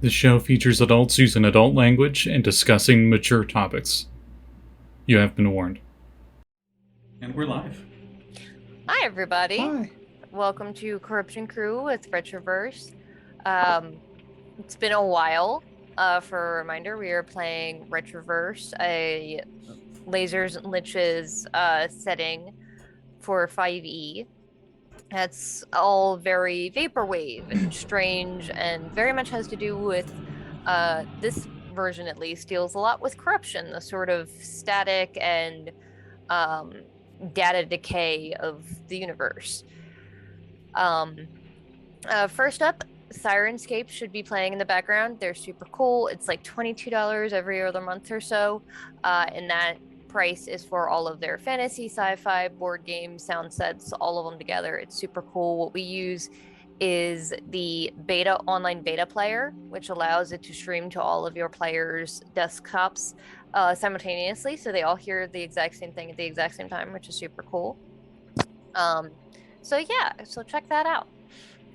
The show features adults using adult language and discussing mature topics. You have been warned. And we're live. Hi, everybody. Hi. Welcome to Corruption Crew with Retroverse. It's been a while. For a reminder, we are playing Retroverse, a lasers and liches setting for 5e. That's all very vaporwave and strange, and very much has to do with this version, at least, deals a lot with corruption, the sort of static and data decay of the universe. First up, Sirenscape should be playing in the background. They're super cool. It's like $22 every other month or so, and that price is for all of their fantasy, sci-fi, board games, sound sets, all of them together. It's super cool. What we use is the online beta player, which allows it to stream to all of your players' desktops simultaneously, so they all hear the exact same thing at the exact same time, which is super cool. So check that out.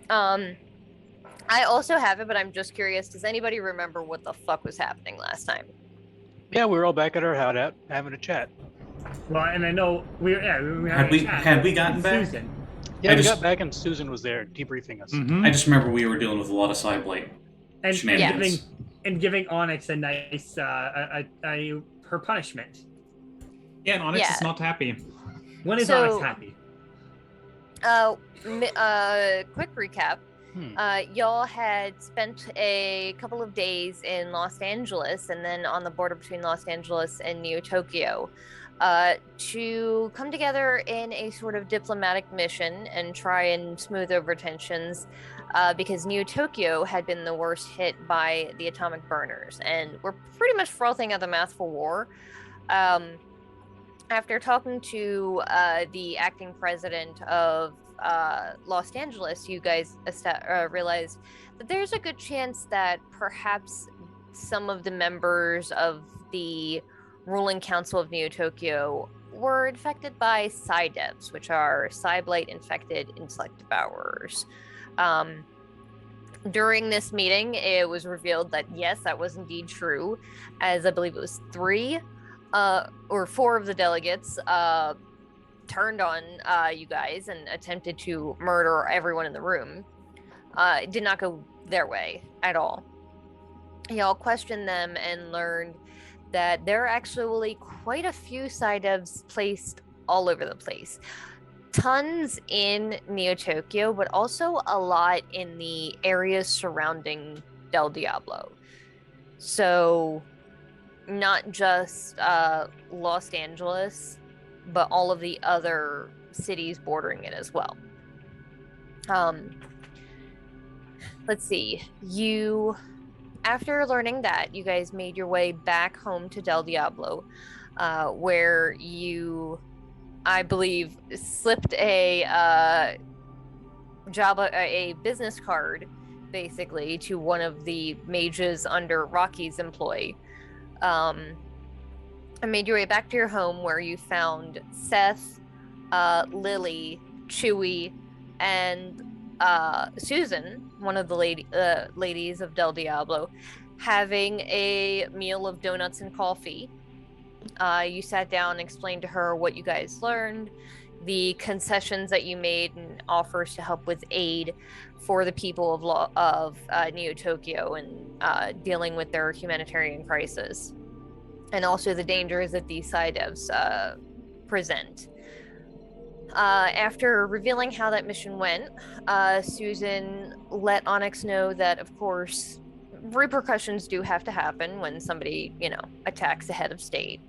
I also have it, but I'm just curious, does anybody remember what the fuck was happening last time? Yeah, we were all back at our hideout having a chat. Well, and I know we were Had we gotten back? Susan. Yeah, I we just- got back and Susan was there debriefing us. Mm-hmm. I just remember we were dealing with a lot of side blade and shenanigans. giving Onyx a nice her punishment. Yeah, and Onyx Yeah. is not happy. When is So- Onyx happy? Quick recap. Y'all had spent a couple of days in Los Angeles and then on the border between Los Angeles and Neo Tokyo to come together in a sort of diplomatic mission and try and smooth over tensions because Neo Tokyo had been the worst hit by the atomic burners and we're pretty much frothing at the mouth for war. After talking to the acting president of Los Angeles, you guys realized that there's a good chance that perhaps some of the members of the ruling council of Neo Tokyo were infected by Psydevs, which are Psyblight infected intellect devourers. During this meeting, it was revealed that yes, that was indeed true, as I believe it was 3 or 4 of the delegates turned on you guys and attempted to murder everyone in the room. It did not go their way at all. Y'all questioned them and learned that there are actually quite a few Psydevs placed all over the place. Tons in Neo Tokyo, but also a lot in the areas surrounding Del Diablo. So not just Los Angeles, but all of the other cities bordering it as well. Let's see. After learning that, you guys made your way back home to Del Diablo, where you, I believe, slipped a business card, basically, to one of the mages under Rocky's employ. And made your way back to your home where you found Seth, Lily, Chewy, and Susan, one of the ladies of Del Diablo, having a meal of donuts and coffee. You sat down and explained to her what you guys learned, the concessions that you made, and offers to help with aid for the people of Neo Tokyo and dealing with their humanitarian crisis. And also the dangers that these Psydevs present. After revealing how that mission went, Susan let Onyx know that, of course, repercussions do have to happen when somebody, attacks the head of state.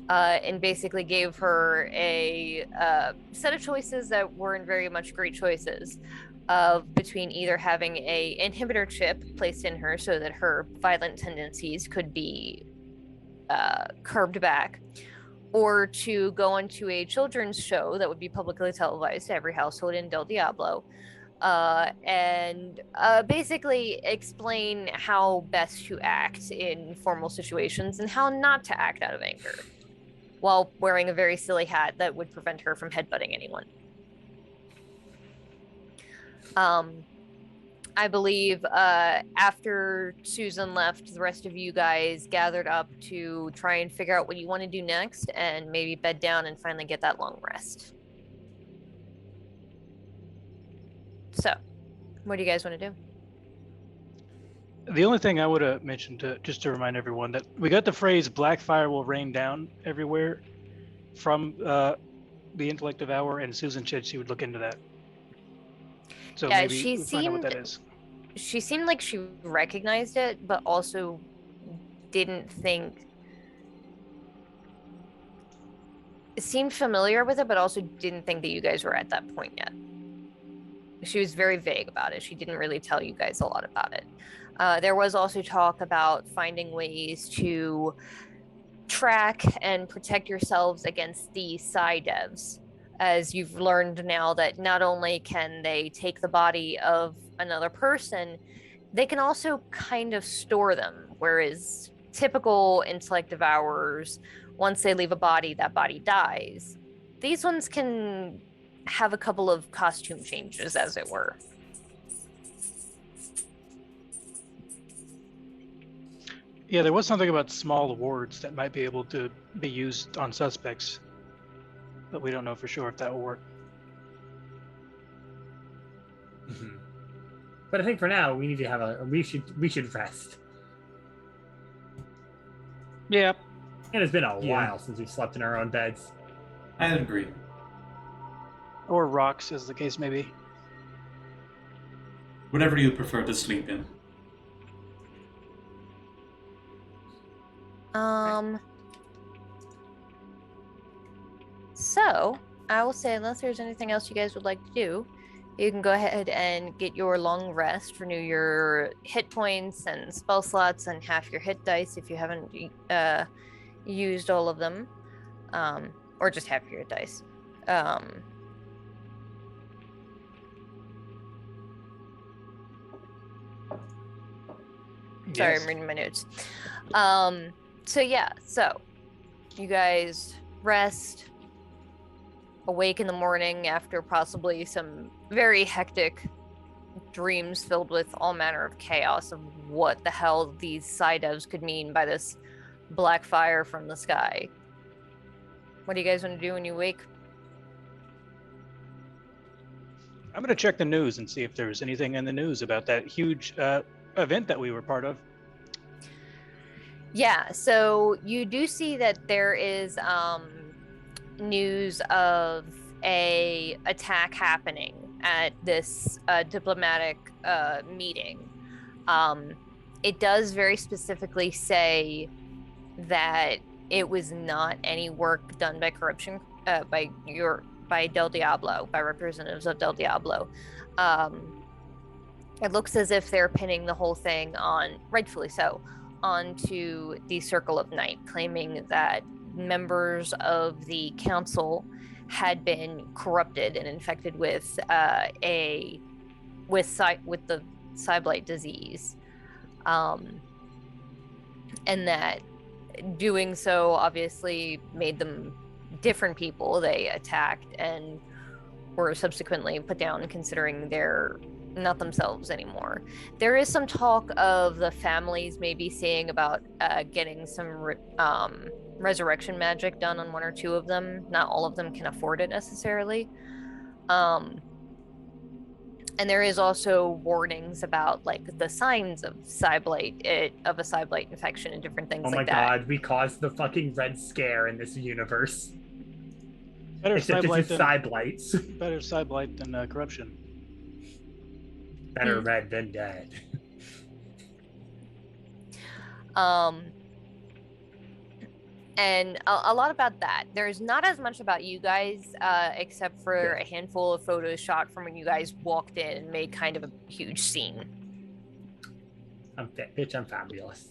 And basically gave her a set of choices that weren't very much great choices. Between either having a inhibitor chip placed in her so that her violent tendencies could be curbed back, or to go into a children's show that would be publicly televised to every household in Del Diablo, and basically explain how best to act in formal situations and how not to act out of anger, while wearing a very silly hat that would prevent her from headbutting anyone. I believe after Susan left, the rest of you guys gathered up to try and figure out what you want to do next and maybe bed down and finally get that long rest. So, what do you guys want to do? The only thing I would have mentioned, just to remind everyone, that we got the phrase "Black fire will rain down everywhere" from the Intellective Hour, and Susan said she would look into that. So Yeah, maybe she we'll find out what that is. She seemed like she recognized it, but also didn't think. It seemed familiar with it, but also didn't think that you guys were at that point yet. She was very vague about it. She didn't really tell you guys a lot about it. There was also talk about finding ways to track and protect yourselves against the Psy devs, as you've learned now that not only can they take the body of another person, they can also kind of store them, whereas typical intellect devourers, once they leave a body, that body dies. These ones can have a couple of costume changes, as it were. Yeah, there was something about small wards that might be able to be used on suspects, but we don't know for sure if that will work. But I think for now we need to have we should rest. Yeah. And it's been a while since we've slept in our own beds. I agree. Or rocks, as the case may be. Whatever you prefer to sleep in. So I will say, unless there's anything else you guys would like to do, you can go ahead and get your long rest, renew your hit points and spell slots, and half your hit dice if you haven't used all of them, or just half your dice. Sorry, I'm reading my notes. So yeah, so you guys rest, awake in the morning after possibly some very hectic dreams filled with all manner of chaos of what the hell these Psy devs could mean by this black fire from the sky. What do you guys want to do when you wake? I'm going to check the news and see if there's anything in the news about that huge event that we were part of. Yeah, so you do see that there is news of a attack happening at this diplomatic meeting. It does very specifically say that it was not any work done by corruption by Del Diablo, by representatives of Del Diablo. It looks as if they're pinning the whole thing on, rightfully so, onto the Circle of Night, claiming that members of the council had been corrupted and infected with the Cyblight disease, and that doing so obviously made them different people. They attacked and were subsequently put down, considering they're not themselves anymore. There is some talk of the families maybe seeing about getting some resurrection magic done on one or two of them. Not all of them can afford it necessarily. And there is also warnings about like the signs of of a Cyblight infection and different things like that. Oh my god, we caused the fucking Red Scare in this universe. Better Cyblights. Better Cyblight than corruption. Better red than dead. And a lot about that. There's not as much about you guys, except for a handful of photos shot from when you guys walked in and made kind of a huge scene. I'm fabulous.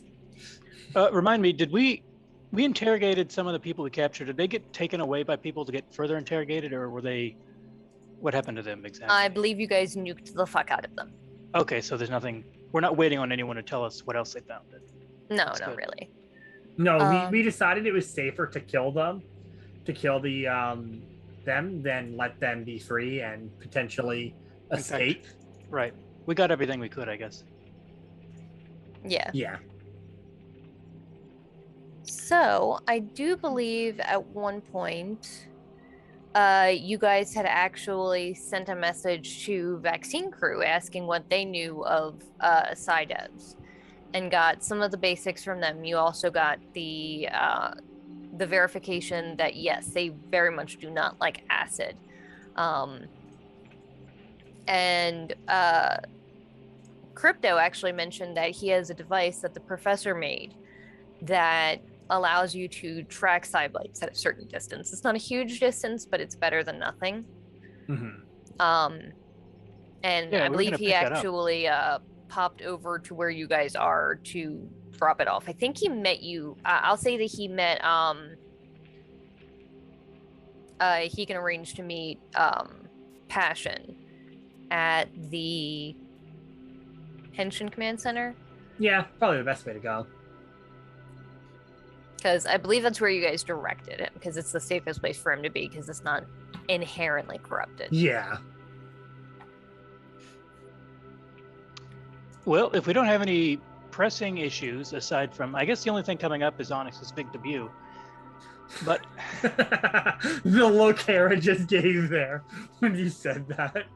Remind me, did we interrogated some of the people we captured? Did they get taken away by people to get further interrogated, or were they? What happened to them exactly? I believe you guys nuked the fuck out of them. Okay, so there's nothing. We're not waiting on anyone to tell us what else they found. No, not really. No, we decided it was safer to kill them, to kill the them, than let them be free and potentially escape. Right. We got everything we could, I guess. Yeah. Yeah. So I do believe at one point, you guys had actually sent a message to Vaccine Crew asking what they knew of Psydevs, and got some of the basics from them. You also got the verification that yes, they very much do not like acid. And Crypto actually mentioned that he has a device that the professor made that allows you to track cyblights at a certain distance. It's not a huge distance, but it's better than nothing. Mm-hmm. And Yeah, I we were believe gonna he pick that up. actually popped over to where you guys are to drop it off. I think he met you. I'll say that he met. He can arrange to meet Passion at the Henshin Command Center, Yeah, probably the best way to go. because I believe that's where you guys directed him, because it's the safest place for him to be, because it's not inherently corrupted. Yeah. Well, if we don't have any pressing issues aside from, I guess the only thing coming up is Onyx's big debut. But The look Hera just gave there when you said that.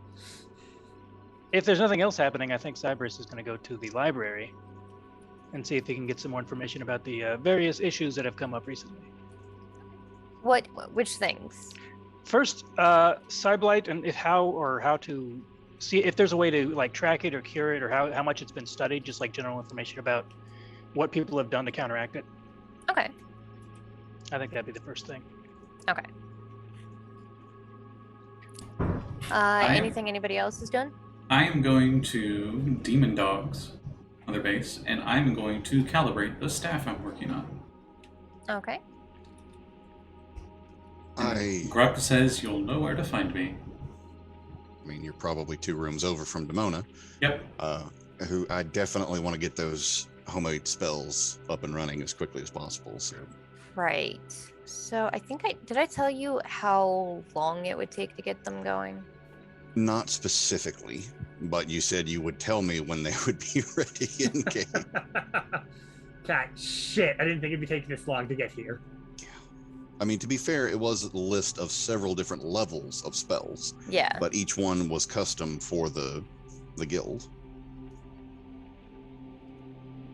if there's nothing else happening, I think Cyberus is going to go to the library and see if he can get some more information about the various issues that have come up recently. Which things? First, Cyblight, and how to see if there's a way to like track it or cure it, or how much it's been studied, just like general information about what people have done to counteract it. Okay. I think that'd be the first thing. Okay. Anything anybody else has done? I am going to Demon Dogs on their base, and I'm going to calibrate the staff I'm working on. Okay. Gruk says you'll know where to find me. I mean, you're probably 2 rooms over from Demona. Yep. Who I definitely want to get those homemade spells up and running as quickly as possible. So Right. So I think did I tell you how long it would take to get them going? not specifically, but you said you would tell me when they would be ready in game. God, shit. I didn't think it'd be taking this long to get here. I mean, to be fair, it was a list of several different levels of spells, Yeah. but each one was custom for the guild.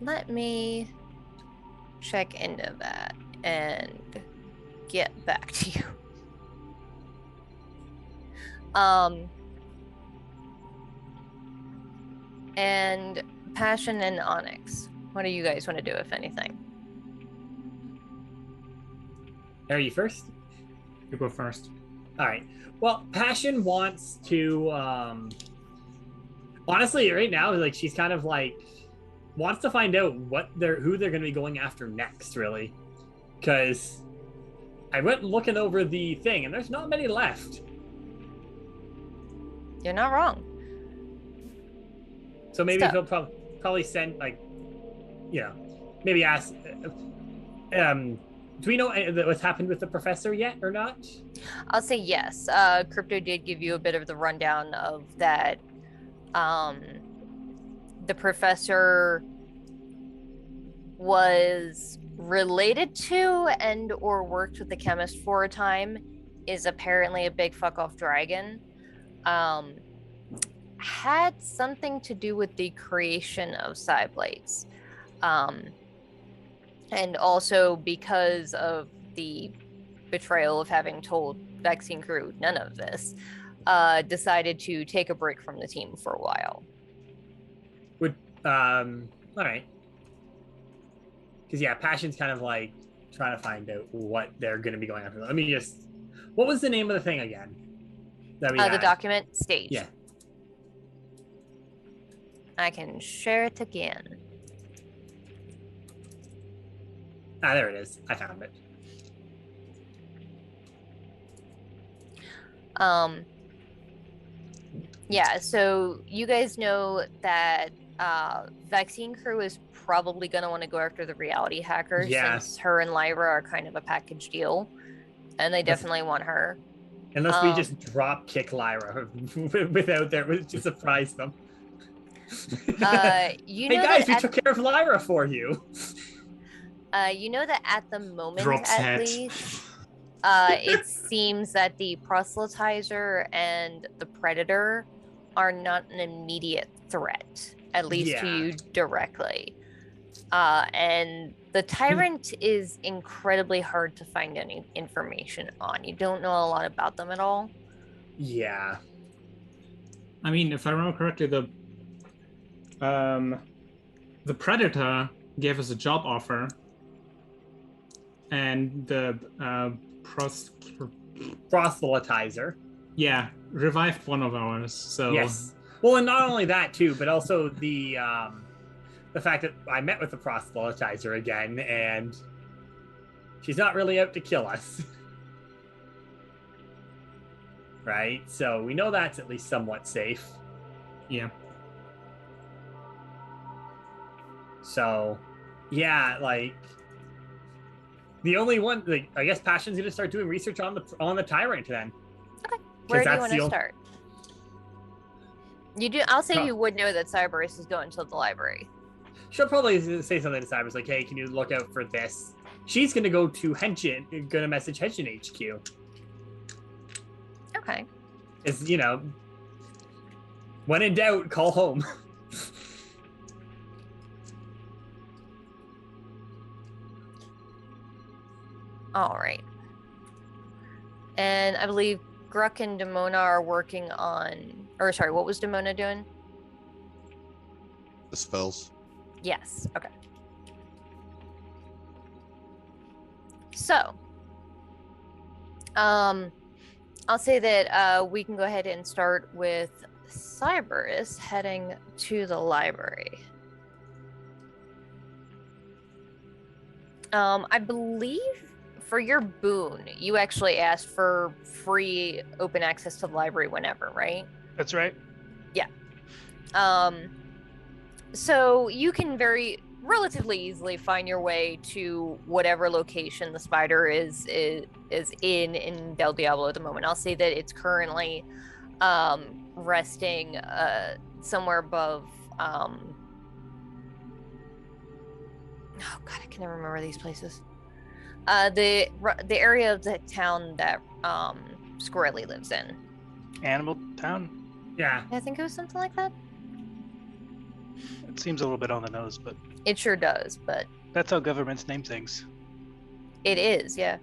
Let me check into that and get back to you. And Passion and Onyx, what do you guys want to do, if anything? Are you first? You go first. All right. Well, Passion wants to. Honestly, right now, like she's kind of like wants to find out who they're going to be going after next, really, because I went looking over the thing, and there's not many left. You're not wrong. So maybe Stop. he'll probably send maybe ask. Do we know what's happened with the professor yet or not? I'll say yes. Crypto did give you a bit of the rundown of that. The professor was related to and or worked with the chemist for a time, is apparently a big fuck off dragon. Had something to do with the creation of Cyblades. And also because of the betrayal of having told Vaccine Crew none of this, decided to take a break from the team for a while. All right. Because yeah, Passion's kind of like trying to find out what they're going to be going after. Let me just. What was the name of the thing again? That we The had? document stage. Yeah. I can share it again. Ah, there it is. I found it. Yeah, so you guys know that Vaccine Crew is probably going to want to go after the reality hacker, Yeah. since her and Lyra are kind of a package deal, and they definitely want her. Unless we just drop kick Lyra without there to surprise them. You Hey know guys, we that took care of Lyra for you. you know that at the moment, Drops at head. least, it seems that the proselytizer and the predator are not an immediate threat, at least to Yeah. you directly. And the tyrant is incredibly hard to find any information on. You don't know a lot about them at all. Yeah. I mean, if I remember correctly, the Predator gave us a job offer, and the Proselytizer. revived one of ours. So Yes. Well, and not only that too, but also the fact that I met with the proselytizer again, and she's not really out to kill us. Right? So we know that's at least somewhat safe. yeah. So, yeah, like the only one, like I guess Passion's gonna start doing research on the tyrant then. Where do you that's want the to ol- start? You do. I'll say Pro- you would know that Cyberus is going to the library. She'll probably say something to Cybers like, "Hey, can you look out for this?" She's gonna go to Henshin, gonna message Henshin HQ. Okay. Is when in doubt, call home. All right. And I believe Gruk and Demona are working on, or sorry, what was Demona doing? The spells. Yes. Okay. So, I'll say that we can go ahead and start with Cyberus heading to the library. I believe for your boon, you actually asked for free open access to the library whenever, right? That's right. So you can relatively easily find your way to whatever location the spider is in Del Diablo at the moment. I'll say that it's currently resting somewhere above oh god, I can never remember these places. The area of the town that Squirrely lives in. Animal Town? Yeah. I think it was something like that. It seems a little bit on the nose, but It sure does, but that's how governments name things. it is, yeah.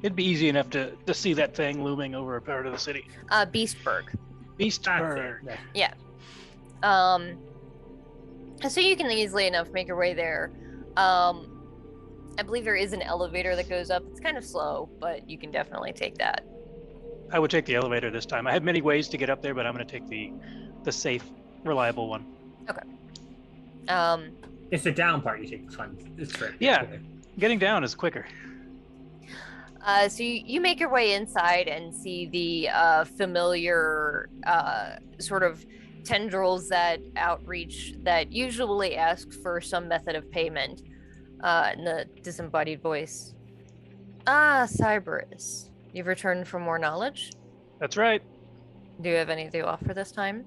It'd be easy enough to see that thing looming over a part of the city. Beastburg. Beastburg. That's it. So you can easily enough make your way there. I believe there is an elevator that goes up. It's kind of slow, but you can definitely take that. I would take the elevator this time. I have many ways to get up there, but I'm going to take the safe, reliable one. It's the down part you take the fun. It's true. Yeah. Getting down is quicker. So you make your way inside and see the familiar sort of tendrils that outreach that usually ask for some method of payment in the disembodied voice. Cyberus, you've returned for more knowledge? That's right. Do you have anything to offer this time?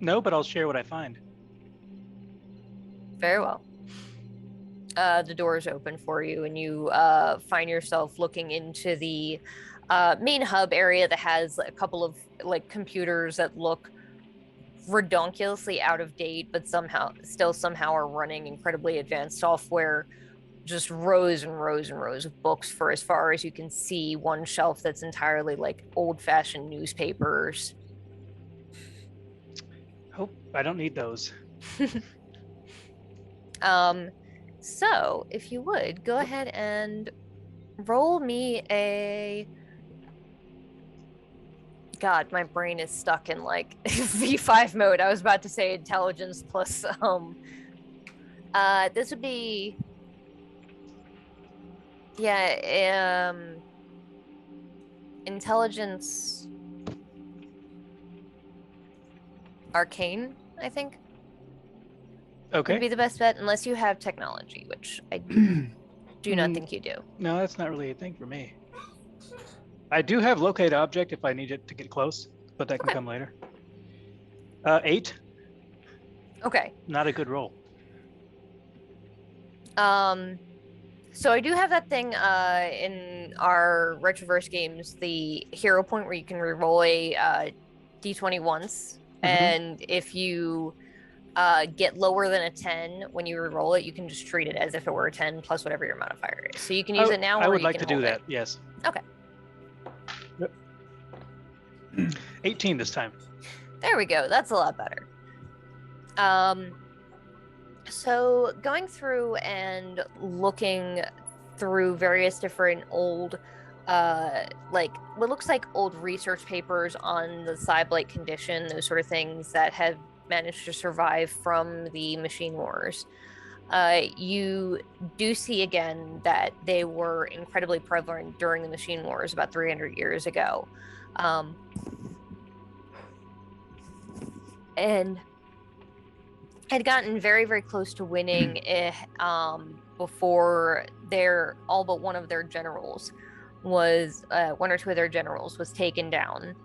No, but I'll share what I find. Very well. The doors open for you, and you find yourself looking into the main hub area that has a couple of computers that look redonkulously out of date, but somehow are running incredibly advanced software. Just rows and rows and rows of books for as far as you can see. One shelf that's entirely old-fashioned newspapers. Hope I don't need those. So if you would go ahead and roll me a. God, my brain is stuck in V5 mode. I was about to say intelligence plus this would be intelligence arcane, I think. Okay. Would be the best bet, unless you have technology, which I do not think you do. No, that's not really a thing for me. I do have locate object if I need it to get close, but that can come later. 8. Okay. Not a good roll. So I do have that thing in our Retroverse games, the hero point where you can reroll a d20 once, and if you get lower than a 10 when you reroll it, you can just treat it as if it were a 10 plus whatever your modifier is. So you can use it now, I or would you like can to do hold that. it. Yes. Okay. 18 this time. There we go. That's a lot better. So going through and looking through various different old, like what looks like old research papers on the Cyblade condition, those sort of things that have managed to survive from the Machine Wars, you do see again that they were incredibly prevalent during the Machine Wars about 300 years ago. And had gotten very, very close to winning before all but one of their generals was, one or two of their generals was taken down.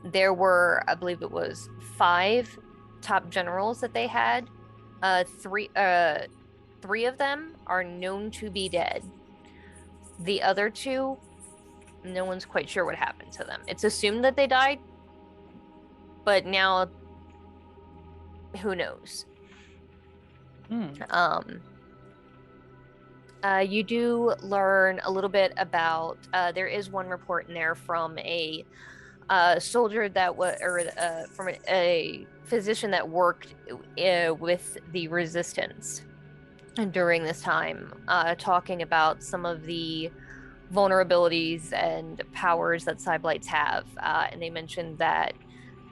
There were, I believe it was 5 top generals that they had. Three of them are known to be dead. The other 2, no one's quite sure what happened to them. It's assumed that they died, but now who knows? You do learn a little bit about. There is one report in there from a soldier that was, or from a physician that worked with the resistance during this time, talking about some of the vulnerabilities and powers that Cyblights have, and they mentioned that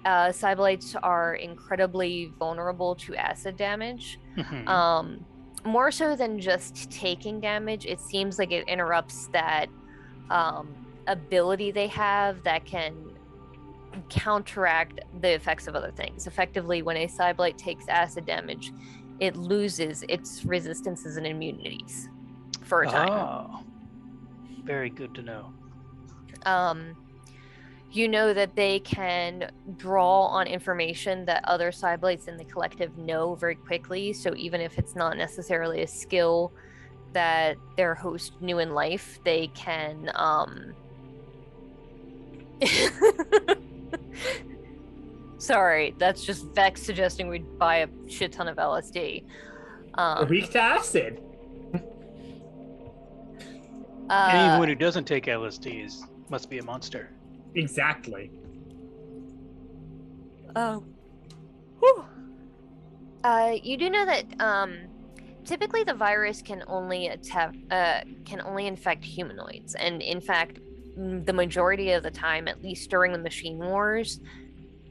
Cyblights are incredibly vulnerable to acid damage. More so than just taking damage, it seems like it interrupts that ability they have that can counteract the effects of other things. Effectively, when a Cyblight takes acid damage, it loses its resistances and immunities for a time. Oh, very good to know. You know that they can draw on information that other Cyblights in the collective know very quickly. So even if it's not necessarily a skill that their host knew in life, they can Sorry, that's just Vex suggesting we buy a shit ton of LSD. Weak to acid. Anyone who doesn't take LSD must be a monster. Exactly. Oh. Whew. You do know that typically the virus can only infect humanoids, and in fact, the majority of the time, at least during the Machine Wars,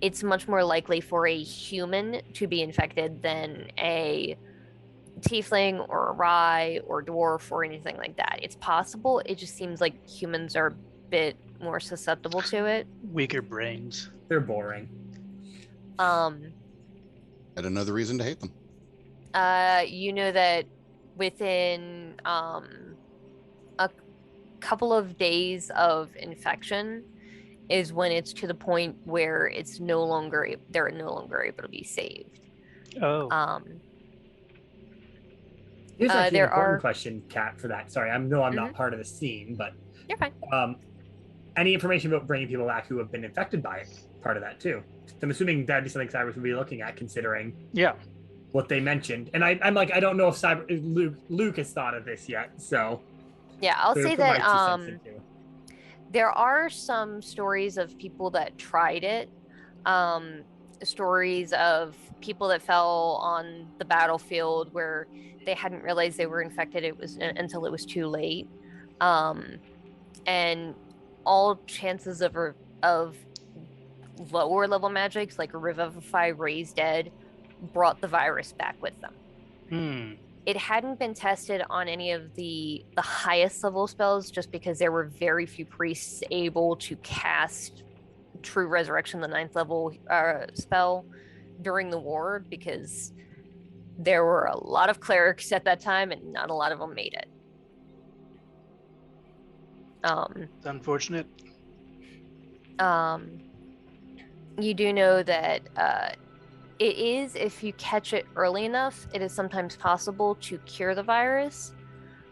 it's much more likely for a human to be infected than a tiefling or a rye or dwarf or anything like that. It's possible. It just seems like humans are a bit more susceptible to it. Weaker brains. They're boring. Yet another reason to hate them. You know that within a couple of days of infection is when it's to the point where they're no longer able to be saved. Oh. Here's actually there an important are question, Kat, for that. Sorry, I'm not part of the scene, but you're fine. Any information about bringing people back who have been infected by it? Part of that too. So I'm assuming that'd be something Cyberus would be looking at, considering what they mentioned. And I'm like, I don't know if Luke has thought of this yet. So yeah, I'll say that there are some stories of people that tried it. Stories of people that fell on the battlefield where they hadn't realized they were infected until it was too late. And all chances of lower level magics like Revivify, Raise Dead brought the virus back with them. It hadn't been tested on any of the highest level spells just because there were very few priests able to cast True Resurrection, the 9th level spell, during the war, because there were a lot of clerics at that time and not a lot of them made it. It's unfortunate. you do know that it is, if you catch it early enough, it is sometimes possible to cure the virus.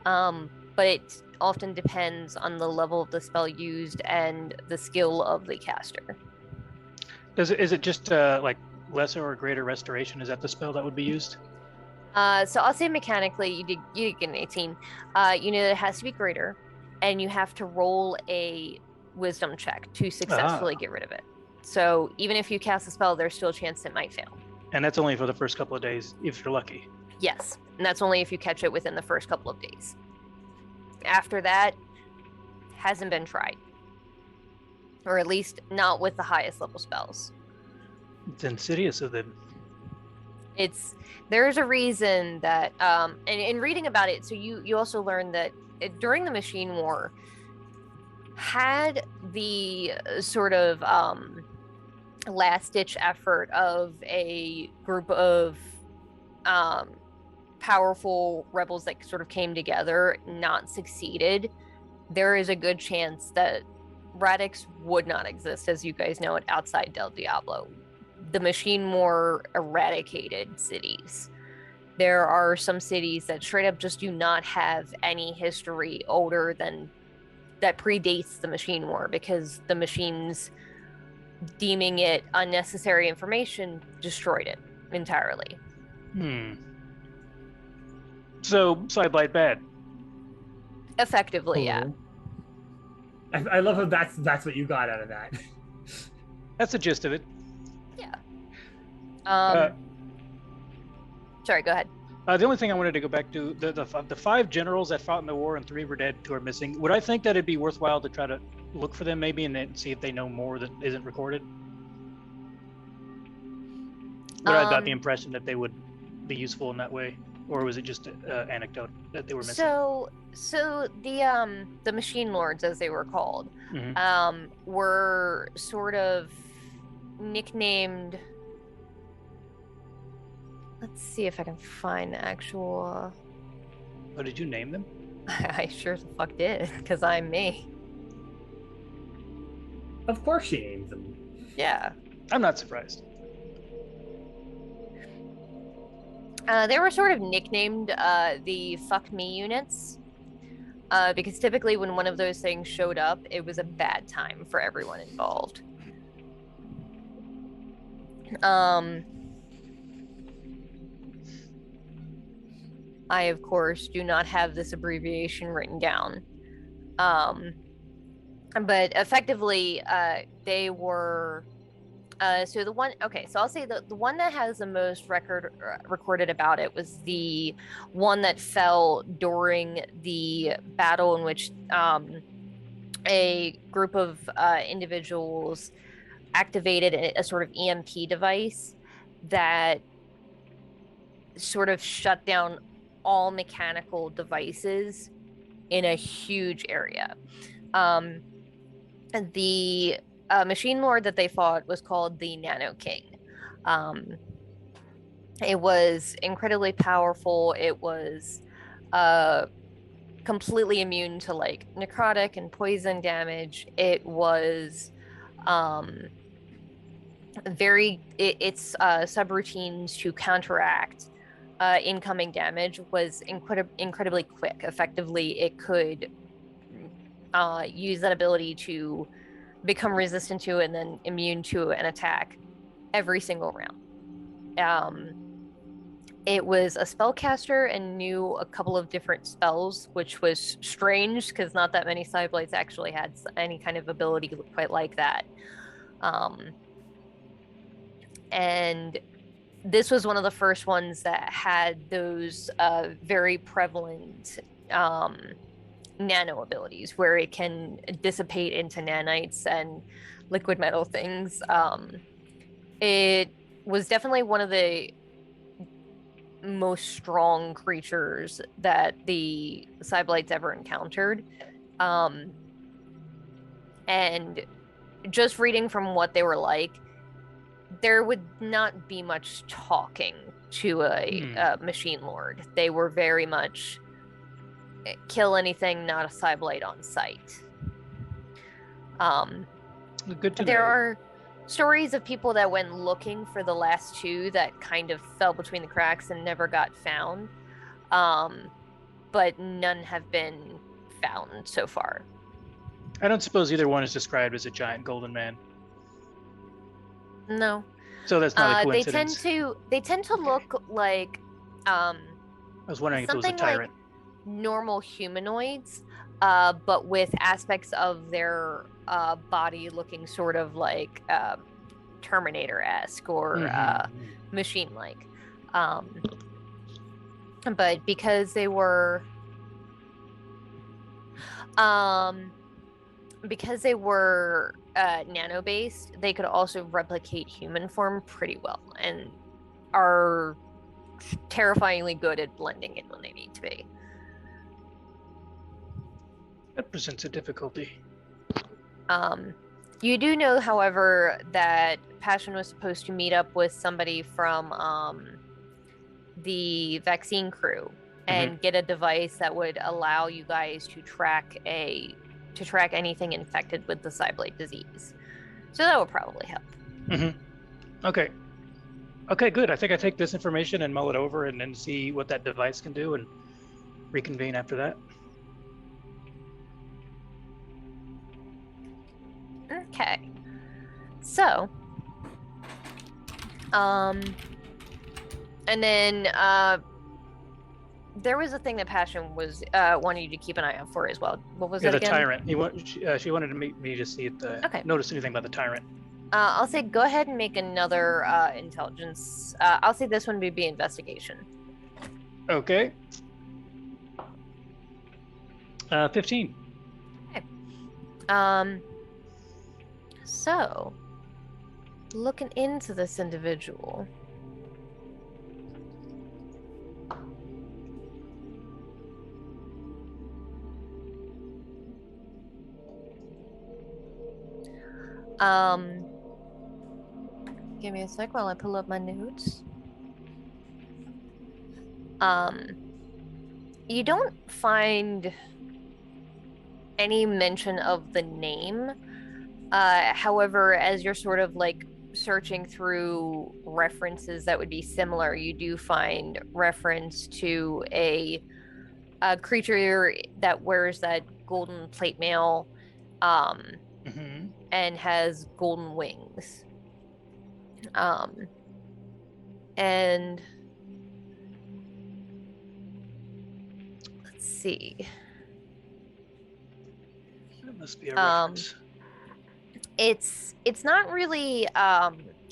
But it often depends on the level of the spell used and the skill of the caster. Is it just like lesser or greater restoration? Is that the spell that would be used? So I'll say mechanically, you did get an 18. You know that it has to be greater, and you have to roll a wisdom check to successfully get rid of it. So even if you cast a spell, there's still a chance it might fail. And that's only for the first couple of days, if you're lucky. Yes, and that's only if you catch it within the first couple of days. After that, hasn't been tried. Or at least not with the highest level spells. It's insidious of them. There's a reason that, and in reading about it, so you also learned that during the Machine War, had the sort of last-ditch effort of a group of powerful rebels that sort of came together not succeeded, there is a good chance that Radix would not exist, as you guys know it, outside Del Diablo. The Machine War eradicated cities. There are some cities that straight up just do not have any history older than that predates the Machine War, because the machines, deeming it unnecessary information, destroyed it entirely. So Sideblight bad. Effectively, yeah. I love how that's what you got out of that. That's the gist of it. Yeah. Sorry, go ahead. The only thing I wanted to go back to, the 5 generals that fought in the war and 3 were dead, 2 are missing. Would I think that it'd be worthwhile to try to look for them maybe and then see if they know more that isn't recorded? Would I got the impression that they would be useful in that way? Or was it just an anecdote that they were missing? So the Machine Lords, as they were called, were sort of nicknamed. Let's see if I can find the actual. Oh, did you name them? I sure the fuck did, because I'm me. Of course she named them. Yeah. I'm not surprised. They were sort of nicknamed the Fuck Me units, because typically when one of those things showed up, it was a bad time for everyone involved. I, of course, do not have this abbreviation written down. But effectively, they were... so the one... Okay, so I'll say the one that has the most recorded about it was the one that fell during the battle in which a group of individuals activated a sort of EMP device that sort of shut down all mechanical devices in a huge area. The Machine Lord that they fought was called the Nano King. It was incredibly powerful. It was completely immune to like necrotic and poison damage. It was its subroutines to counteract incoming damage was incredibly quick. Effectively, it could use that ability to become resistant to and then immune to an attack every single round. It was a spellcaster and knew a couple of different spells, which was strange because not that many Cyberblades actually had any kind of ability quite like that. And this was one of the first ones that had those very prevalent nano abilities where it can dissipate into nanites and liquid metal things. It was definitely one of the most strong creatures that the Cyberblades ever encountered. And just reading from what they were like, there would not be much talking to a Machine Lord. They were very much kill anything, not a Cyberblade on sight. Good to There know. are stories of people that went looking for the last two that kind of fell between the cracks and never got found. But none have been found so far. I don't suppose either one is described as a giant golden man. No. So that's not a coincidence. They tend to look like I was wondering if it was a something like tyrant. normal humanoids, but with aspects of their body looking sort of like Terminator-esque or machine-like. But because they were nano-based, they could also replicate human form pretty well and are terrifyingly good at blending in when they need to be. That presents a difficulty. You do know, however, that Passion was supposed to meet up with somebody from the vaccine crew and get a device that would allow you guys to track anything infected with the Cyblade disease. So that would probably help. Okay. Okay, good. I think I take this information and mull it over and then see what that device can do and reconvene after that. Okay. So, and then there was a thing that Passion was wanting you to keep an eye out for as well. What was it the again? tyrant. She wanted to meet me to see if notice anything about the tyrant. I'll say go ahead and make another intelligence. I'll say this one would be investigation. Okay. 15. Okay. So, looking into this individual. Give me a sec while I pull up my notes. You don't find any mention of the name. However, as you're sort of like searching through references that would be similar, you do find reference to a creature that wears that golden plate mail and has golden wings. And let's see. That must be a reference. It's not really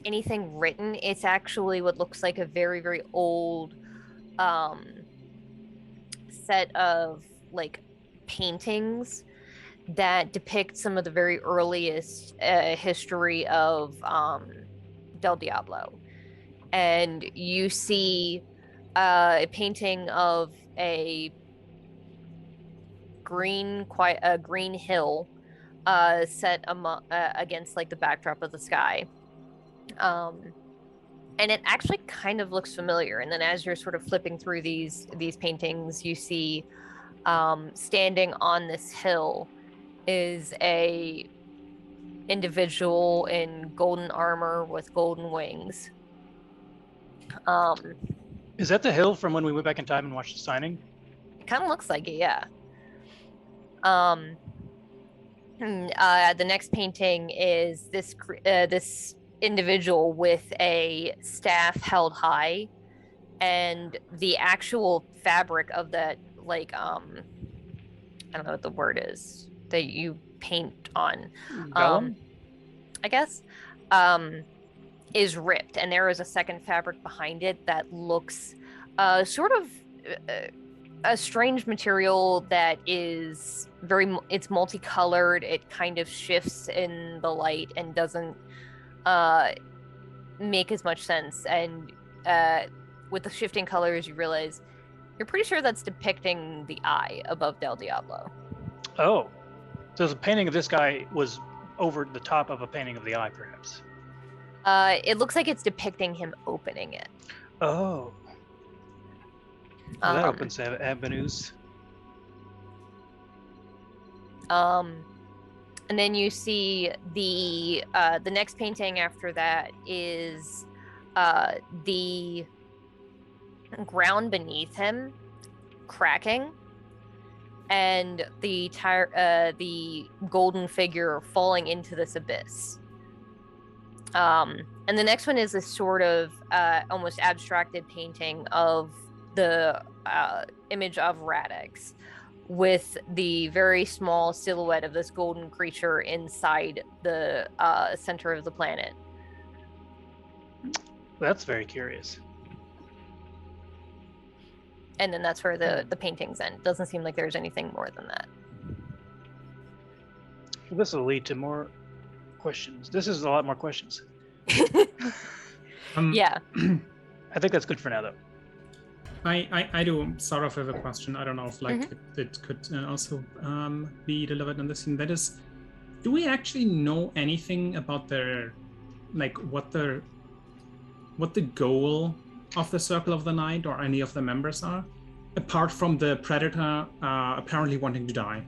anything written. It's actually what looks like a very, very old set of like paintings that depict some of the very earliest history of Del Diablo. And you see a painting of a green hill set against like the backdrop of the sky. And it actually kind of looks familiar. And then as you're sort of flipping through these paintings, you see standing on this hill is a individual in golden armor with golden wings. Is that the hill from when we went back in time and watched the signing? It kind of looks like it, yeah. The next painting is this individual with a staff held high, and the actual fabric of that, like I don't know what the word is that you paint on, I guess, is ripped, and there is a second fabric behind it that looks sort of a strange material that is it's multicolored. It kind of shifts in the light and doesn't make as much sense. And with the shifting colors, you realize you're pretty sure that's depicting the eye above Del Diablo. Oh, so the painting of this guy was over the top of a painting of the eye, perhaps. It looks like it's depicting him opening it. Oh. Well, that opens avenues. And then you see the next painting after that is the ground beneath him cracking, and the golden figure falling into this abyss. And the next one is a sort of almost abstracted painting of the image of Radix, with the very small silhouette of this golden creature inside the center of the planet. That's very curious. And then that's where the paintings end. Doesn't seem like there's anything more than that. This will lead to more questions. This is a lot more questions. Yeah. I think that's good for now, though. I do sort of have a question. I don't know if it could also be delivered in the scene. That is, do we actually know anything about their, like, what the goal of the Circle of the Night or any of the members are, apart from the Predator apparently wanting to die?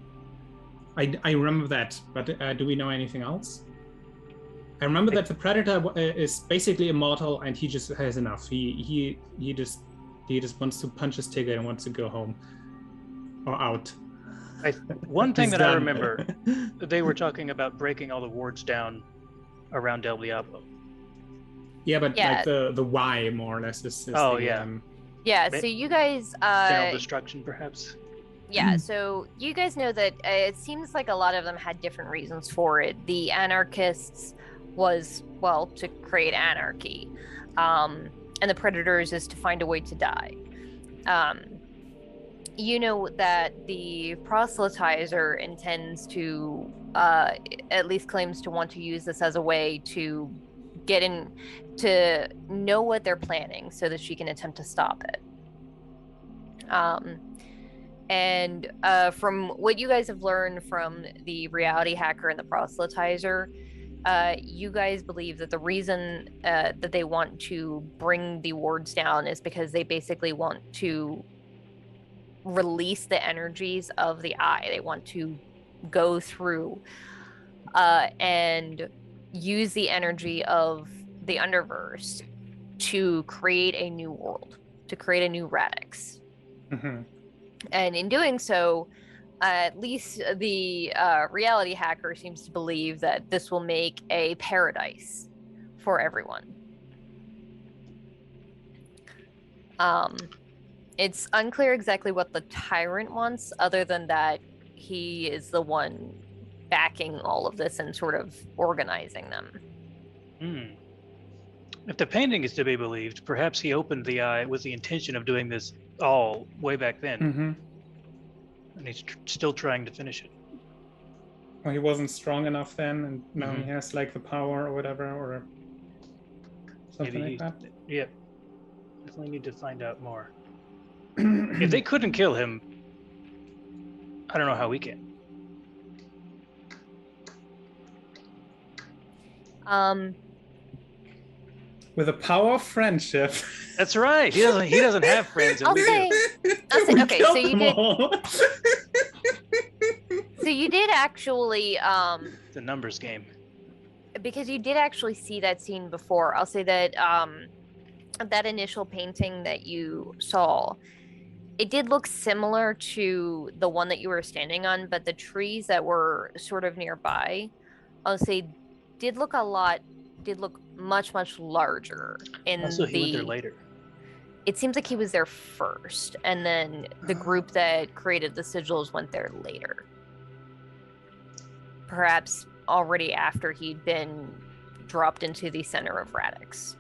I remember that, but do we know anything else? I remember that the Predator is basically immortal, and he just has enough. He just wants to punch his ticket and wants to go home or out. One thing He's that I done. remember, they were talking about breaking all the wards down around Del Diablo. Yeah, but Yeah. like the why more or less is Oh, the, yeah. Yeah, so you guys General destruction, perhaps. yeah, so you guys know that it seems like a lot of them had different reasons for it. The anarchists was, well, to create anarchy. And the Predators is to find a way to die. You know that the proselytizer intends to, at least claims to want to use this as a way to get in, to know what they're planning so that she can attempt to stop it. And from what you guys have learned from the reality hacker and the proselytizer, you guys believe that the reason that they want to bring the wards down is because they basically want to release the energies of the eye. They want to go through and use the energy of the Underverse to create a new world, to create a new Radix. Mhm. And in doing so, at least the reality hacker seems to believe that this will make a paradise for everyone. It's unclear exactly what the tyrant wants, other than that he is the one backing all of this and sort of organizing them. If the painting is to be believed, perhaps he opened the eye with the intention of doing this all way back then, Mhm. and he's still trying to finish it. Well, he wasn't strong enough then, and now Mhm. he has like the power or whatever, or something Maybe like that. Yeah, definitely need to find out more. If they couldn't kill him, I don't know how we can. With the power of friendship. That's right. He doesn't have friends. And I'll we say, do. okay, so killed you them did, all. so you did actually, It's a numbers game. because you did actually see that scene before. I'll say that, that initial painting that you saw, it did look similar to the one that you were standing on, but the trees that were sort of nearby, I'll say, did look much larger in Also, he went there later. It seems like he was there first, and then the group that created the sigils went there later. Perhaps already after he'd been dropped into the center of Radix.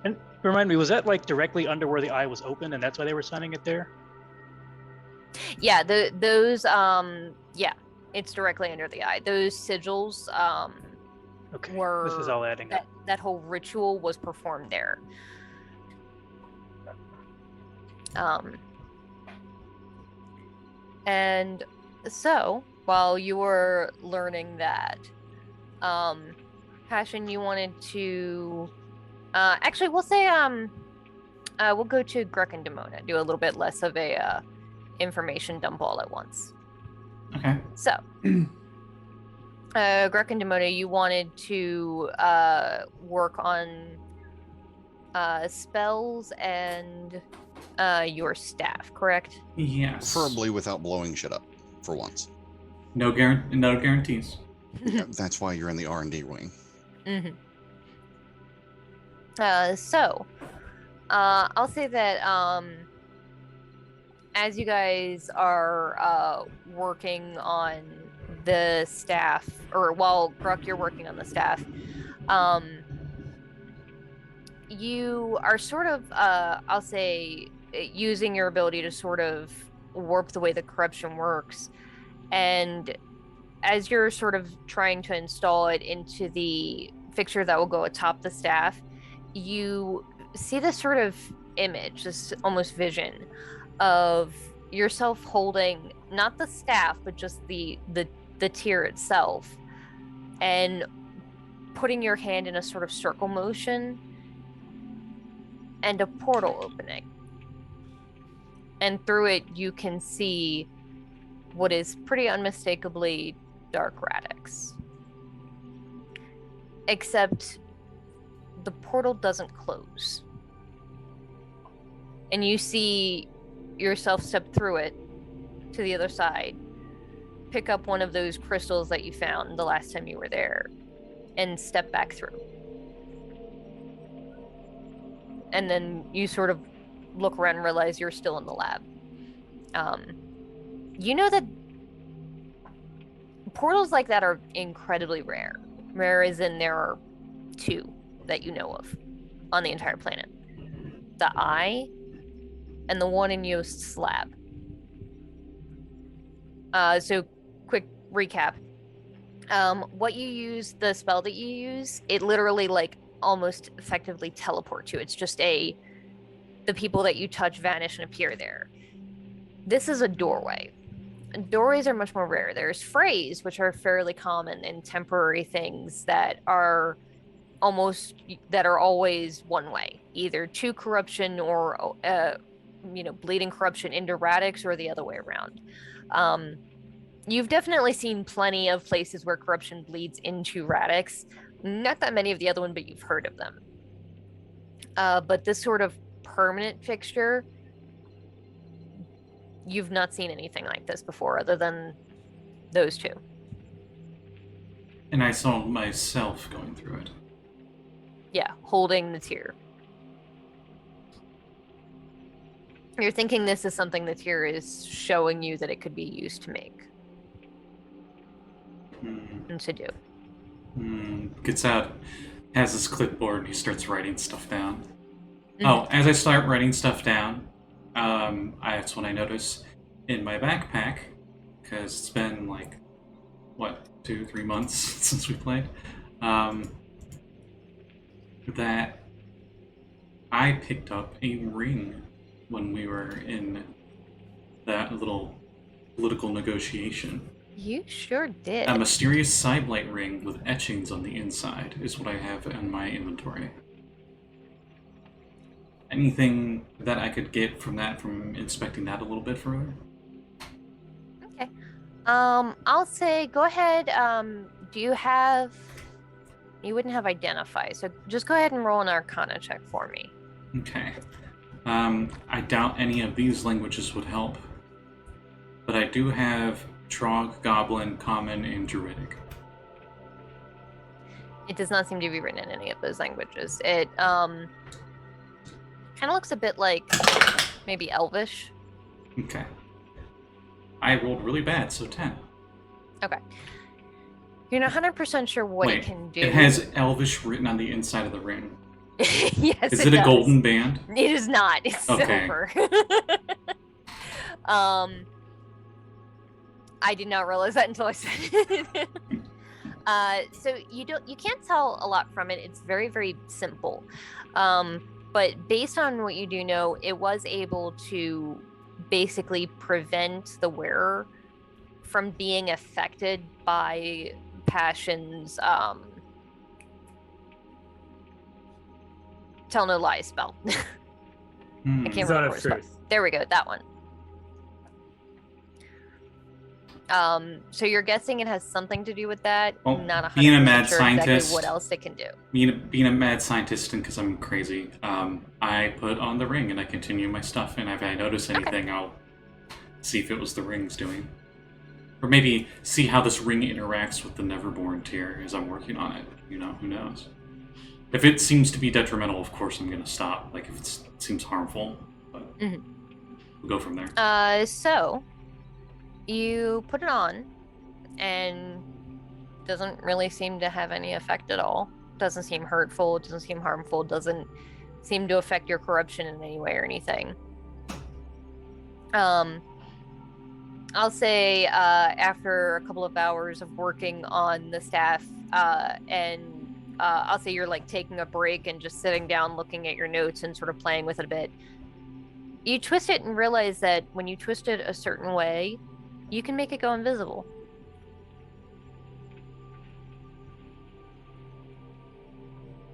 And remind me, was that like directly under where the eye was open, and that's why they were signing it there? Yeah, yeah, it's directly under the eye. Those sigils, Okay, were this is all adding up. that whole ritual was performed there. And so while you were learning that, Passion, you wanted to actually we'll say we'll go to Gruk and Demona, do a little bit less of a information dump all at once. Okay. So, Gruk and Demona, you wanted to work on spells and your staff, correct? Yes. Preferably without blowing shit up, for once. No guarantees. Yeah, that's why you're in the R&D wing. Mm-hmm. I'll say that as you guys are working on the staff, or while Gruk, you're working on the staff, you are sort of, I'll say, using your ability to sort of warp the way the corruption works. And as you're sort of trying to install it into the fixture that will go atop the staff, you see this sort of image, this almost vision of yourself holding not the staff, but just the tier itself, and putting your hand in a sort of circle motion, and a portal opening. And through it, you can see what is pretty unmistakably Dark Radix. Except the portal doesn't close. And you see yourself step through it to the other side, pick up one of those crystals that you found the last time you were there, and step back through. And then you sort of look around and realize you're still in the lab. You know that portals like that are incredibly rare. Rare as in there are 2 that you know of on the entire planet. The Eye and the one in Yost's lab. So quick recap. What you use, the spell that you use, it literally like almost effectively teleports you. It's just the people that you touch vanish and appear there. This is a doorway. Doorways are much more rare. There's frays, which are fairly common, and temporary things that are always one way, either to corruption or bleeding corruption into Radix, or the other way around. You've definitely seen plenty of places where corruption bleeds into Radix. Not that many of the other one, but you've heard of them. But this sort of permanent fixture, you've not seen anything like this before, other than those 2. And I saw myself going through it. Yeah, holding the tier. You're thinking this is something the tier is showing you that it could be used to make. And to do. Gets out, has his clipboard, and he starts writing stuff down. Mm-hmm. Oh, as I start writing stuff down, that's when I notice in my backpack, because it's been like, 2-3 months since we played, that I picked up a ring when we were in that little political negotiation. You sure did. A mysterious sidelight ring with etchings on the inside is what I have in my inventory. Anything that I could get from inspecting that a little bit further? Okay. I'll say go ahead. Do you have... You wouldn't have Identify, so just go ahead and roll an Arcana check for me. Okay. I doubt any of these languages would help. But I do have Trog, Goblin, Common, and Druidic. It does not seem to be written in any of those languages. It kind of looks a bit like maybe Elvish. Okay. I rolled really bad, so 10. Okay. You're not 100% sure what it can do. It has Elvish written on the inside of the ring. Yes, Is it a does. golden band? It is not. It's Okay. silver. I did not realize that until I said it. So you can't tell a lot from it. It's very, very simple. But based on what you do know, it was able to basically prevent the wearer from being affected by Passion's Tell No Lies spell. I can't Zone remember of what it's called. Truth. There we go, that one. So you're guessing it has something to do with that. Well, Not 100% being a mad sure scientist, exactly what else it can do. being a mad scientist, and because I'm crazy, I put on the ring and I continue my stuff. And if I notice anything, I'll see if it was the ring's doing, or maybe see how this ring interacts with the Neverborn tier as I'm working on it. You know, who knows? If it seems to be detrimental, of course I'm gonna stop. Like if it seems harmful, but we'll go from there. So you put it on, and doesn't really seem to have any effect at all. Doesn't seem hurtful, doesn't seem harmful, doesn't seem to affect your corruption in any way or anything. I'll say after a couple of hours of working on the staff, and I'll say you're like taking a break and just sitting down looking at your notes and sort of playing with it a bit. You twist it and realize that when you twist it a certain way, you can make it go invisible.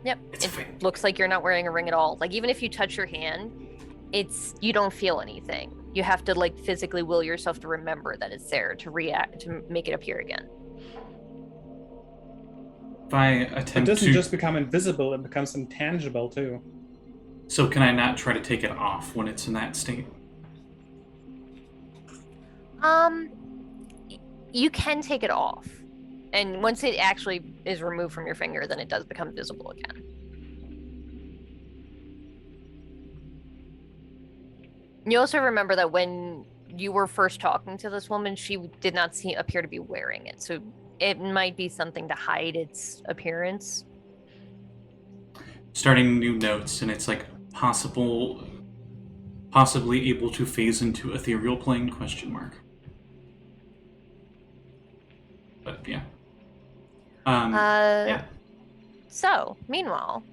Yep, it looks like you're not wearing a ring at all. Like even if you touch your hand, you don't feel anything. You have to like physically will yourself to remember that it's there to react to make it appear again. If I attempt It doesn't to... just become invisible; it becomes intangible too. So can I not try to take it off when it's in that state? You can take it off. And once it actually is removed from your finger, then it does become visible again. You also remember that when you were first talking to this woman, she did not appear to be wearing it. So it might be something to hide its appearance. Starting new notes, and it's like possibly able to phase into ethereal plane ? But yeah. Yeah. So, meanwhile,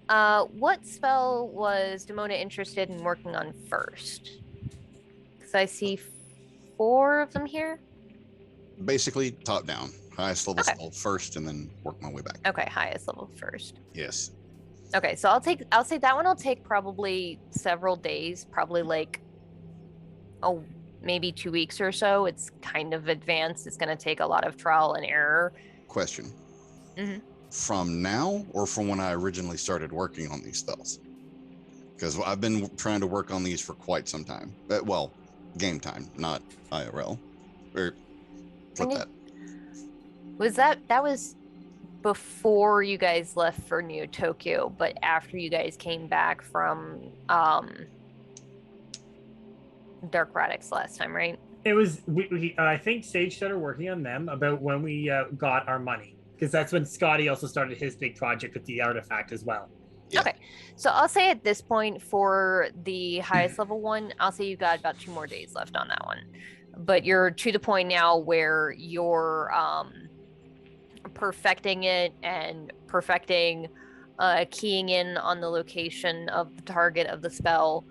what spell was Demona interested in working on first? Because I see 4 of them here. Basically, top down. Highest level spell first, and then work my way back. Okay, highest level first. Yes. Okay, so I'll say that one will take probably several days, probably like maybe 2 weeks or so. It's kind of advanced. It's going to take a lot of trial and error. Question. Mm-hmm. From now or from when I originally started working on these spells? Because I've been trying to work on these for quite some time. Well, game time, not IRL. Or flip that. That was before you guys left for Neo Tokyo, but after you guys came back from Dark Radix last time, right? It was, I think Sage started working on them about when we got our money. Because that's when Scotty also started his big project with the artifact as well. Yeah. Okay, so I'll say at this point for the highest level one, I'll say you got about 2 more days left on that one. But you're to the point now where you're perfecting it and perfecting keying in on the location of the target of the spell,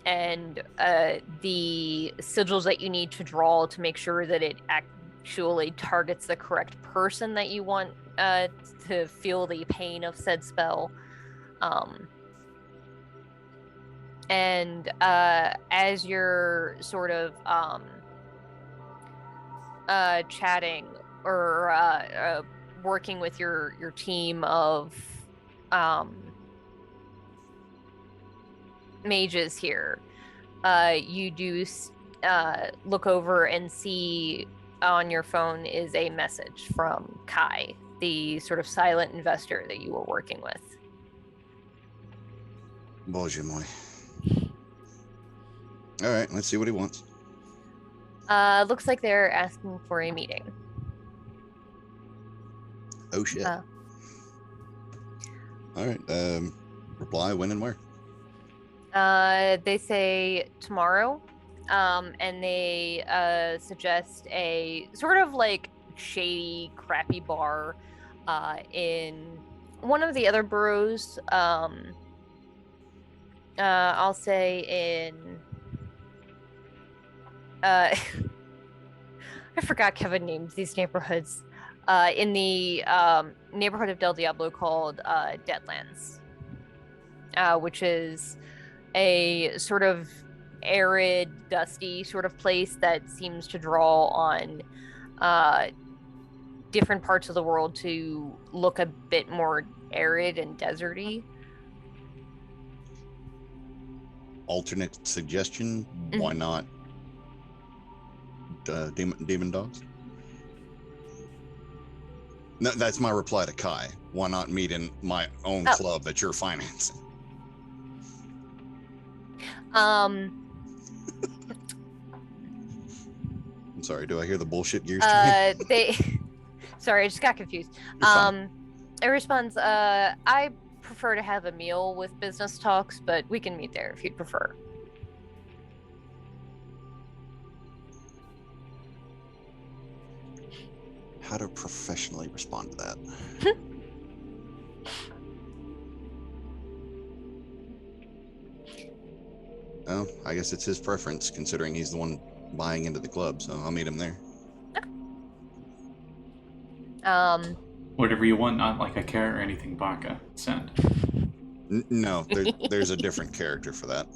and the sigils that you need to draw to make sure that it actually targets the correct person that you want to feel the pain of said spell. And as you're sort of chatting or working with your team of mages here, you do look over and see on your phone is a message from Kai, the sort of silent investor that you were working with. Boże moi. All right, let's see what he wants. Looks like they're asking for a meeting. Oh shit. All right. Reply when and where. They say tomorrow, and they suggest a sort of like shady, crappy bar in one of the other boroughs. I'll say in I forgot Kevin named these neighborhoods. In the neighborhood of Del Diablo called Deadlands, which is a sort of arid, dusty sort of place that seems to draw on different parts of the world to look a bit more arid and deserty. Alternate suggestion: why not demon dogs? No, that's my reply to Kai. Why not meet in my own club that you're financing? I'm sorry, do I hear the bullshit gears turning? Sorry, I just got confused. It responds, I prefer to have a meal with business talks, but we can meet there if you'd prefer. How to professionally respond to that? Oh, I guess it's his preference, considering he's the one buying into the club, so I'll meet him there. Whatever you want, not like a carrot or anything, Baka. Send. No, there's a different character for that.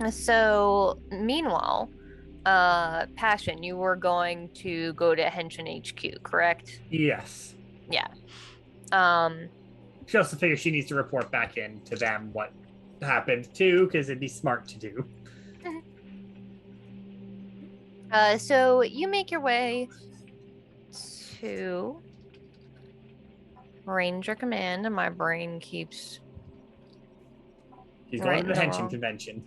So, meanwhile, Passion, you were going to go to Henshin HQ, correct? Yes. Yeah. She also figures she needs to report back in to them what happened too, because it'd be smart to do. So you make your way to Ranger Command, and my brain keeps. She's going to the Henshin convention.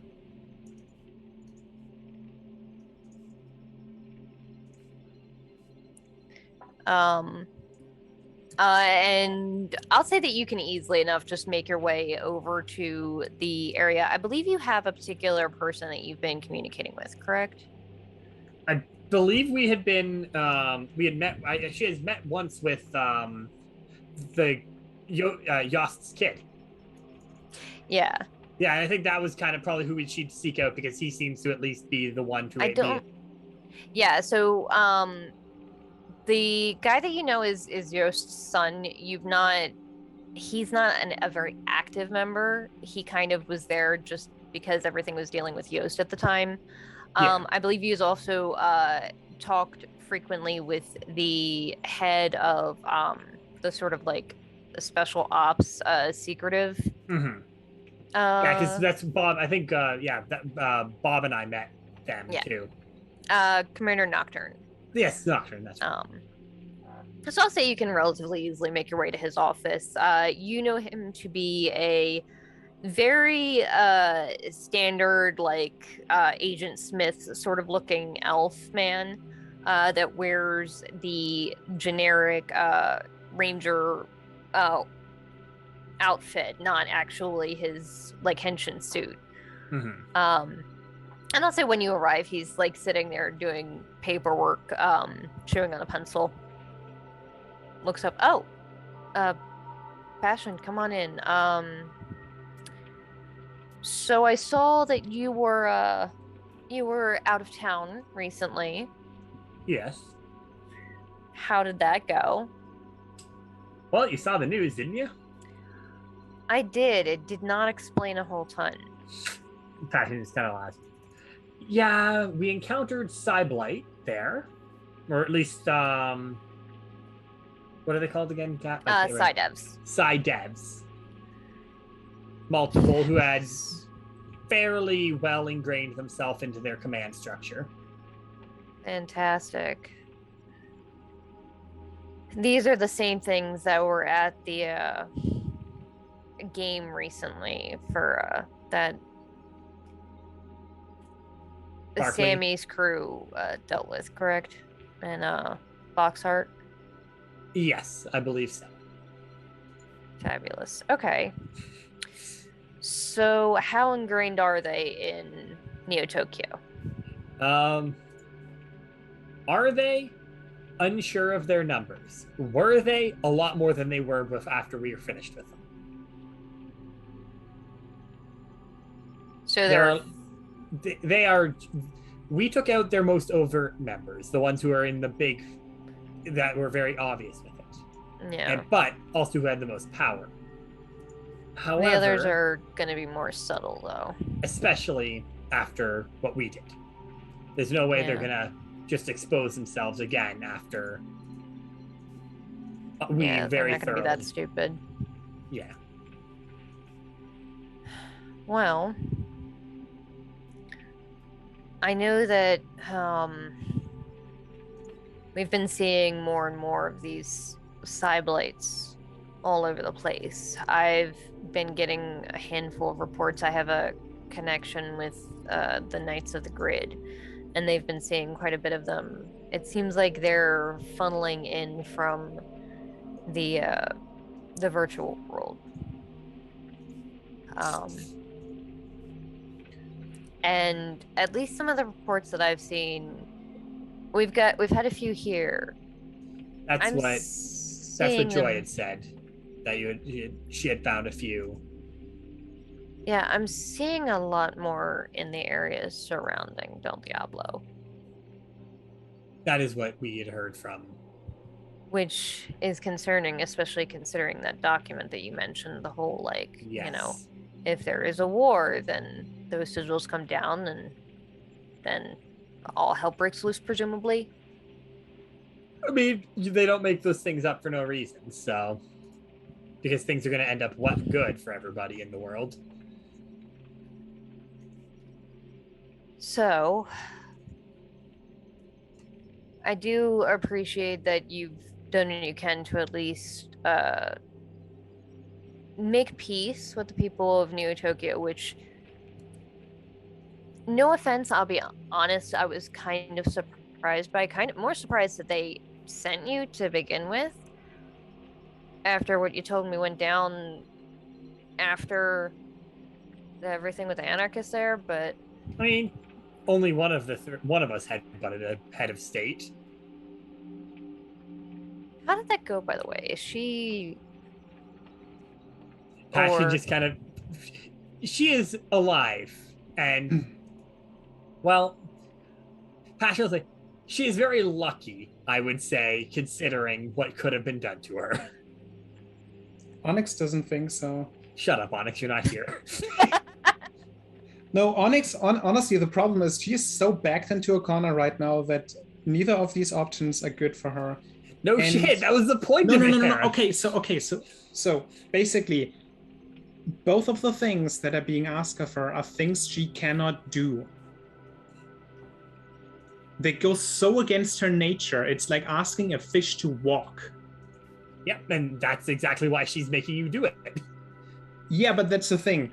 And I'll say that you can easily enough just make your way over to the area. I believe you have a particular person that you've been communicating with, correct? I believe we had been, she has met once with the Yost's kid. Yeah. Yeah, I think that was kind of probably who she'd seek out, because he seems to at least be the one to Yeah, so the guy that you know is Yost's son. He's not a very active member. He kind of was there just because everything was dealing with Yost at the time. I believe he's also talked frequently with the head of the sort of like special ops secretive. Mm-hmm. Yeah, because that's Bob. I think Bob and I met them too. Commander Nocturne. Yes, Nocturne. That's right. So I'll say you can relatively easily make your way to his office. You know him to be a very standard, like Agent Smith sort of looking elf man that wears the generic Ranger outfit, not actually his like Henshin suit. Mm-hmm. And I'll say when you arrive, he's like sitting there doing paperwork, chewing on a pencil. Looks up. Oh, Passion, come on in. So I saw that you were out of town recently. Yes. How did that go? Well, you saw the news, didn't you? I did. It did not explain a whole ton. Passion just kind of laughs. Yeah, we encountered Cyblight there, or at least what are they called again? Psydevs. Psydevs. Multiple who had fairly well ingrained themselves into their command structure. Fantastic. These are the same things that were at the game recently for that Sammy's crew dealt with, correct? And Boxheart? Yes, I believe so. Fabulous. Okay. So how ingrained are they in Neo Tokyo? Are they? Unsure of their numbers. Were they? A lot more than they were after we were finished with them. So they are. We took out their most overt members, the ones who are in the big, that were very obvious with it. Yeah. But also who had the most power. However, The others are going to be more subtle, though. especially after what we did. There's no way they're Yeah. gonna just expose themselves again after we Yeah, they're very not going to be thoroughly. that stupid. Yeah. Well, I know that we've been seeing more and more of these cyblights all over the place. I've been getting a handful of reports. I have a connection with the Knights of the Grid, and they've been seeing quite a bit of them. It seems like they're funneling in from the virtual world. And at least some of the reports that I've seen, we've had a few here. That's I'm what seeing Joy them- had said. That she had found a few. Yeah, I'm seeing a lot more in the areas surrounding Del Diablo, That is what we had heard from. which is concerning, especially considering that document that you mentioned. The whole Yes. if there is a war, then those sigils come down, and then all hell breaks loose, presumably. I mean, they don't make those things up for no reason, so because things are going to end up good for everybody in the world. So, I do appreciate that you've done what you can to at least make peace with the people of Neo Tokyo, which, no offense, I'll be honest, I was kind of surprised by, kind of more surprised that they sent you to begin with, after what you told me went down after everything with the anarchists there, but I mean, only one of us had butted a head of state. how did that go, by the way? Is she... Passion Or- just kind of. She is alive, and well, Passion was like, she is very lucky, I would say, considering what could have been done to her. Onyx doesn't think so. Shut up, Onyx. You're not here. No, Onyx, honestly, the problem is she is so backed into a corner right now that neither of these options are good for her. No And- shit. That was the point No, of no, it. no, no, no. Hera. So basically, both of the things that are being asked of her are things she cannot do. They go so against her nature. It's like asking a fish to walk. Yep, and that's exactly why she's making you do it. Yeah, but that's the thing.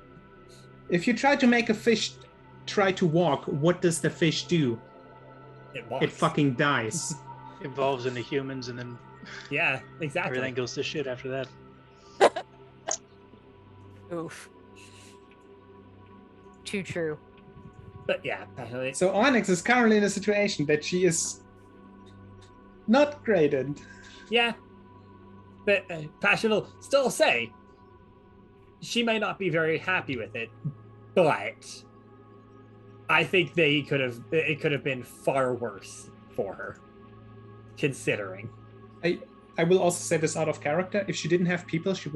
If you try to make a fish try to walk, what does the fish do? It walks. It fucking dies. Evolves into humans, and then Yeah, exactly. everything goes to shit after that. Oof. Too true. But yeah, Passion. So Onyx is currently in a situation that she is not great in. Yeah, but Passion will still say she may not be very happy with it, but I think it could have been far worse for her, considering. I will also say this out of character. If she didn't have people she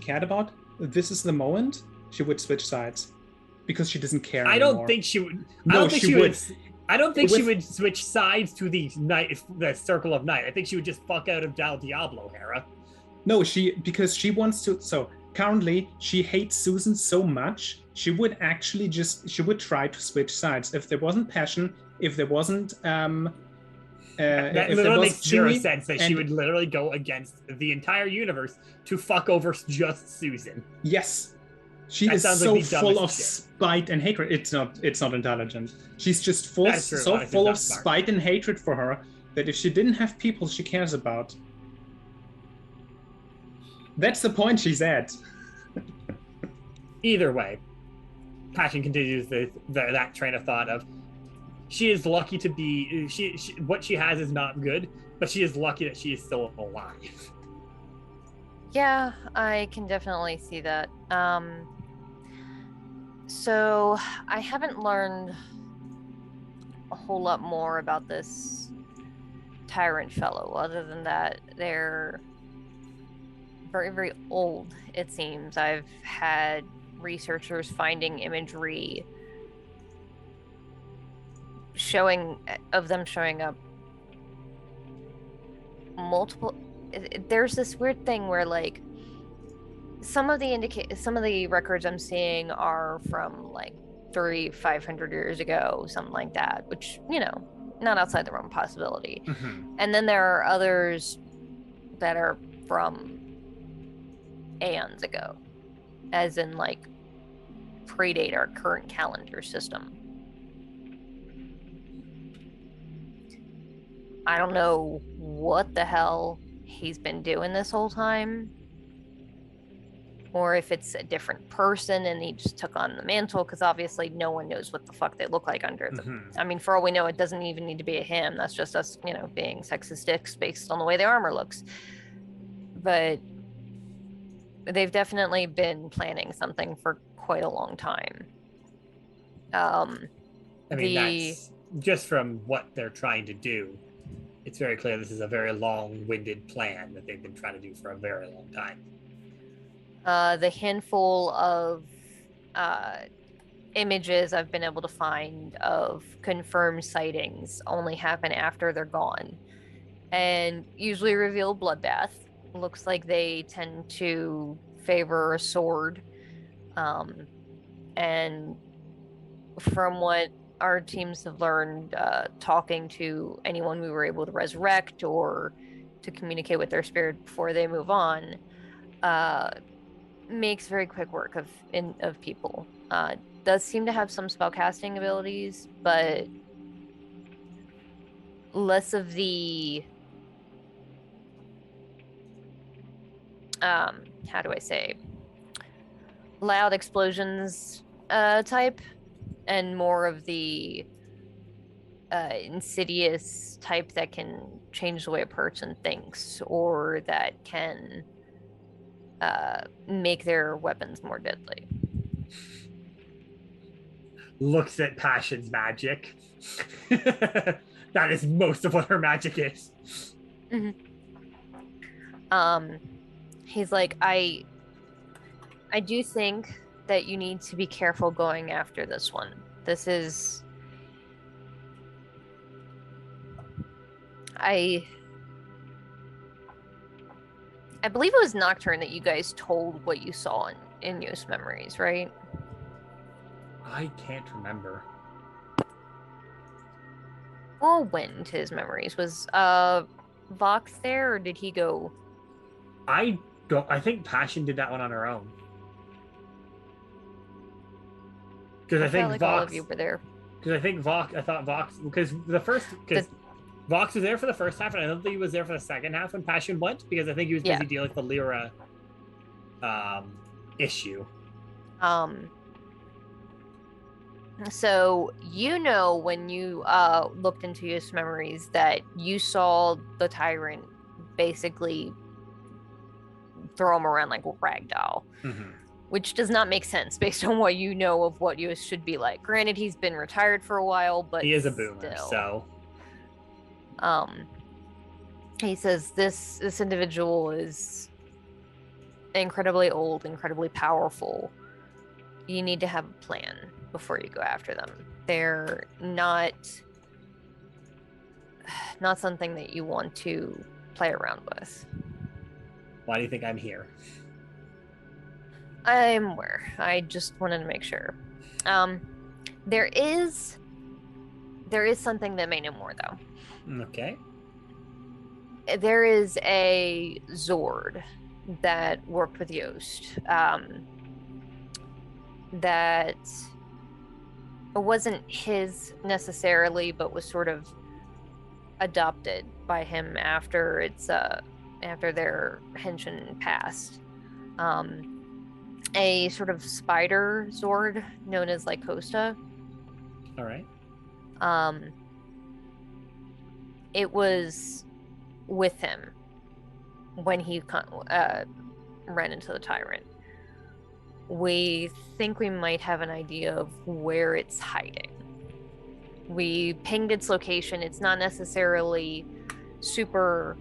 cared about, this is the moment she would switch sides, because she doesn't care. I anymore. don't think she would. No, I don't think she she would. would. I don't think she With- would switch sides to the circle of night. I think she would just fuck out of Del Diablo, Hera. No, because she wants to. So currently, she hates Susan so much. She would try to switch sides if there wasn't passion. If there wasn't That if there literally was makes zero Chewie, sense that she and- would literally go against the entire universe to fuck over just Susan. Yes. She That is sounds so like the full of dumbest shit. spite and hatred. It's not intelligent. She's just That's true, so Onyx is full not of smart. spite and hatred for her that if she didn't have people she cares about, that's the point she's at. Either way, Passion continues that train of thought of she is lucky to be she what she has is not good, but she is lucky that she is still alive. Yeah, I can definitely see that. So I haven't learned a whole lot more about this tyrant fellow, other than that very, very old, it seems. I've had researchers finding imagery showing up multiple. There's this weird thing where like some of the records I'm seeing are from like 500 years ago, something like that, which, not outside the realm of possibility. And then there are others that are from aeons ago, as in like predate our current calendar system. I don't know what the hell he's been doing this whole time, or if it's a different person and he just took on the mantle, because obviously no one knows what the fuck they look like under them. I mean, for all we know, it doesn't even need to be a him. That's just us, being sexist based on the way the armor looks. But they've definitely been planning something for quite a long time. That's just from what they're trying to do. It's very clear this is a very long-winded plan that they've been trying to do for a very long time. The handful of images I've been able to find of confirmed sightings only happen after they're gone, and usually reveal bloodbath. Looks like they tend to favor a sword, and from what our teams have learned, talking to anyone we were able to resurrect or to communicate with their spirit before they move on, makes very quick work of people. Does seem to have some spellcasting abilities, but less of the how do I say, loud explosions type, and more of the insidious type that can change the way a person thinks, or that can make their weapons more deadly. Looks at Passion's magic. That is most of what her magic is. He's like, I do think that you need to be careful going after this one. This is... I believe it was Nocturne that you guys told what you saw in Youth's Memories, right? I can't remember. Or when to his memories. Was Vox there, or did he go? I think Passion did that one on her own. Because I think like Vox, all of you were there. Because I thought Vox, because Vox was there for the first half, and I don't think he was there for the second half when Passion went, because I think he was busy dealing with the Lyra issue. So when you looked into his memories that you saw the tyrant basically throw him around like a ragdoll, which does not make sense based on what you know of what Youth should be like. Granted, he's been retired for a while, but he is a boomer, still. He says this individual is incredibly old, incredibly powerful. You need to have a plan before you go after them. They're not something that you want to play around with. Why do you think I'm here? I'm aware. I just wanted to make sure. There is something that may know more, though. Okay. There is a Zord that worked with Yost. That wasn't his necessarily, but was sort of adopted by him after their Henshin passed. A sort of spider Zord known as Lycosta. All right. It was with him when he ran into the tyrant. We think we might have an idea of where it's hiding. We pinged its location. It's not necessarily super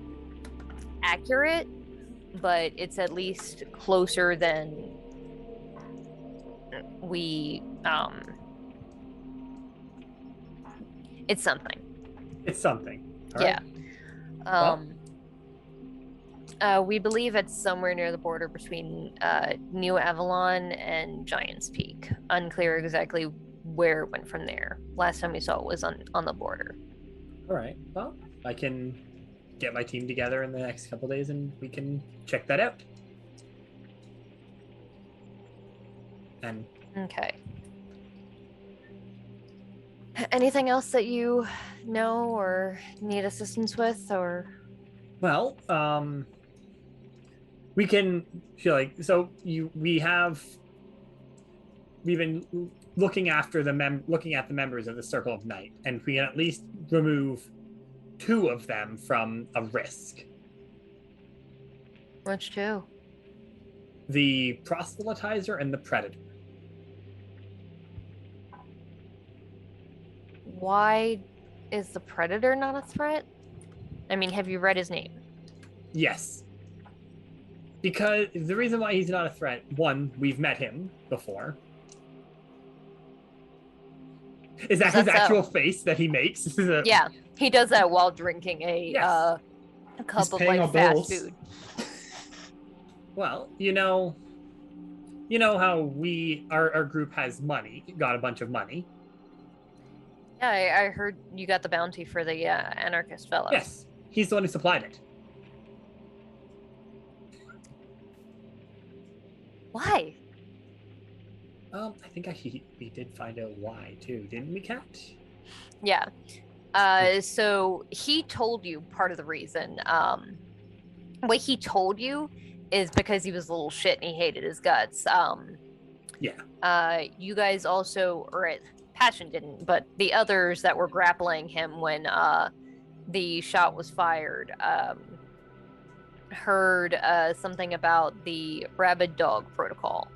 accurate, but it's at least closer than we. It's something. It's something. All Yeah. right. We believe it's somewhere near the border between New Avalon and Giant's Peak. Unclear exactly where it went from there. Last time we saw it was on the border. All right. Well, I can get my team together in the next couple days and we can check that out. And Okay. Anything else that you know or need assistance with, or? well, we can feel like so we've been looking after looking at the members of the Circle of Night, and we can at least remove 2 of them from a risk. Which two? The proselytizer and the predator. Why is the Predator not a threat? I mean, have you read his name? Yes. Because the reason why he's not a threat, one, we've met him before. Is that his actual face that he makes? Yeah, he does that while drinking a Yes. a cup He's of paying like our fast bills. food. Well, you know how our group has money, got a bunch of money. Yeah, I heard you got the bounty for the anarchist fellow. Yes, he's the one who supplied it. Why? I think we did find out why too, didn't we, Kat? Yeah. So he told you part of the reason. What he told you is because he was a little shit and he hated his guts. Yeah. You guys also, or Passion didn't, but the others that were grappling him when the shot was fired heard something about the rabid dog protocol.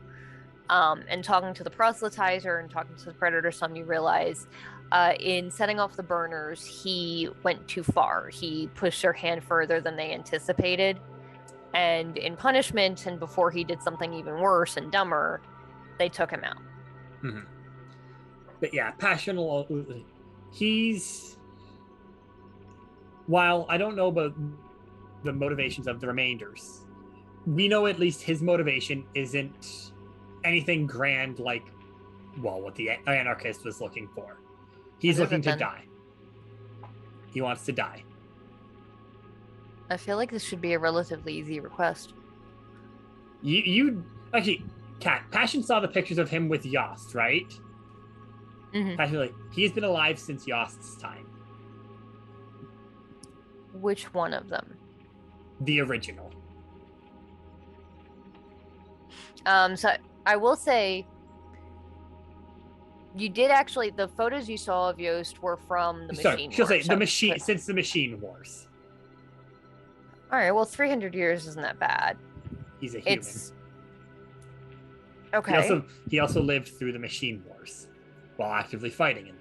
And talking to the proselytizer and talking to the predator some, you realize in setting off the burners, he went too far. He pushed their hand further than they anticipated. And in punishment, and before he did something even worse and dumber, they took him out. Mm-hmm. But yeah, Passion, he's... While I don't know about the motivations of the remainders, we know at least his motivation isn't anything grand like, well, what the anarchist was looking for. He's looking to die. He wants to die. I feel like this should be a relatively easy request. You actually, Kat, Passion saw the pictures of him with Yost, right? Mm-hmm. Passion, like, he's been alive since Yost's time. Which one of them? The original. So I will say, you did actually, the photos you saw of Yost were from the Machine She'll say Wars, the so- machine, since the Machine Wars. All right, well, 300 years isn't that bad. He's a human. It's okay. He also lived through the Machine Wars while actively fighting him.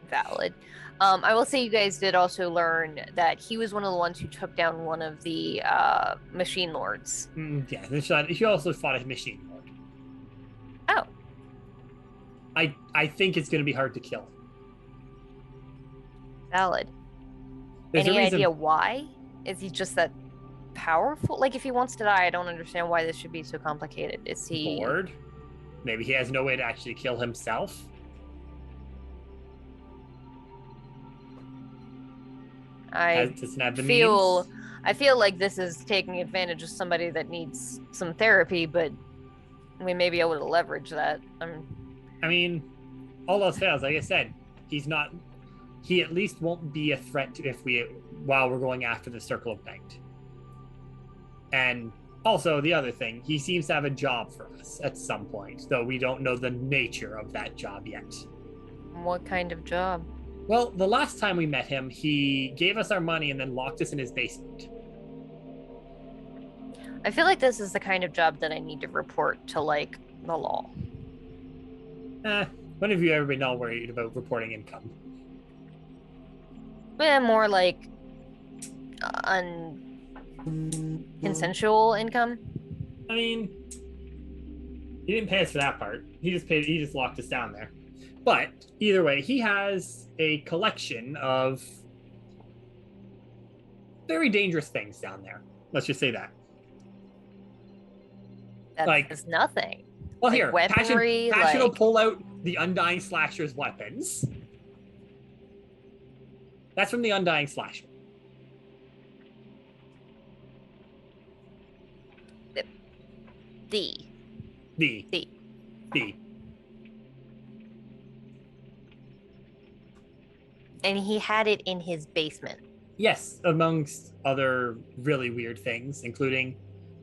Valid. I will say you guys did also learn that he was one of the ones who took down one of the Machine Lords. Yeah, he also fought a Machine Lord. Oh. I think it's going to be hard to kill him. Valid. There's Any a reason. idea why? Is he just that powerful? Like, if he wants to die, I don't understand why this should be so complicated. Is he Bored? Maybe he has no way to actually kill himself. Doesn't have the means. I feel like this is taking advantage of somebody that needs some therapy, but we may be able to leverage that. I mean, all else fails, like I said, he at least won't be a threat to while we're going after the Circle of Night. And also, the other thing, he seems to have a job for us at some point, though we don't know the nature of that job yet. What kind of job? Well, the last time we met him, he gave us our money and then locked us in his basement. I feel like this is the kind of job that I need to report to, like, the law. When have you ever been all worried about reporting income? More like consensual income? I mean, he didn't pay us for that part. He just locked us down there. But either way, he has a collection of very dangerous things down there. Let's just say that. That's nothing. Well, Like here, weaponry, Passion will like- pull out the Undying Slasher's weapons. That's from the Undying Slasher. The. And he had it in his basement. Yes, amongst other really weird things, including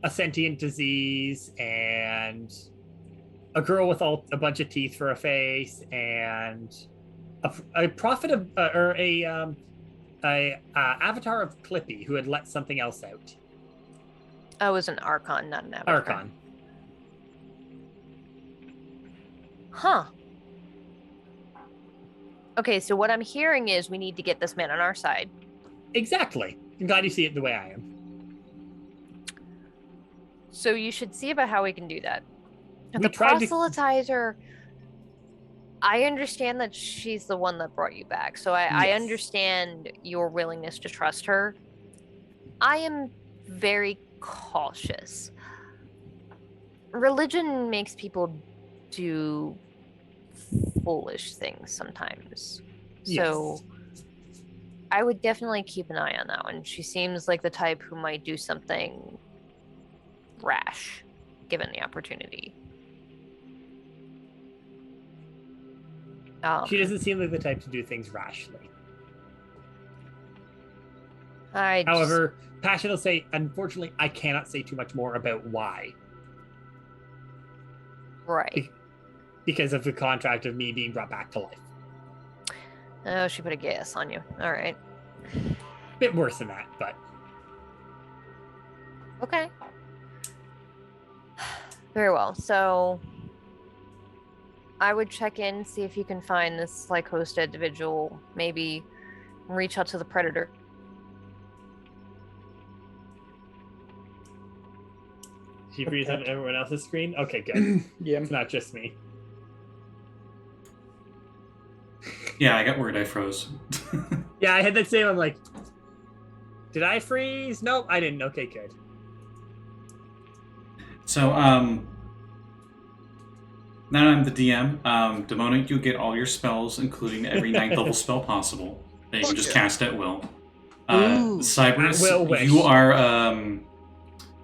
a sentient disease and a girl with a bunch of teeth for a face and a prophet of or a avatar of Clippy who had let something else out. Oh, it was an Archon, not an Avatar. Archon. Huh. Okay, so what I'm hearing is we need to get this man on our side. Exactly. I'm glad you see it the way I am. So you should see about how we can do that. We The tried to- proselytizer, I understand that she's the one that brought you back. So I Yes. understand your willingness to trust her. I am very cautious. Religion makes people do foolish things sometimes. So I would definitely keep an eye on that one. She seems like the type who might do something rash given the opportunity. She doesn't seem like the type to do things rashly. However, Passion will say, unfortunately, I cannot say too much more about why. Right. Because of the contract of me being brought back to life. Oh, she put a gas on you. All right. Bit worse than that, but Okay. Very well. So I would check in, see if you can find this like hosted individual, maybe reach out to the predator. she breathes on everyone else's screen. Okay, good. Yeah. It's not just me. Yeah, I got worried I froze. Yeah, I had that same. I'm like, did I freeze? Nope, I didn't. Okay, good. So, now I'm the DM. Demona, you get all your spells, including every 9th level spell possible that you can just cast at will. Ooh. Cyberus, At will wish. you are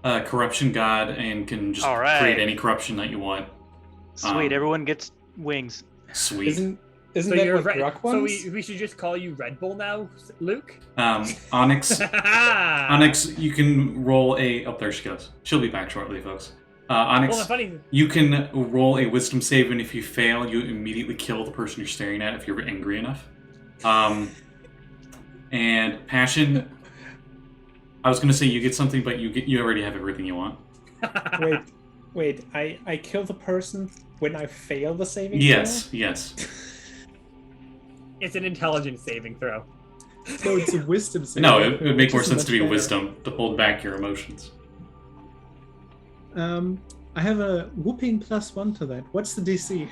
a corruption god and can just All right. create any corruption that you want. Sweet, everyone gets wings. Sweet. Isn't So that you're what Gruk so wants? we should just call you Red Bull now, Luke. Onyx, Onyx, you can roll a. Oh, there she goes. She'll be back shortly, folks. Onyx, Well, the funny. you can roll a wisdom save, and if you fail, you immediately kill the person you're staring at if you're angry enough. And Passion, I was gonna say you get something, but you already have everything you want. Wait, I kill the person when I fail the saving Yes. It's an intelligence saving throw. throw? So it's a wisdom saving. No, it would make which more is sense to much be better. wisdom to hold back your emotions. I have a whooping +1 to that. What's the DC?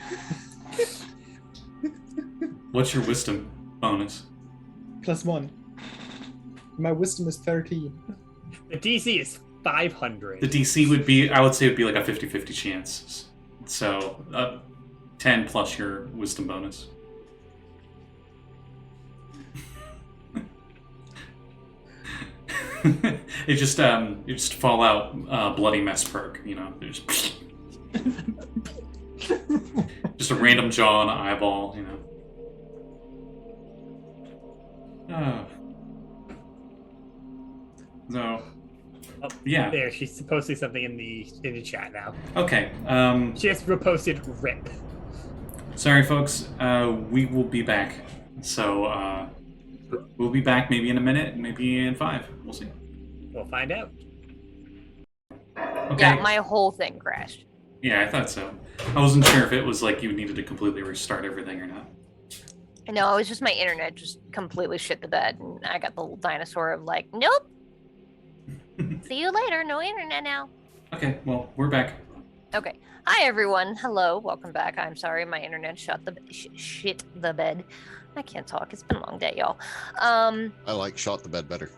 What's your wisdom bonus? +1. My wisdom is 13. The DC is 500. The DC would be, I would say, it would be like a 50-50 chance. So, 10 plus your wisdom bonus. You just fall out bloody mess perk, you know. Just a random jaw and an eyeball, you know. So, yeah. There, she's posting something in the chat now. Okay. She just reposted RIP. Sorry, folks. We will be back. So, we'll be back maybe in a minute, maybe in 5. We'll see. We'll find out. Okay. Yeah, my whole thing crashed. Yeah, I thought so. I wasn't sure if it was like you needed to completely restart everything or not. No, it was just my internet just completely shit the bed, and I got the little dinosaur of like, nope. See you later. No internet now. Okay, well, we're back. Okay. Hi, everyone. Hello. Welcome back. I'm sorry. My internet shit the bed. I can't talk. It's been a long day, y'all. I like shot the bed better.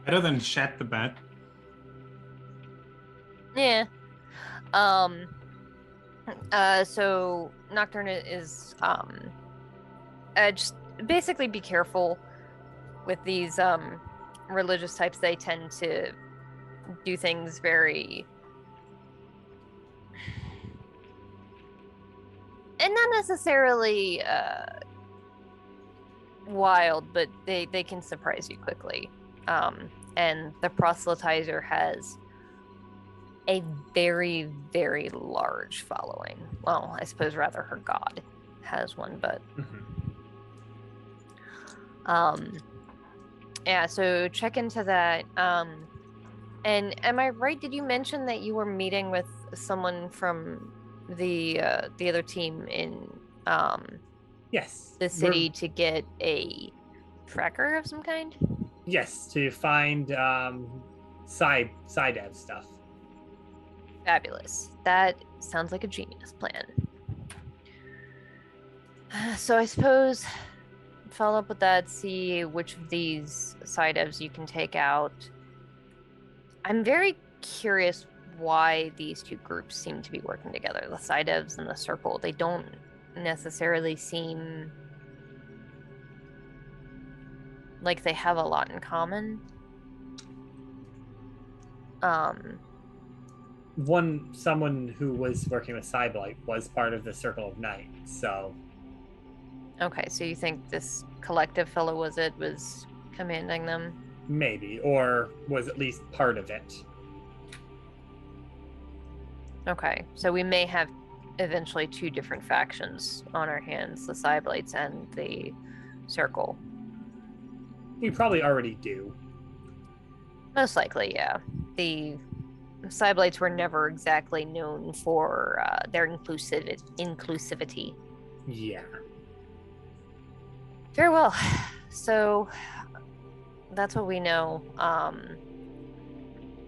Better than shat the bed. Yeah. So Nocturne is just basically be careful with these religious types. They tend to do things very and not necessarily wild, but they can surprise you quickly. And the proselytizer has a very, very large following. Well, I suppose rather her god has one, but yeah, so check into that. And am I right? Did you mention that you were meeting with someone from the other team in Yes. the city to get a tracker of some kind? Yes, to find side dev stuff. Fabulous. That sounds like a genius plan. So I suppose follow up with that, see which of these side devs you can take out. I'm very curious why these two groups seem to be working together, the side devs and the circle. They don't necessarily seem like they have a lot in common. Someone who was working with Cyblight was part of the Circle of Night, so Okay, so you think this collective fellow was commanding them? maybe, or was at least part of it. Okay, so we may have eventually two different factions on our hands, the Cyblights and the Circle. We probably already do. Most likely, yeah. The Cyblights were never exactly known for their inclusivity. Yeah. Very well. So that's what we know.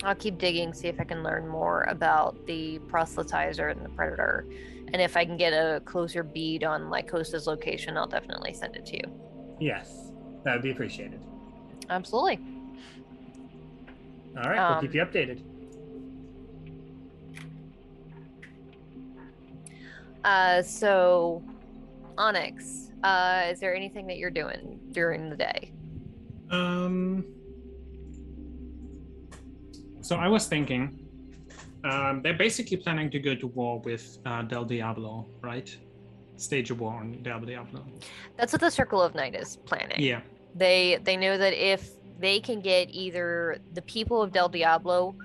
I'll keep digging, see if I can learn more about the proselytizer and the predator. And if I can get a closer bead on Lycosa's location, I'll definitely send it to you. Yes, that would be appreciated. Absolutely. All right, we'll keep you updated. So Onyx, is there anything that you're doing during the day? So I was thinking, they're basically planning to go to war with Del Diablo, right? Stage a war on Del Diablo. That's what the Circle of Night is planning. Yeah. They know that if they can get either the people of Del Diablo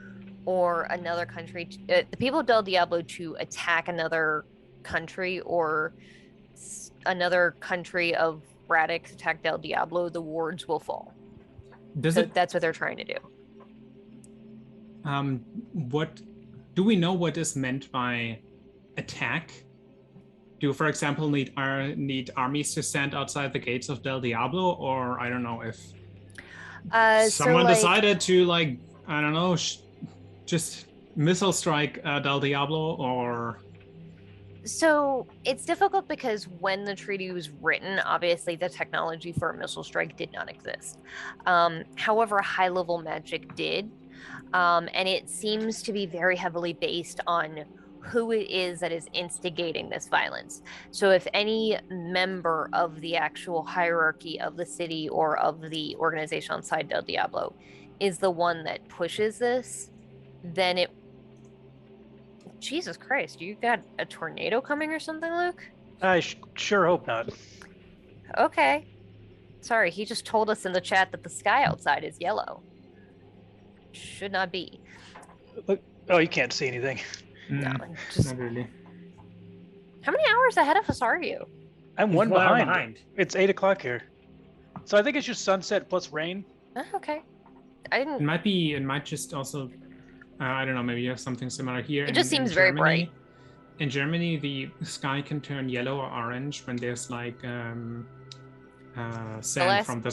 or another country, the people of Del Diablo to attack another country, or another country of Radix attack Del Diablo, the wards will fall. That's what they're trying to do. What do we know what is meant by attack? Do, for example, need armies to stand outside the gates of Del Diablo, or I don't know if someone decided to I don't know, just missile strike Del Diablo, or. So it's difficult because when the treaty was written, obviously the technology for a missile strike did not exist. However, high-level magic did, and it seems to be very heavily based on who it is that is instigating this violence. So if any member of the actual hierarchy of the city or of the organization on Del Diablo is the one that pushes this, then it... Jesus Christ, you got a tornado coming or something, Luke? I sure hope not. Okay. Sorry, he just told us in the chat that the sky outside is yellow. Should not be. Look, oh, you can't see anything. No, just... Not really. How many hours ahead of us are you? I'm He's one one hour behind. behind. It's 8 o'clock here. So I think it's just sunset plus rain. Oh, okay. I It didn't... might just also, I don't know, maybe you have something similar here. It just seems very bright. In Germany, the sky can turn yellow or orange when there's sand from the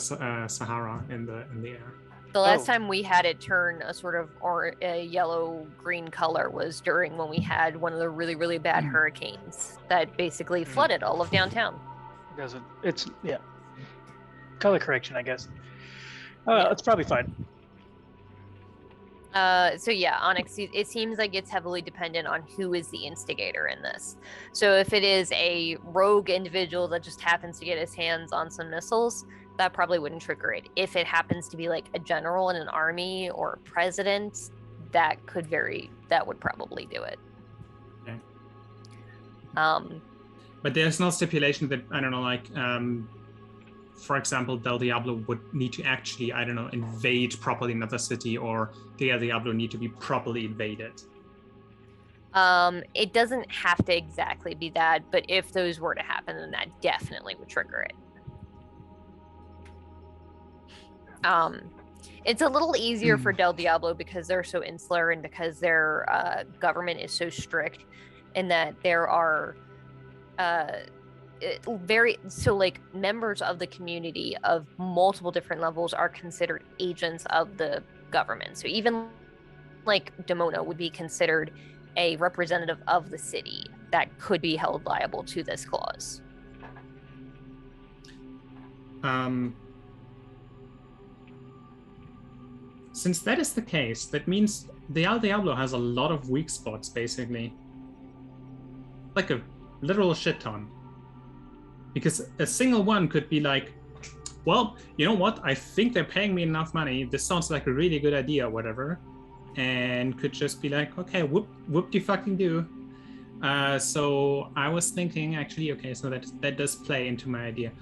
Sahara in the air. The last Oh. time we had it turn a sort of a yellow-green color was during when we had one of the really, really bad hurricanes that basically flooded all of downtown. It doesn't. It's yeah. Color correction, I guess. Yeah. It's probably fine. So yeah, Onyx, it seems like it's heavily dependent on who is the instigator in this. So if it is a rogue individual that just happens to get his hands on some missiles, that probably wouldn't trigger it. If it happens to be like a general in an army or a president, that would probably do it. Okay. But there's no stipulation that, I don't know, like, for example, Del Diablo would need to actually, I don't know, invade properly another city, or Del Diablo need to be properly invaded. It doesn't have to exactly be that, but if those were to happen, then that definitely would trigger it. It's a little easier for Del Diablo because they're so insular and because their government is so strict, in that there are members of the community of multiple different levels are considered agents of the government. So even like Demona would be considered a representative of the city that could be held liable to this clause. Since that is the case, that means the El Diablo has a lot of weak spots, basically. Like a literal shit ton. Because a single one could be like, well, you know what? I think they're paying me enough money. This sounds like a really good idea, or whatever. And could just be like, okay, whoop-de-fucking-do. So I was thinking, actually, okay, so that does play into my idea.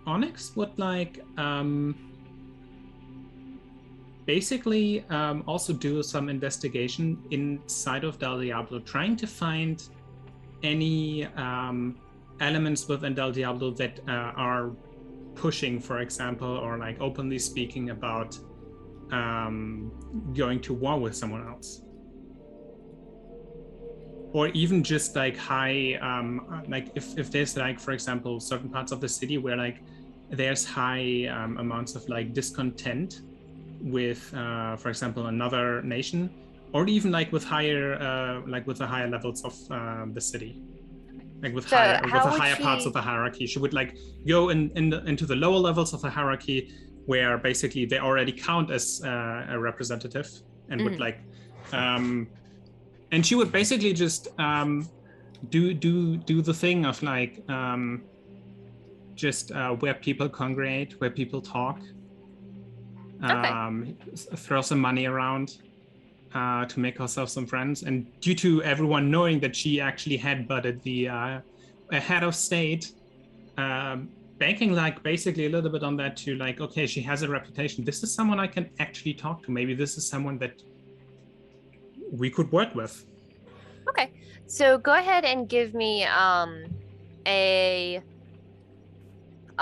Onyx would like... basically also do some investigation inside of Del Diablo, trying to find any elements within Del Diablo that are pushing, for example, or like openly speaking about going to war with someone else. Or even just like high, like if there's like, for example, certain parts of the city where like there's high amounts of like discontent with, for example, another nation, or even like with higher, like with the higher levels of the city, like with higher parts of the hierarchy. She would like go into the lower levels of the hierarchy, where basically they already count as a representative, and would like, and she would basically just do the thing of like just where people congregate, where people talk. Throw some money around to make herself some friends, and due to everyone knowing that she actually had butted the head of state, banking like basically a little bit on that to like, okay, she has a reputation. This is someone I can actually talk to. Maybe this is someone that we could work with. Okay, so go ahead and give me I'll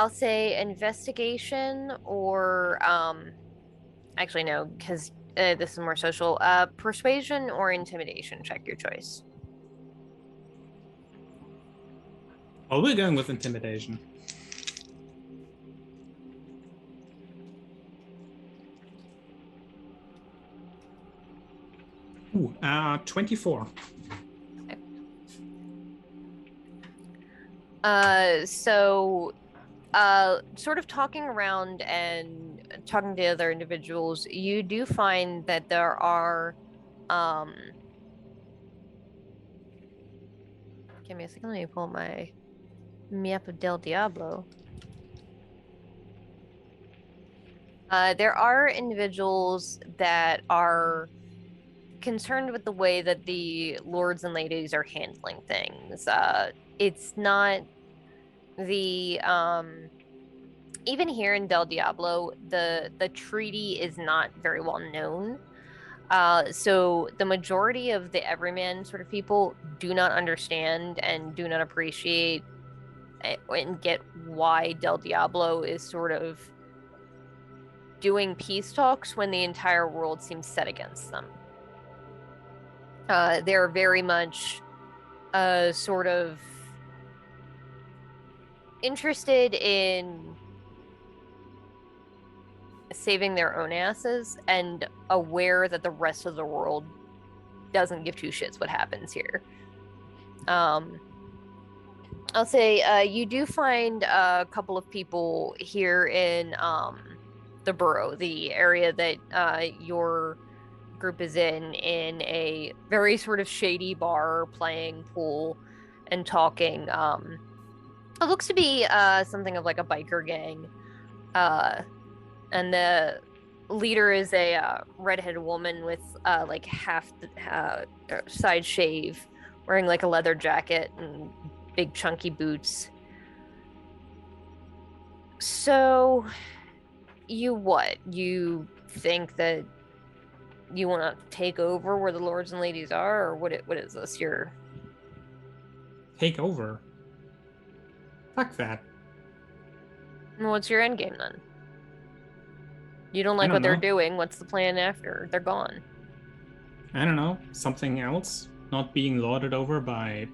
say investigation, or actually no, because this is more social. Persuasion or intimidation, check your choice. Oh, we're going with intimidation. Ooh, 24. So sort of talking around and talking to other individuals, you do find that there are give me a second, let me pull my map of Del Diablo. There are individuals that are concerned with the way that the lords and ladies are handling things. It's not the even here in Del Diablo, the treaty is not very well known. So the majority of the everyman sort of people do not understand and do not appreciate and get why Del Diablo is sort of doing peace talks when the entire world seems set against them. They're very much sort of interested in saving their own asses and aware that the rest of the world doesn't give two shits what happens here. I'll say you do find a couple of people here in the borough, the area that your group is in a very sort of shady bar, playing pool and talking. It looks to be something of like a biker gang. And the leader is a redheaded woman with like half side shave, wearing like a leather jacket and big chunky boots. So, you think that you want to take over where the lords and ladies are, or what is this? Take over? Fuck that. What's your end game then? You don't like what they're doing. What's the plan after they're gone? I don't know. Something else? Not being lorded over by...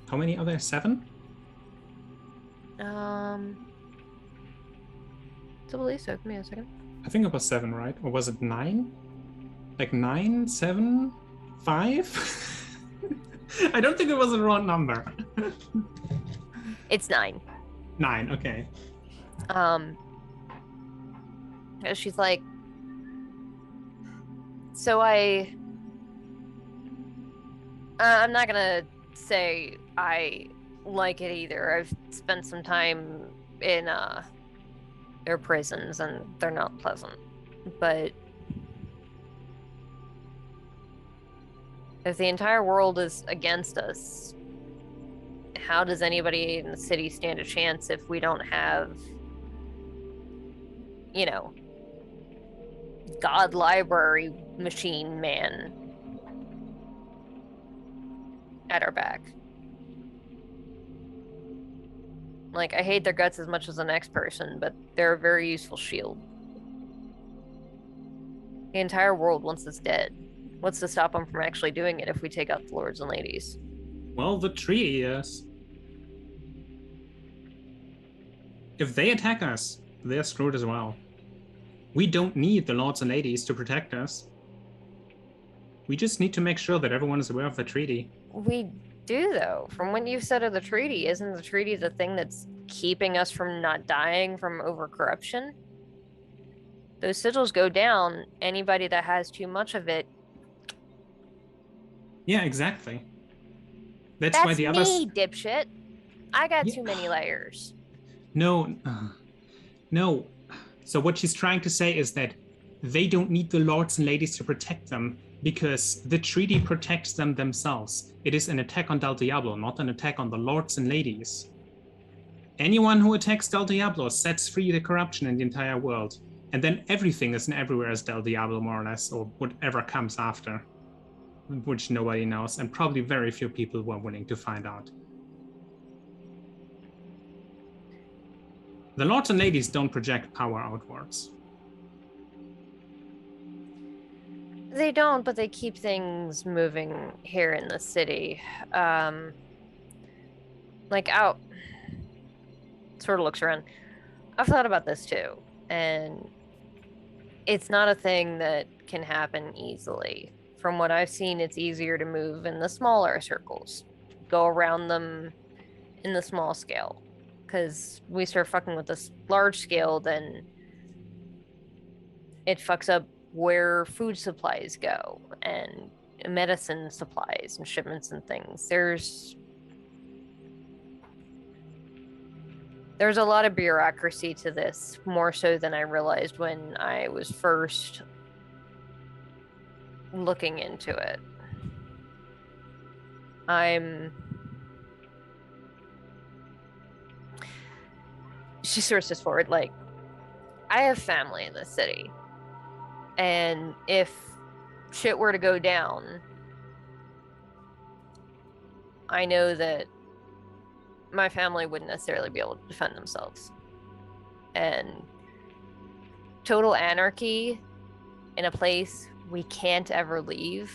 How many are there? 7? I believe so. Give me a second. I think it was 7, right? Or was it 9? Like 9, 7, 5? I don't think it was a wrong number. It's 9. 9, okay. She's like, so I'm not gonna say I like it either. I've spent some time in their prisons and they're not pleasant. But if the entire world is against us, how does anybody in the city stand a chance if we don't have, God library machine man at our back? Like, I hate their guts as much as the next person, but they're a very useful shield. The entire world wants us dead. What's to stop them from actually doing it if we take out the lords and ladies? Well, the treaty is. If they attack us, they're screwed as well. We don't need the lords and ladies to protect us. We just need to make sure that everyone is aware of the treaty. We do, though. From what you've said of the treaty, isn't the treaty the thing that's keeping us from not dying from over-corruption? Those sigils go down. Anybody that has too much of it... Yeah, exactly. That's why the others... me, dipshit. I got too many layers. No. No. So what she's trying to say is that they don't need the lords and ladies to protect them because the treaty protects them themselves. It is an attack on Del Diablo, not an attack on the lords and ladies. Anyone who attacks Del Diablo sets free the corruption in the entire world. And then everything is and everywhere is Del Diablo, more or less, or whatever comes after, which nobody knows, and probably very few people were willing to find out. The lords and ladies don't project power outwards. They don't, but they keep things moving here in the city. Out. Sort of looks around. I've thought about this too, and it's not a thing that can happen easily. From what I've seen, it's easier to move in the smaller circles, go around them in the small scale. Because we start fucking with this large scale, then it fucks up where food supplies go and medicine supplies and shipments and things. There's a lot of bureaucracy to this, more so than I realized when I was first looking into it. She sources forward, like, I have family in this city, and if shit were to go down, I know that my family wouldn't necessarily be able to defend themselves. And total anarchy in a place we can't ever leave,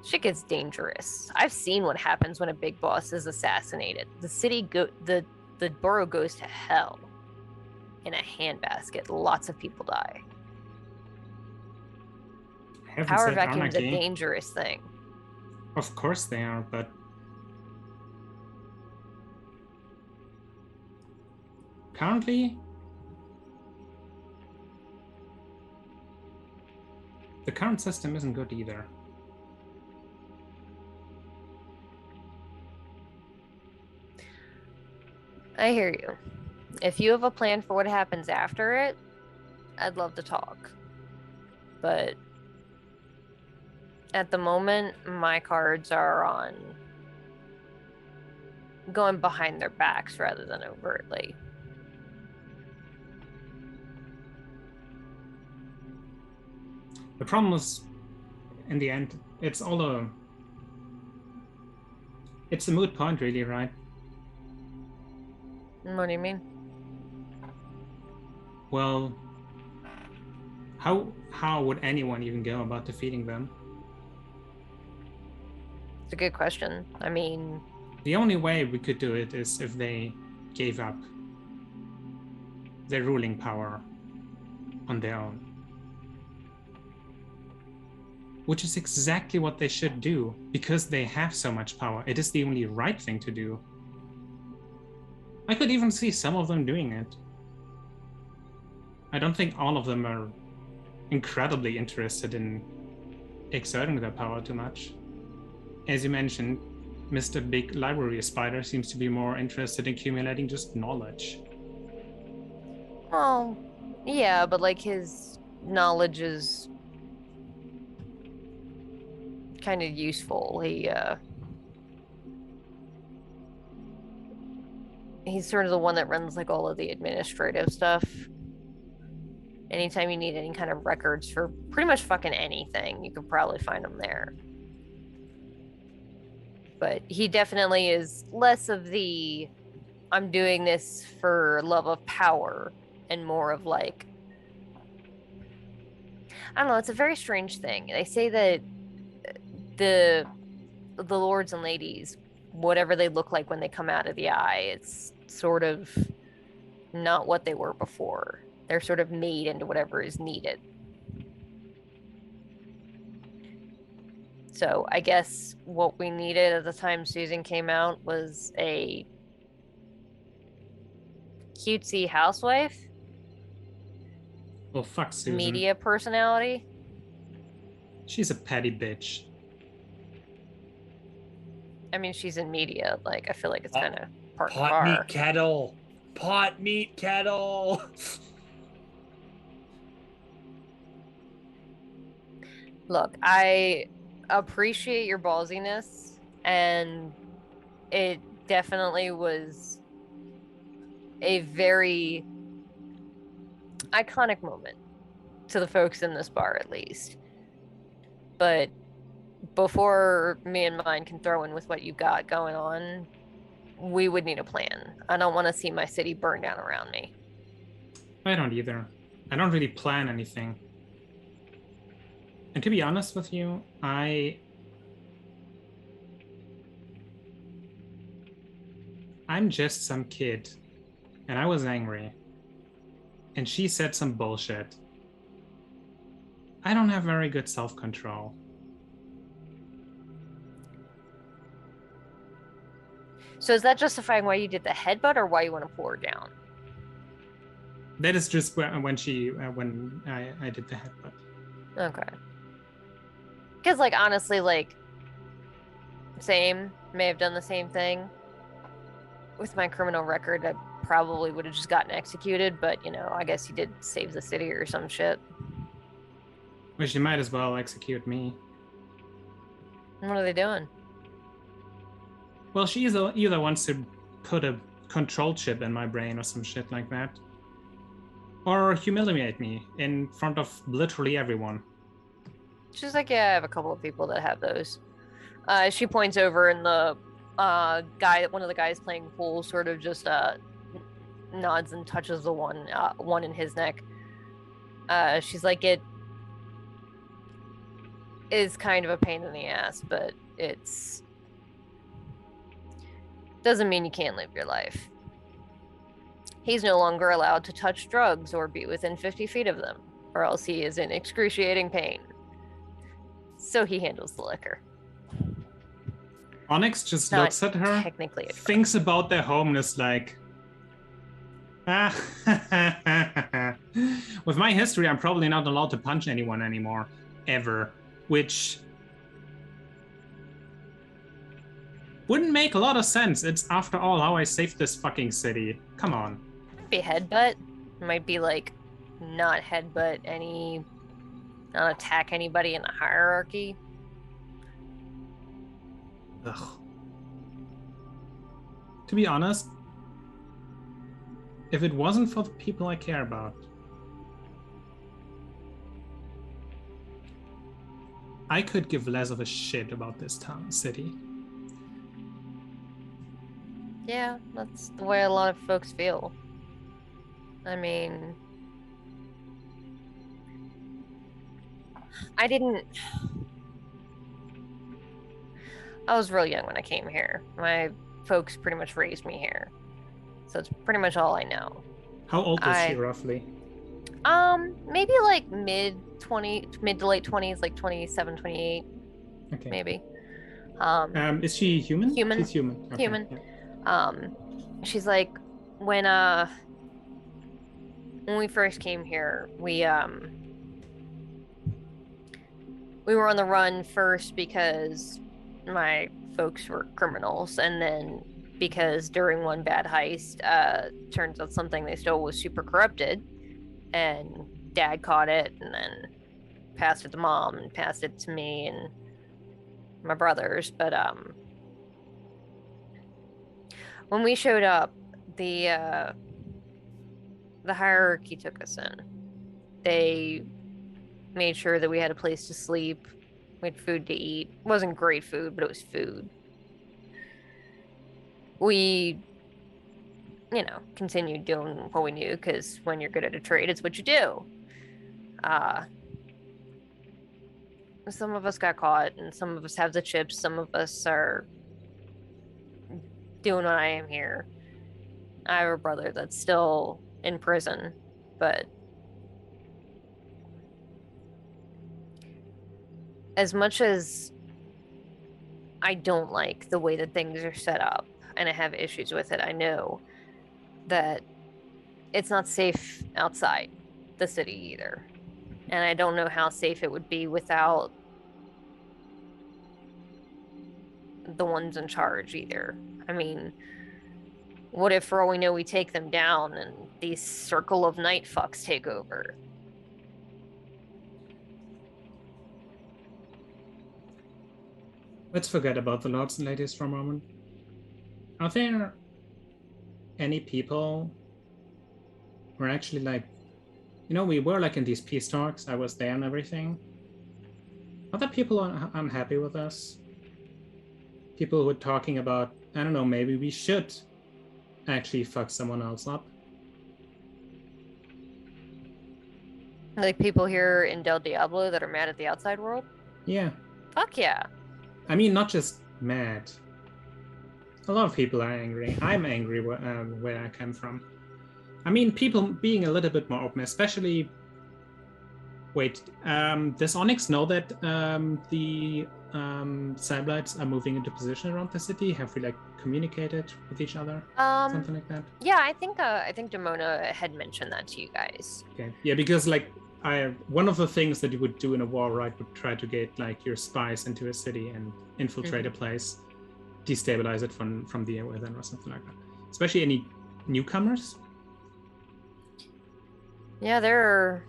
shit gets dangerous. I've seen what happens when a big boss is assassinated. The borough goes to hell. in a handbasket. Lots of people die. Heaven Power said vacuum's a anarchy. dangerous thing. Of course they are, but currently the current system isn't good either. I hear you. If you have a plan for what happens after it, I'd love to talk. But at the moment, my cards are on going behind their backs rather than overtly. The problem is, in the end, it's a moot point, really, right? What do you mean? Well, how would anyone even go about defeating them? It's a good question. I mean, The only way we could do it is if they gave up their ruling power on their own. Which is exactly what they should do, because they have so much power. It is the only right thing to do. I could even see some of them doing it. I don't think all of them are incredibly interested in exerting their power too much. As you mentioned, Mr. Big Library Spider seems to be more interested in accumulating just knowledge. well, yeah, but like his knowledge is kind of useful. He's sort of the one that runs like all of the administrative stuff. Anytime you need any kind of records for pretty much fucking anything, you could probably find them there. But he definitely is less of the I'm doing this for love of power and more of like, I don't know, it's a very strange thing. They say that the lords and ladies, whatever they look like when they come out of the eye, it's sort of not what they were before. They're sort of made into whatever is needed. So I guess what we needed at the time Susan came out was a cutesy housewife, Well, fuck Susan. media personality. She's a petty bitch. I mean, she's in media. Like, I feel like it's kind of part and Pot par. meat kettle. Pot meat kettle. Look, I appreciate your ballsiness, and it definitely was a very iconic moment to the folks in this bar, at least. But before me and mine can throw in with what you got going on, we would need a plan. I don't want to see my city burn down around me. I don't either. I don't really plan anything. And to be honest with you, I'm just some kid, and I was angry. And she said some bullshit. I don't have very good self-control. So is that justifying why you did the headbutt or why you want to pull her down? That is just when I did the headbutt. Okay. Because, like, honestly, like, same, may have done the same thing. With my criminal record, I probably would have just gotten executed, but, you know, I guess he did save the city or some shit. Well, she might as well execute me. What are they doing? Well, she either wants to put a control chip in my brain or some shit like that. Or humiliate me in front of literally everyone. She's like, yeah, I have a couple of people that have those. She points over and the one of the guys playing pool sort of just nods and touches the one in his neck. She's like, it is kind of a pain in the ass, but it's doesn't mean you can't live your life. He's no longer allowed to touch drugs or be within 50 feet of them, or else he is in excruciating pain. So he handles the liquor. Onyx just It's not looks at her, technically a drug. thinks about their home, and is like, ah, with my history, I'm probably not allowed to punch anyone anymore, ever, which wouldn't make a lot of sense. It's, after all, how I saved this fucking city. Come on. Be headbutt. Might be like not attack anybody in the hierarchy. Ugh. To be honest, if it wasn't for the people I care about, I could give less of a shit about this city. Yeah, that's the way a lot of folks feel. I mean, I was real young when I came here. My folks pretty much raised me here. So it's pretty much all I know. How old is she roughly? Maybe like mid to late 20s, like 27, 28, Okay. maybe. Is she human? Human. She's human. Okay, Human. yeah. She's like, when we first came here, we were on the run first because my folks were criminals, and then because during one bad heist, turns out something they stole was super corrupted, and Dad caught it and then passed it to Mom and passed it to me and my brothers. But when we showed up, the hierarchy took us in. They made sure that we had a place to sleep, we had food to eat. It wasn't great food, but it was food. We, continued doing what we knew, because when you're good at a trade, it's what you do. Some of us got caught, and some of us have the chips. Some of us are doing what I am here. I have a brother that's still in prison, but as much as I don't like the way that things are set up and I have issues with it, I know that it's not safe outside the city either. And I don't know how safe it would be without the ones in charge either. I mean, what if for all we know we take them down and these circle of night fucks take over? Let's forget about the lords and ladies for a moment. Are there any people who are actually like, we were like in these peace talks, I was there and everything. Are there people unhappy with us? People who are talking about, I don't know, maybe we should actually fuck someone else up? Like people here in Del Diablo that are mad at the outside world? Yeah. Fuck yeah. I mean, not just mad. A lot of people are angry. I'm angry where I come from. I mean, people being a little bit more open, especially... Wait, does Onyx know that the Cyberlights are moving into position around the city? Have we communicated with each other? Something like that? Yeah, I think Demona had mentioned that to you guys. Okay. Yeah, because one of the things that you would do in a war, right, would try to get your spies into a city and infiltrate a place, destabilize it from the air within or something like that. Especially any newcomers. Yeah, the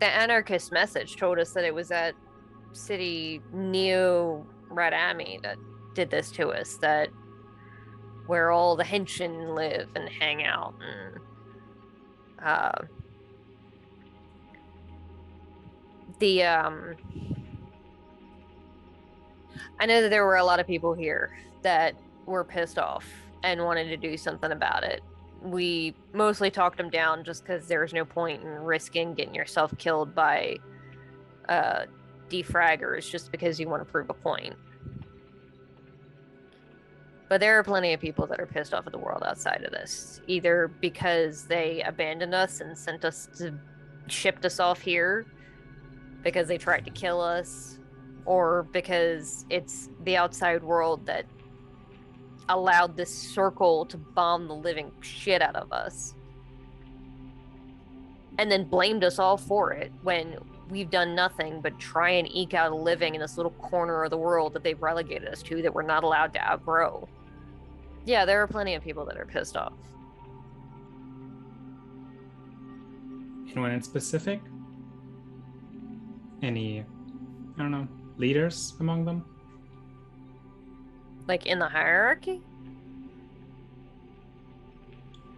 anarchist message told us that it was that city Neo Radami that did this to us, that where all the Henshin live and hang out, and I know that there were a lot of people here that were pissed off and wanted to do something about it. We mostly talked them down just because there was no point in risking getting yourself killed by De-Fraggers just because you want to prove a point. But there are plenty of people that are pissed off at the world outside of this, either because they abandoned us and shipped us off here because they tried to kill us, or because it's the outside world that allowed this circle to bomb the living shit out of us. And then blamed us all for it when we've done nothing but try and eke out a living in this little corner of the world that they've relegated us to that we're not allowed to outgrow. Yeah, there are plenty of people that are pissed off. Anyone in specific? Any, I don't know, leaders among them? Like in the hierarchy?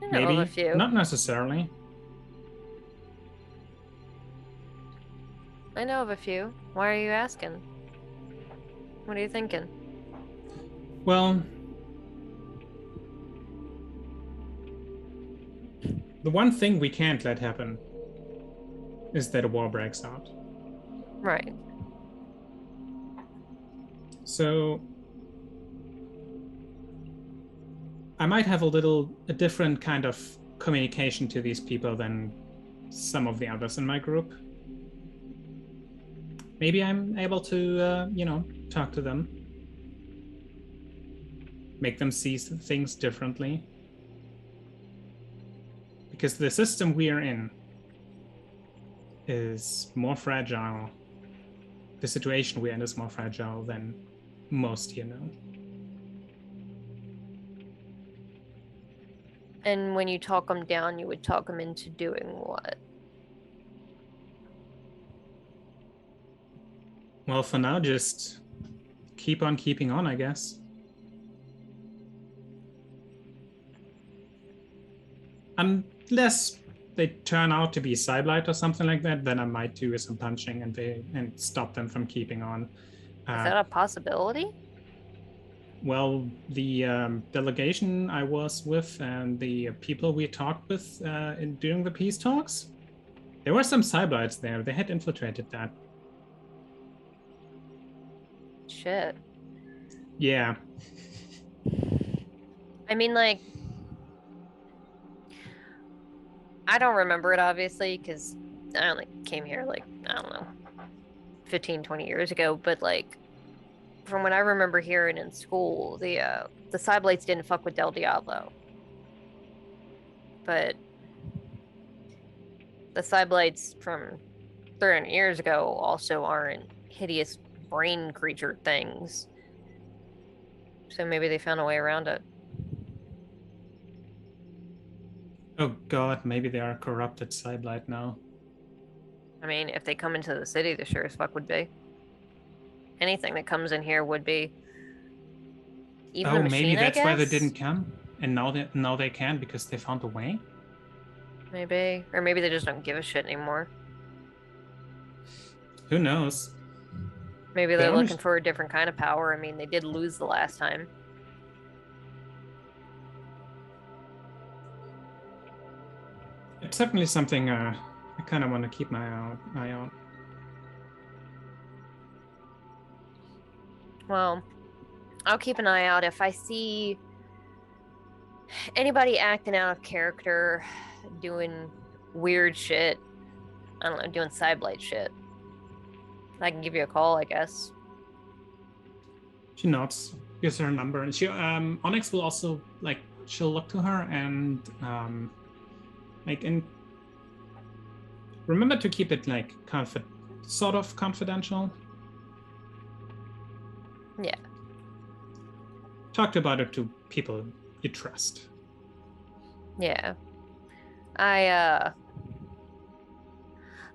I know Maybe, of a few. not necessarily. I know of a few. Why are you asking? What are you thinking? Well, the one thing we can't let happen is that a war breaks out. Right. So I might have a different kind of communication to these people than some of the others in my group. Maybe I'm able to, talk to them. Make them see things differently. Because the system we are in is more fragile. The situation we're in is more fragile than most here know. And when you talk them down, you would talk them into doing what? Well, for now, just keep on keeping on, I guess. Unless they turn out to be Cyblight or something like that, then I might do some punching and stop them from keeping on. Is that a possibility? Well, the delegation I was with and the people we talked with during the peace talks, there were some Cyblights there. They had infiltrated that. Shit. Yeah. I mean, like, I don't remember it, obviously, because I only came here, like, I don't know, 15, 20 years ago, but, like, from what I remember hearing in school, the Cyblights didn't fuck with Del Diablo. But the Cyblights from 300 years ago also aren't hideous brain creature things. So maybe they found a way around it. Oh god, maybe they are corrupted Cyblight now. I mean, if they come into the city, they sure as fuck would be. Anything that comes in here would be. Even the machine, maybe that's I why they guess? didn't come, and now they can because they found a way. Maybe, or maybe they just don't give a shit anymore. Who knows? Maybe They they're only- looking for a different kind of power. I mean, they did lose the last time. It's certainly something I kind of want to keep my eye on. Well, I'll keep an eye out if I see anybody acting out of character, doing weird shit. I don't know, doing Cyblight shit. I can give you a call, I guess. She nods, gives her number, and she Onyx will also she'll look to her and and remember to keep it sort of confidential. Yeah. Talk about it to people you trust. Yeah.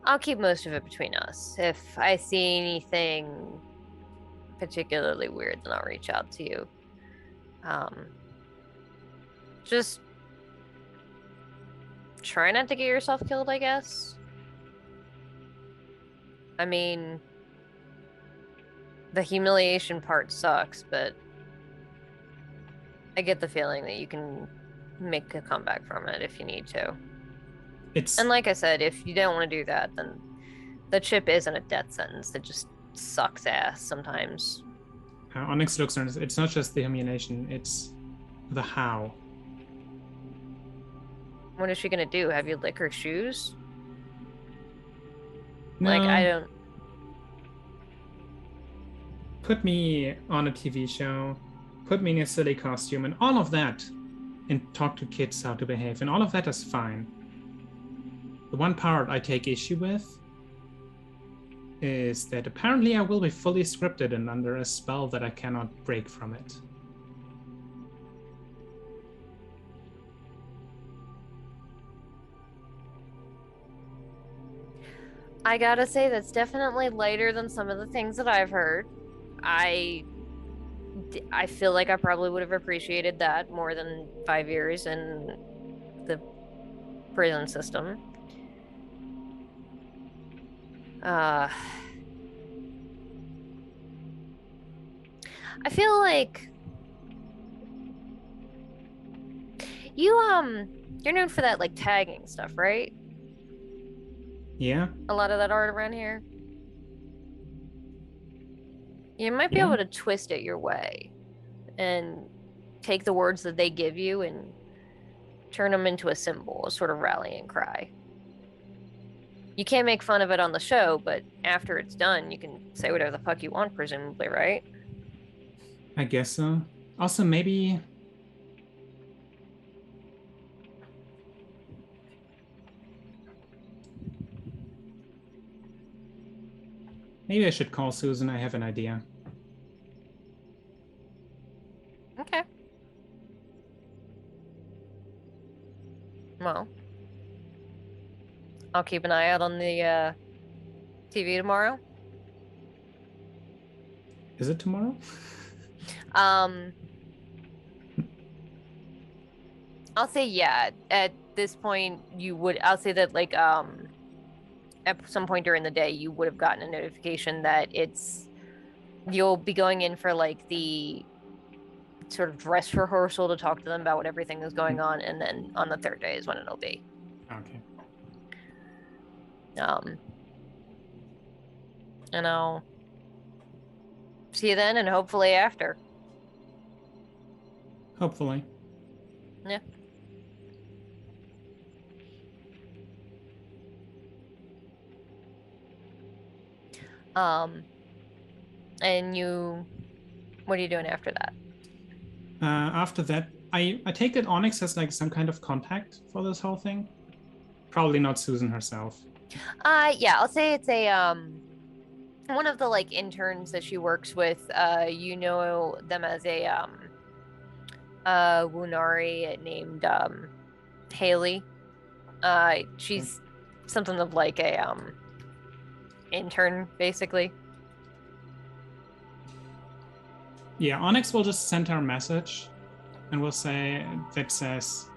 I'll keep most of it between us. If I see anything particularly weird, then I'll reach out to you. Just try not to get yourself killed, I guess. I mean, the humiliation part sucks, but I get the feeling that you can make a comeback from it if you need to. And like I said, if you don't want to do that, then the chip isn't a death sentence. It just sucks ass sometimes. Onyx looks on it. It's not just the humiliation, it's the how. What is she gonna do? Have you lick her shoes? No, Like, I don't. put me on a TV show, put me in a silly costume, and all of that, and talk to kids how to behave, and all of that is fine. The one part I take issue with is that apparently I will be fully scripted and under a spell that I cannot break from it. I gotta say, that's definitely lighter than some of the things that I've heard. I feel like I probably would have appreciated that more than 5 years in the prison system. I feel like you're known for that like tagging stuff, right? Yeah? A lot of that art around here. You might be Yeah. able to twist it your way and take the words that they give you and turn them into a symbol, a sort of rallying cry. You can't make fun of it on the show, but after it's done, you can say whatever the fuck you want, presumably, right? I guess so. Also, maybe... Maybe I should call Susan. I have an idea. Okay. Well, I'll keep an eye out on the TV tomorrow. Is it tomorrow? I'll say yeah. At this point, you would. I'll say that like at some point during the day, you would have gotten a notification that you'll be going in for like the sort of dress rehearsal to talk to them about what everything is going on, and then on the third day is when it'll be. Okay. And I'll see you then, and hopefully after. Hopefully. Yeah. And what are you doing after that? After that, I take it Onyx has like some kind of contact for this whole thing. Probably not Susan herself. Yeah, I'll say it's a one of the like interns that she works with. You know them as a Wunari named Haley. She's something of like a intern, basically. Yeah, Onyx will just send her a message and will say that says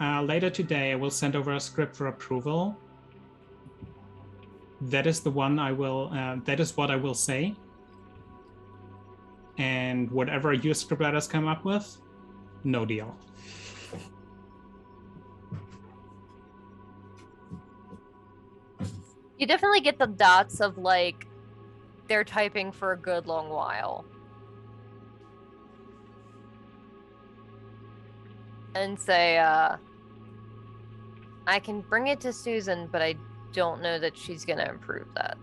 later today I will send over a script for approval. That is the one I will that is what I will say. And whatever your scriptwriters come up with, no deal. You definitely get the dots of like they're typing for a good long while. And say, I can bring it to Susan, but I don't know that she's gonna approve that.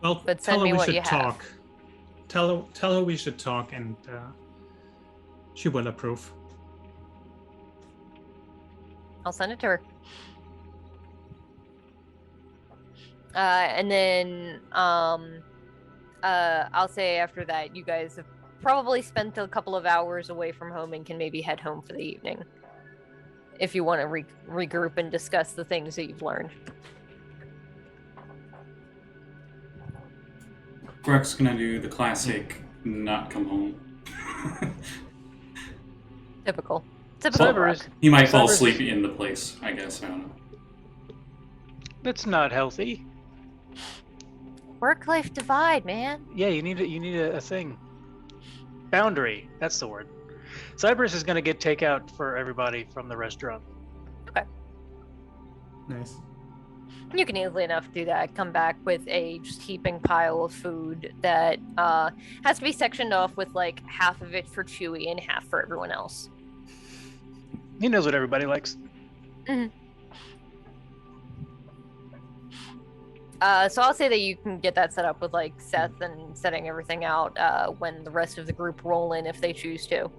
Well, But tell send her me we what should you have. talk. Tell her we should talk, and she will approve. I'll send it to her. And then I'll say after that, you guys have probably spent a couple of hours away from home and can maybe head home for the evening if you want to regroup and discuss the things that you've learned. Gruk's gonna do the classic not come home. Typical Cyberus, Gruk. He might fall Cyberus- asleep in the place, I guess. I don't know. that's not healthy. Work-life divide, man. Yeah, you need a thing. Boundary. That's the word. Cyberus is going to get takeout for everybody from the restaurant. Nice. You can easily enough do that. Come back with a just heaping pile of food that has to be sectioned off with like half of it for Chewie and half for everyone else. He knows what everybody likes. So I'll say that you can get that set up with like Seth and setting everything out when the rest of the group roll in if they choose to.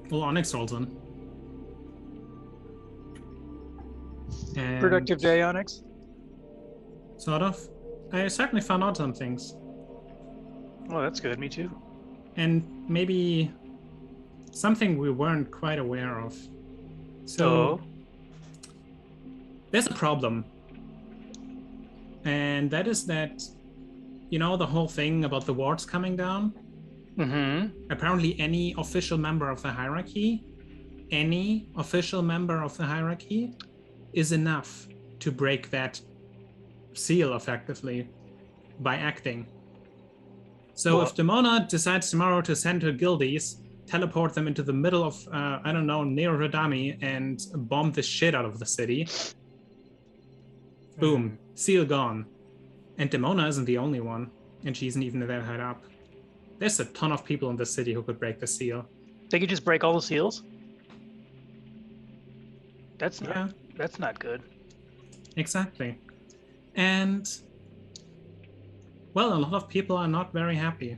Well, Onyx rolls in. And Productive day, Onyx. sort of. I certainly found out some things. Oh, that's good. Me too. And maybe something we weren't quite aware of. So there's a problem. And that is that, you know, the whole thing about the wards coming down? Mm-hmm. Apparently any official member of the hierarchy is enough to break that seal effectively by acting. So if Demona decides tomorrow to send her guildies, teleport them into the middle of, I don't know, near Radami and bomb the shit out of the city, boom, seal gone. And Demona isn't the only one, and she isn't even that high up. There's a ton of people in the city who could break the seal. They could just break all the seals? That's not, Yeah. That's not good. Exactly. And, well, a lot of people are not very happy.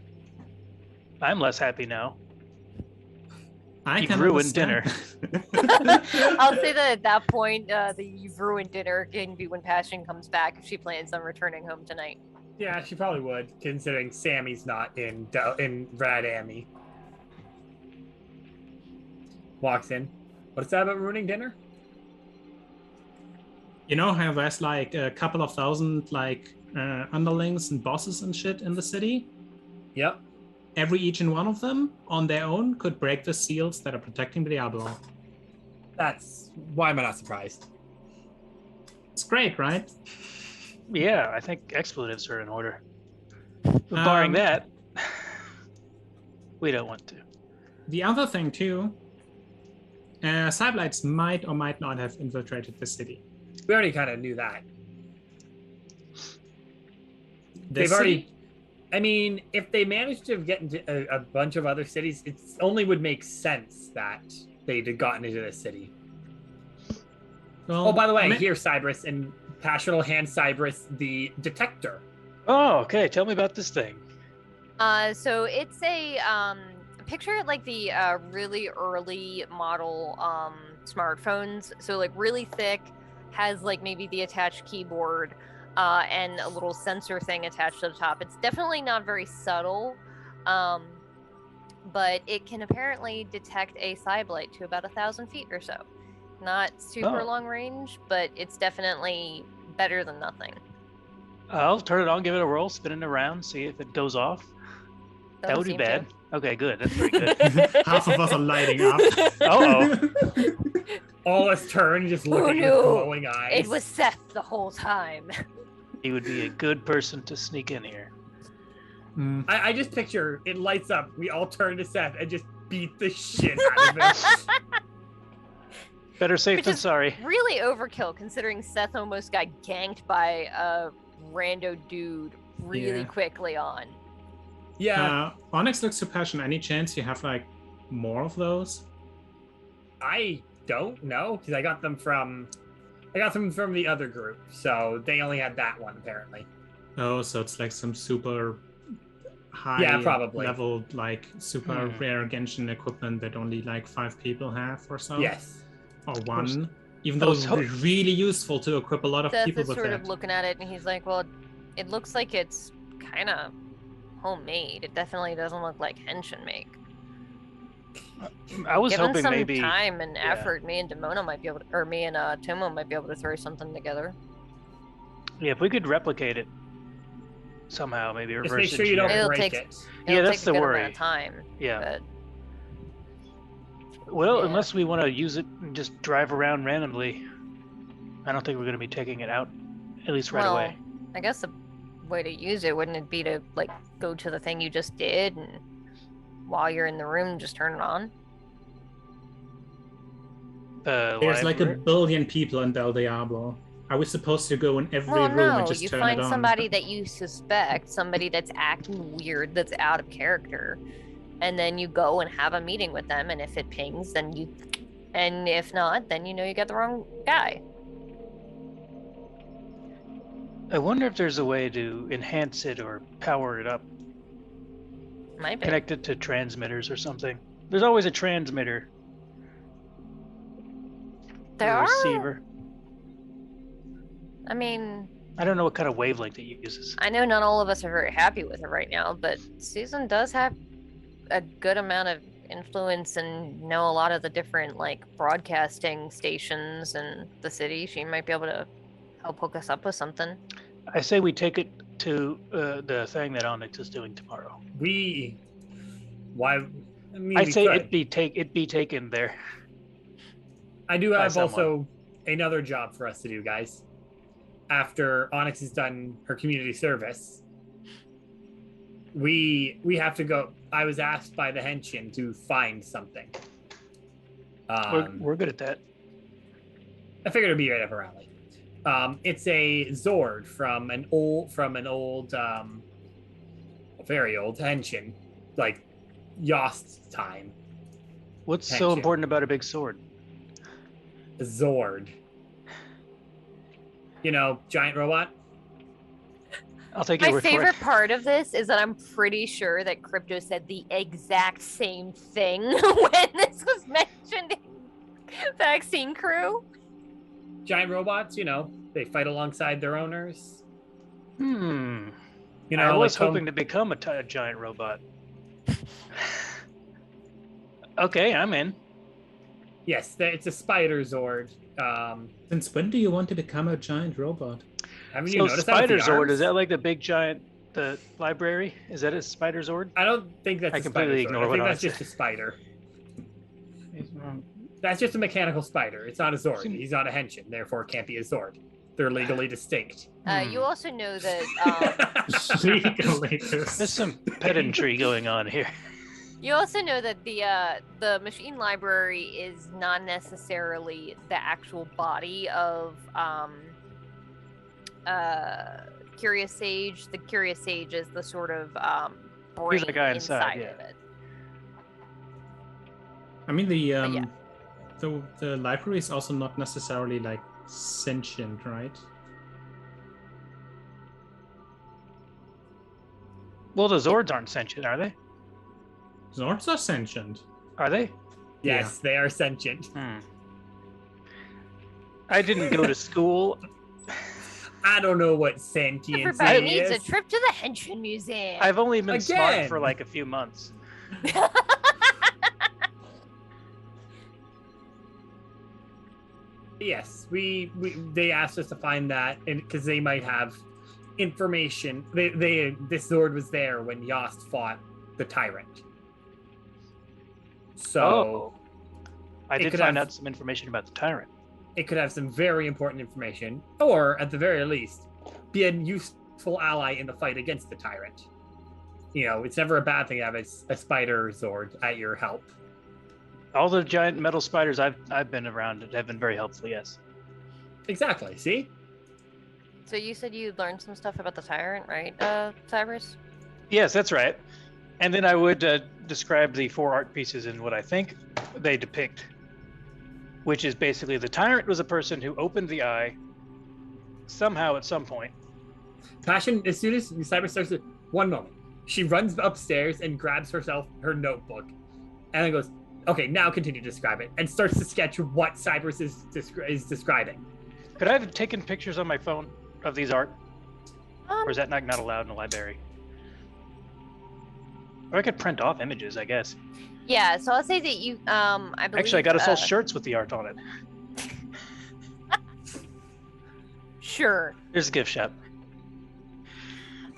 I'm less happy now. I You've can ruined dinner. I'll say that at that point, the you've ruined dinner can be when Passion comes back if she plans on returning home tonight. Yeah, she probably would, considering Sammy's not in Rad Amy. Walks in. What's that about ruining dinner? You know how there's like a couple of thousand like underlings and bosses and shit in the city? Yep. Each and one of them on their own could break the seals that are protecting Diablo. That's why am I not surprised? It's great, right? Yeah, I think expletives are in order. But barring that, we don't want to. The other thing too, Cyblights might or might not have infiltrated the city. We already kind of knew that. The They've city- already. I mean, if they managed to get into a bunch of other cities, it only would make sense that they'd have gotten into the city. Well, Oh, by the way, I mean- here, Cyberus, and Passion will hand Cyberus the detector. Oh, okay. Tell me about this thing. So it's a picture it like the really early model smartphones. So like really thick, has like maybe the attached keyboard and a little sensor thing attached to the top. It's definitely not very subtle, but it can apparently detect a Cyblight to about 1,000 feet or so. Not super long range, but it's definitely better than nothing. I'll turn it on, give it a whirl, spin it around, see if it goes off. That would be seem bad. Okay, good. That's very good. half of us are lighting up. Uh-oh. All us turn, just Who looking with knew? glowing eyes. It was Seth the whole time. He would be a good person to sneak in here. Mm. I just picture it lights up. We all turn to Seth and just beat the shit out of it. Better safe Which than is sorry. Really overkill, considering Seth almost got ganked by a rando dude really Yeah. quickly on. Yeah, Onyx looks to Passion. Any chance you have like more of those? I don't know because I got them from the other group, so they only had that one apparently. Oh, so it's like some super high Yeah, probably. level, like super Hmm. rare Genshin equipment that only like 5 people have or so? Yes. Or one? Even I though was it would be really useful to equip a lot of Seth people is with sort that. of looking at it and he's like, well, it looks like it's kind of homemade. It definitely doesn't look like Henshin make. I was Given hoping some maybe. time and yeah. effort, me and Demona might be able to, or me and Tomo might be able to throw something together. Yeah, if we could replicate it somehow, maybe Just reverse make sure you don't It'll break take- it. Yeah, It'll that's take the a good worry. amount of time. Yeah. But Well, Yeah. unless we want to use it and just drive around randomly, I don't think we're going to be taking it out, at least right well, away. I guess the way to use it wouldn't it be to like go to the thing you just did and while you're in the room just turn it on? There's like a Library- billion people in Del Diablo. Are we supposed to go in every Well, room no, and just you turn find it on? somebody that you suspect, somebody that's acting weird, that's out of character, and then you go and have a meeting with them, and if it pings, then you, and if not, then you know you got the wrong guy. I wonder if there's a way to enhance it or power it up, Might be. connect it to transmitters or something. There's always a transmitter. There or a are. receiver. I mean, I don't know what kind of wavelength it uses. I know not all of us are very happy with it right now, but Susan does have a good amount of influence and know a lot of the different like broadcasting stations in the city. She might be able to help hook us up with something. I say we take it to the thing that Onyx is doing tomorrow. Why? I mean, I'd we say could. it be taken there. I do by have someone. also another job for us to do, guys. After Onyx has done her community service, we have to go. I was asked by the Henshin to find something. We're good at that. I figured it'd be right up our alley. It's a Zord from an old, very old Henshin, like Yost time. What's so Henshin. important about a big sword? A Zord. You know, giant robot. I'll take your My word for favorite it. part of this is that I'm pretty sure that Crypto said the exact same thing when this was mentioned in Vaccine Crew. Giant robots, you know, they fight alongside their owners. Hmm. You know, I was like hoping to become a giant robot. Okay, I'm in. Yes, it's a spider Zord. Since when do you want to become a giant robot? Haven't you So noticed that with Spider the Zord, arms? is that like the big giant, the library? Is that a Spider Zord? I don't think that's I a completely spider Zord. ignore I what think I that's said. just a spider. He's wrong. That's just a mechanical spider. It's not a Zord. Seem- He's not a Henshin, therefore it can't be a Zord. They're legally distinct. You also know that Legally. There's some pedantry going on here. you also know that the machine library is not necessarily the actual body of Curious Sage. The Curious Sage is the sort of brain the guy inside, of it. I mean, yeah. the library is also not necessarily like sentient, right? Well, the Zords aren't sentient, are they? Zords are sentient. Are they? Yes, they are sentient. I didn't go to school. I don't know what sentience Everybody needs is. a trip to the Henshin Museum. I've only been smart Again. for like a few months. Yes, they asked us to find that, and because they might have information. This Zord was there when Yost fought the tyrant. So I it did could find have- out some information about the tyrant. it could have some very important information, or at the very least, be a useful ally in the fight against the tyrant. You know, it's never a bad thing to have a spider Zord at your help. All the giant metal spiders I've been around have been very helpful. Yes. Exactly. See? So you said you learned some stuff about the tyrant, right, Cyberus? Yes, that's right. And then I would describe the 4 art pieces in what I think they depict, which is basically the tyrant was a person who opened the eye somehow at some point. Passion, as soon as Cyber starts to, one moment, she runs upstairs and grabs herself her notebook and then goes, okay, now continue to describe it, and starts to sketch what Cyberus is describing. Could I have taken pictures on my phone of these art? Or is that not allowed in the library? Or I could print off images, I guess. Yeah, so I'll say that you, I believe... Actually, I got us all shirts with the art on it. Sure. There's a gift shop.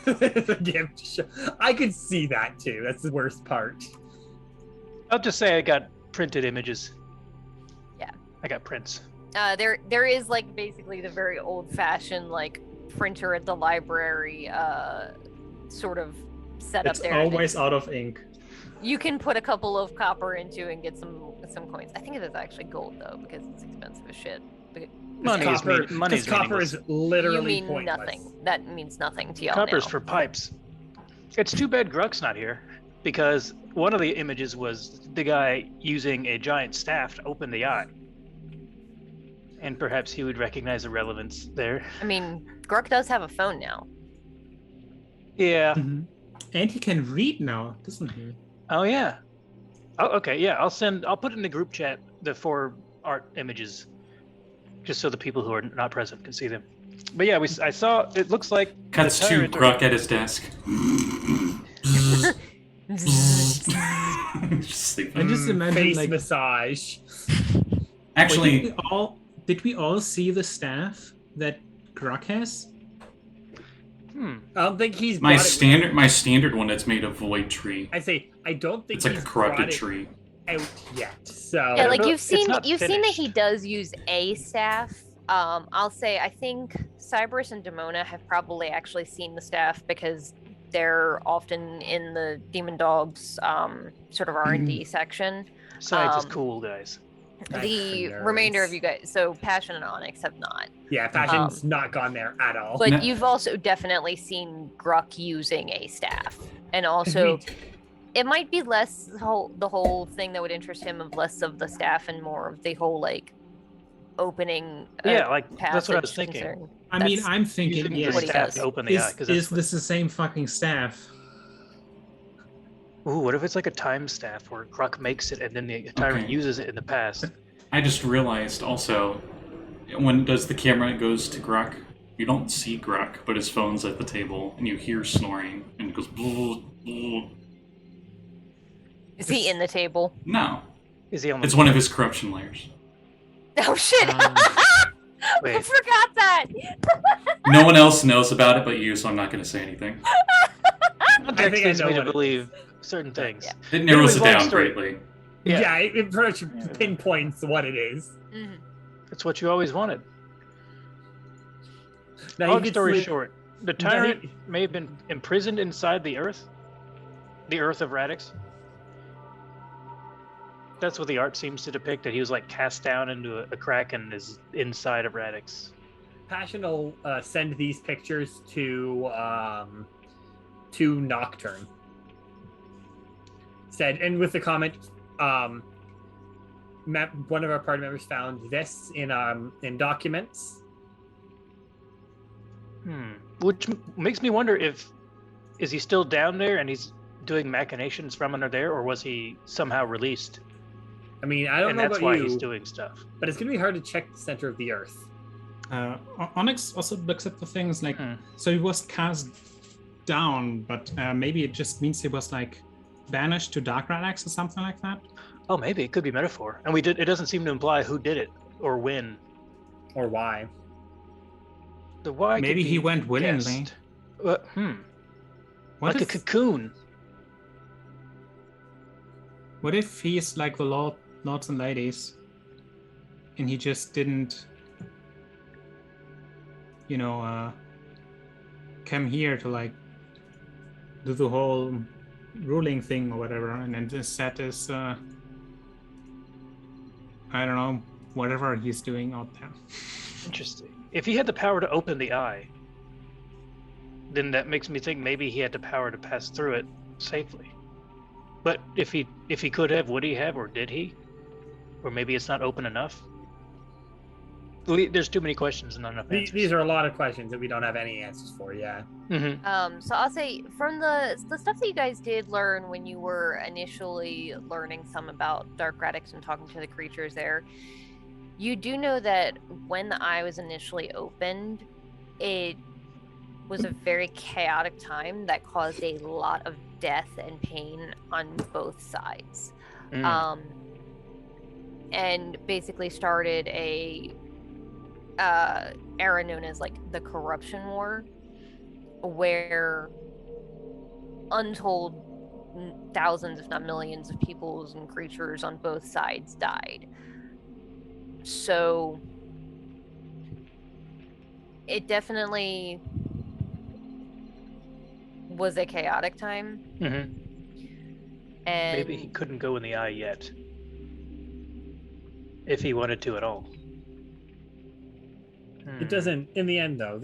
The gift shop. I could see that too. That's the worst part. I'll just say I got printed images. Yeah. I got prints. There is like basically the very old-fashioned like printer at the library sort of set It's up there. that always out of ink. you can put a couple of copper into and get some coins. I think it is actually gold though because it's expensive as shit. Money is money Because is copper meaningless. is literally You mean pointless. nothing. That means nothing to y'all Copper's now. for pipes. It's too bad Gruk's not here, because one of the images was the guy using a giant staff to open the eye. And perhaps he would recognize the relevance there. I mean, Gruk does have a phone now. Yeah. Mhm. And he can read now, doesn't he? Oh yeah. Oh, okay. Yeah, I'll put in the group chat the 4 art images, just so the people who are not present can see them. But yeah, I saw. It looks like Cuts the to tyrant Gruk at his desk. Just sleeping. I just imagine Face like massage. Actually, did we all see the staff that Gruk has? I don't think he's my brought it standard one that's made of void tree. I say I don't think It's like a he's corrupted brought it tree. out yet. So Yeah, like no, you've it's seen not that he finished. does use a staff. I'll say I think Cyberus and Demona have probably actually seen the staff because they're often in the Demon Dogs sort of R&D section. Science is Um, cool, guys. That's The for remainder of nerds. you guys, so Passion and Onyx, have not. Yeah, Passion's not gone there at all. But No. you've also definitely seen Gruk using a staff, and also it might be less the whole thing that would interest him of less of the staff and more of the whole like opening. Yeah, like that's what I was passage thinking. concern. I mean, That's I'm thinking, Using yes, the what he staff does. to open the eye. is this the same fucking staff? Ooh, what if it's like a time staff where Gruk makes it and then the tyrant Okay. uses it in the past? I just realized also, when does the camera goes to Gruk, you don't see Gruk, but his phone's at the table, and you hear snoring, and it goes. Is he in the table? No, Is he on the it's one of his corruption layers. Oh shit! I Wait. forgot that. No one else knows about it but you, so I'm not going to say anything. Context think I leads know me to what it believe certain things. Yeah. It narrows it Anyways, long down story. greatly. yeah, it pretty much pinpoints what it is. Mhm. That's what you always wanted. Now you Long could story sleep- short, the Now tyrant he- may have been imprisoned inside the Earth of Radix. That's what the art seems to depict, that he was like cast down into a crack and is inside of Radix. Passion will send these pictures to Nocturne. Said, and with the comment, one of our party members found this in documents. Which makes me wonder is he still down there and he's doing machinations from under there, or was he somehow released? I mean, I don't And know that's about why you, he's doing stuff. but it's gonna be hard to check the center of the Earth. Onyx also looks at the things like, Hmm. so he was cast down, but maybe it just means he was like banished to Dark Radix or something like that. Oh, maybe it could be metaphor. And it doesn't seem to imply who did it or when. Or why? The why could Maybe he be went willingly. guessed. What Like a if, cocoon. what if he's like the lords and ladies, and he just didn't, come here to like do the whole ruling thing or whatever, and then just set his, I don't know, whatever he's doing out there. Interesting. If he had the power to open the eye, then that makes me think maybe he had the power to pass through it safely. But if he could have, would he have, or did he? Or maybe it's not open enough. There's too many questions and not enough answers. These are a lot of questions that we don't have any answers for. Yeah. Mm-hmm. So I'll say from the stuff that you guys did learn when you were initially learning some about Dark Radix and talking to the creatures there, you do know that when the eye was initially opened, it was a very chaotic time that caused a lot of death and pain on both sides. And basically started a era known as like the Corruption War, where untold thousands, if not millions, of peoples and creatures on both sides died. So it definitely was a chaotic time. Mm-hmm. And Maybe he couldn't go in the eye yet. If he wanted to at all. It doesn't, in the end, though,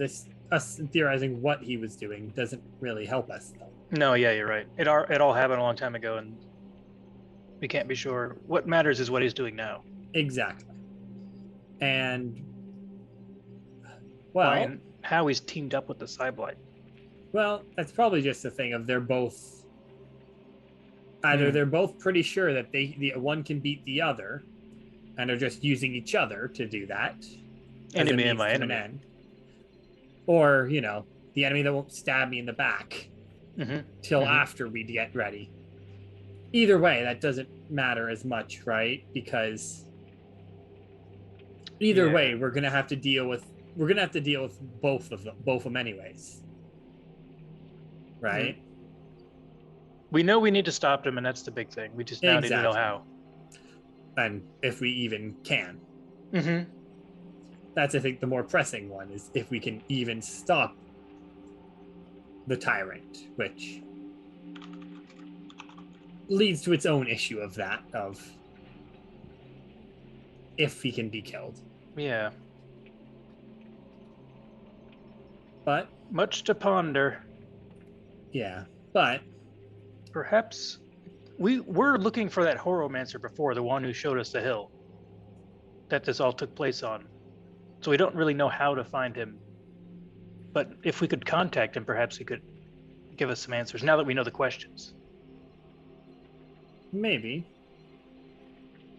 us theorizing what he was doing doesn't really help us, though. No, yeah, you're right. It all happened a long time ago, and we can't be sure. What matters is what he's doing now. Exactly. And, Why well, and how he's teamed up with the Cyblight. well, that's probably just a thing of they're both either they're both pretty sure that the one can beat the other, and are just using each other to do that. as a Enemy means and my to an enemy. end. Or, the enemy that won't stab me in the back till after we get ready. Either way, that doesn't matter as much, right? Because either way, we're gonna have to deal with both of them anyways. Right? We know we need to stop them, and that's the big thing. We just now need to know how. And if we even can. Mm-hmm. That's, I think, the more pressing one, is if we can even stop the tyrant, which leads to its own issue of if he can be killed. Yeah. But Much to ponder. yeah, but Perhaps we were looking for that horomancer before, the one who showed us the hill that this all took place on. So we don't really know how to find him. But if we could contact him, perhaps he could give us some answers now that we know the questions. maybe.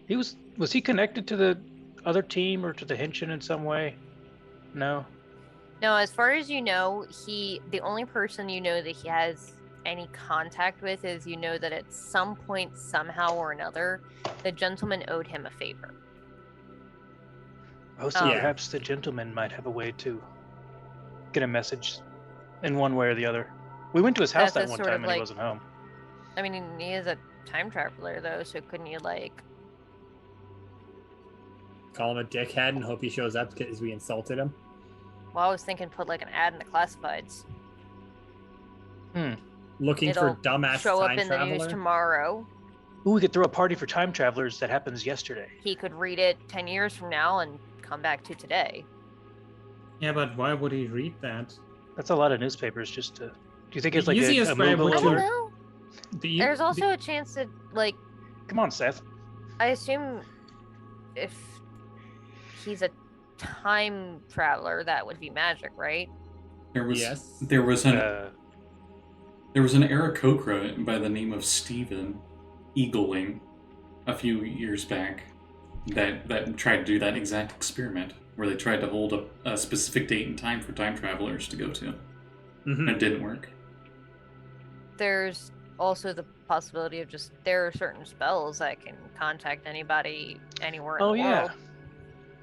Was he connected to the other team or to the Henshin in some way? No. No, as far as you know, the only person you know that he has any contact with is that at some point, somehow or another, the gentleman owed him a favor. Oh, so Yeah. perhaps the gentleman might have a way to get a message in one way or the other. We went to his house That's that one sort of time and he like- wasn't home. I mean, he is a time traveler, though, so couldn't you, Call him a dickhead and hope he shows up because we insulted him? well, I was thinking put, an ad in the classifieds. Looking It'll for dumbass Show up time in the news traveler? tomorrow. Ooh, we could throw a party for time travelers that happens yesterday. He could read it 10 years from now and come back to today. Yeah, but why would he read that? That's a lot of newspapers just to... Do you think it's The like easiest a way Moogle would I to- don't alert? know. The, There's also the, a chance that, Come on, Seth. I assume if he's a time traveler, that would be magic, right? Yes. There was an Uh, Aarakocra by the name of Stephen Eagling a few years back that tried to do that exact experiment where they tried to hold a specific date and time for time travelers to go to. And it didn't work. There's also the possibility of there are certain spells that can contact anybody anywhere in oh, the yeah. world.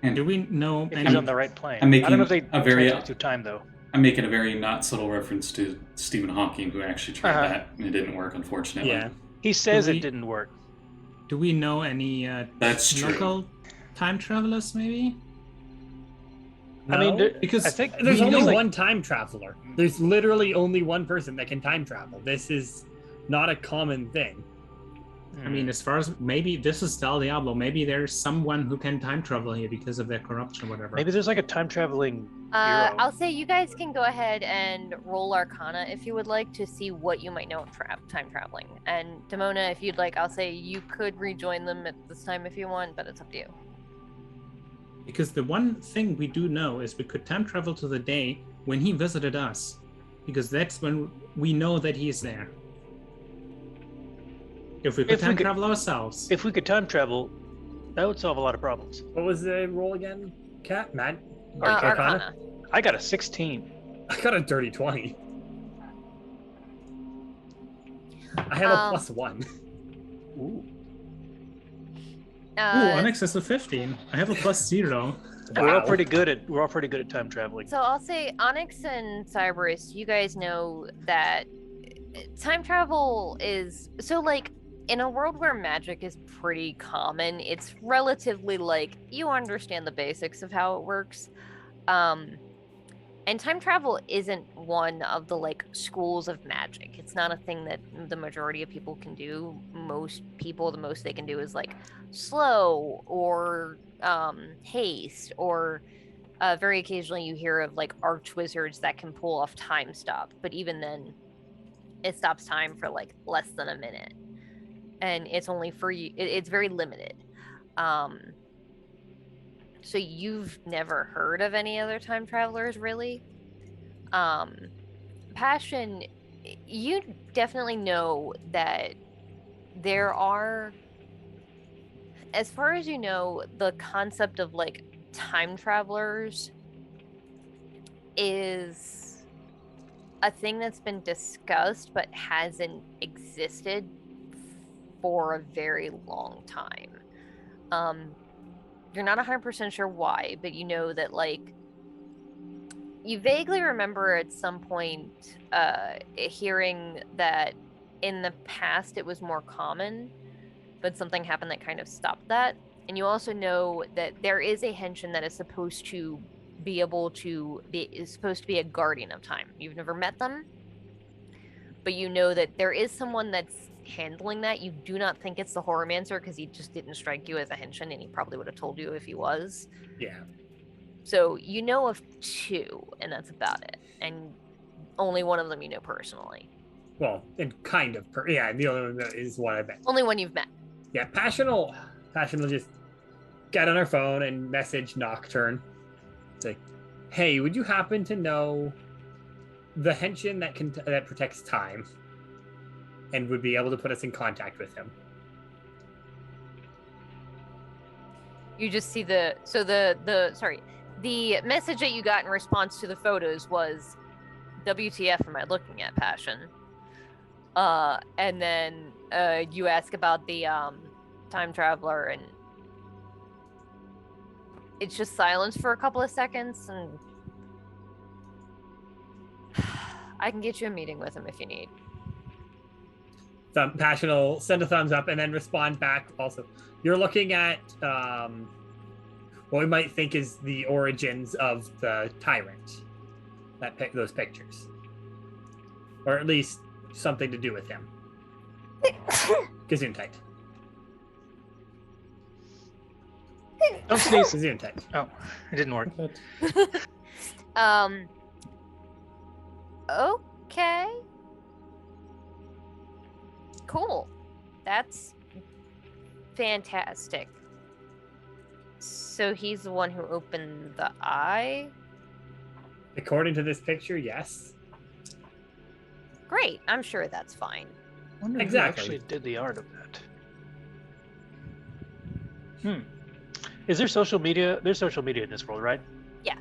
And do we know If any? he's on the right plane. I'm I don't know if they making a very- translate through time, though. I'm making a very not subtle reference to Stephen Hawking, who actually tried Uh-huh. that, and it didn't work, unfortunately. Yeah. He says we- it didn't work. Do we know any That's true. local time travelers? Maybe I mean, No? because I think There's we only know, one time traveler. There's literally only one person that can time travel. This is not a common thing. I mean, as far as maybe this is Del Diablo, maybe there's someone who can time travel here because of their corruption, or whatever. maybe there's like a time traveling hero. I'll say you guys can go ahead and roll Arcana if you would like to see what you might know of time traveling. And Demona, if you'd like, I'll say you could rejoin them at this time if you want, but it's up to you. Because the one thing we do know is we could time travel to the day when he visited us, because that's when we know that he's there. If we could If we time could- travel ourselves, If we could time travel, that would solve a lot of problems. What was the roll again? Cat? Matt? Arcana. I got a 16. I got a dirty 20. I have a +1. Ooh. Onyx has a 15. I have a +0. We're all Wow. pretty good at time traveling. So I'll say Onyx and Cyberus, you guys know that time travel is in a world where magic is pretty common, it's relatively you understand the basics of how it works. And time travel isn't one of the schools of magic. It's not a thing that the majority of people can do. Most people, the most they can do is slow or haste or Very occasionally you hear of like arch wizards that can pull off time stop, but even then it stops time for like less than a minute. And it's only for you, it's very limited. So you've never heard of any other time travelers, really? Passion, you definitely know that there are, as far as you know, the concept of like time travelers is a thing that's been discussed but hasn't existed for a very long time. You're not 100% sure why, but you know that like you vaguely remember at some point hearing that in the past it was more common, but something happened that kind of stopped that. And you also know that there is a Henshin that is supposed to be a guardian of time. You've never met them, but you know that there is someone that's handling that. You do not think it's the Horomancer because he just didn't strike you as a Henshin, and he probably would have told you if he was. Yeah. So you know of two, and that's about it. And only one of them you know personally. Well, and kind of. Yeah, the other one is what I met. Only one you've met. Yeah, Passion will just get on her phone and message Nocturne. Say, hey, would you happen to know the Henshin that protects time and would be able to put us in contact with him? You just see the message that you got in response to the photos was, WTF am I looking at, Passion? And then you ask about the time traveler, and it's just silence for a couple of seconds, and I can get you a meeting with him if you need. Passion will send a thumbs up and then respond back also. You're looking at what we might think is the origins of the tyrant. Those pictures. Or at least something to do with him. Gesundheit. Don't sneeze. Gesundheit. Oh, it didn't work. Okay. Cool. That's fantastic. So he's the one who opened the eye? According to this picture, yes. Great. I'm sure that's fine. I wonder Exactly. who actually did the art of that. Is there social media? There's social media in this world, right? Yeah.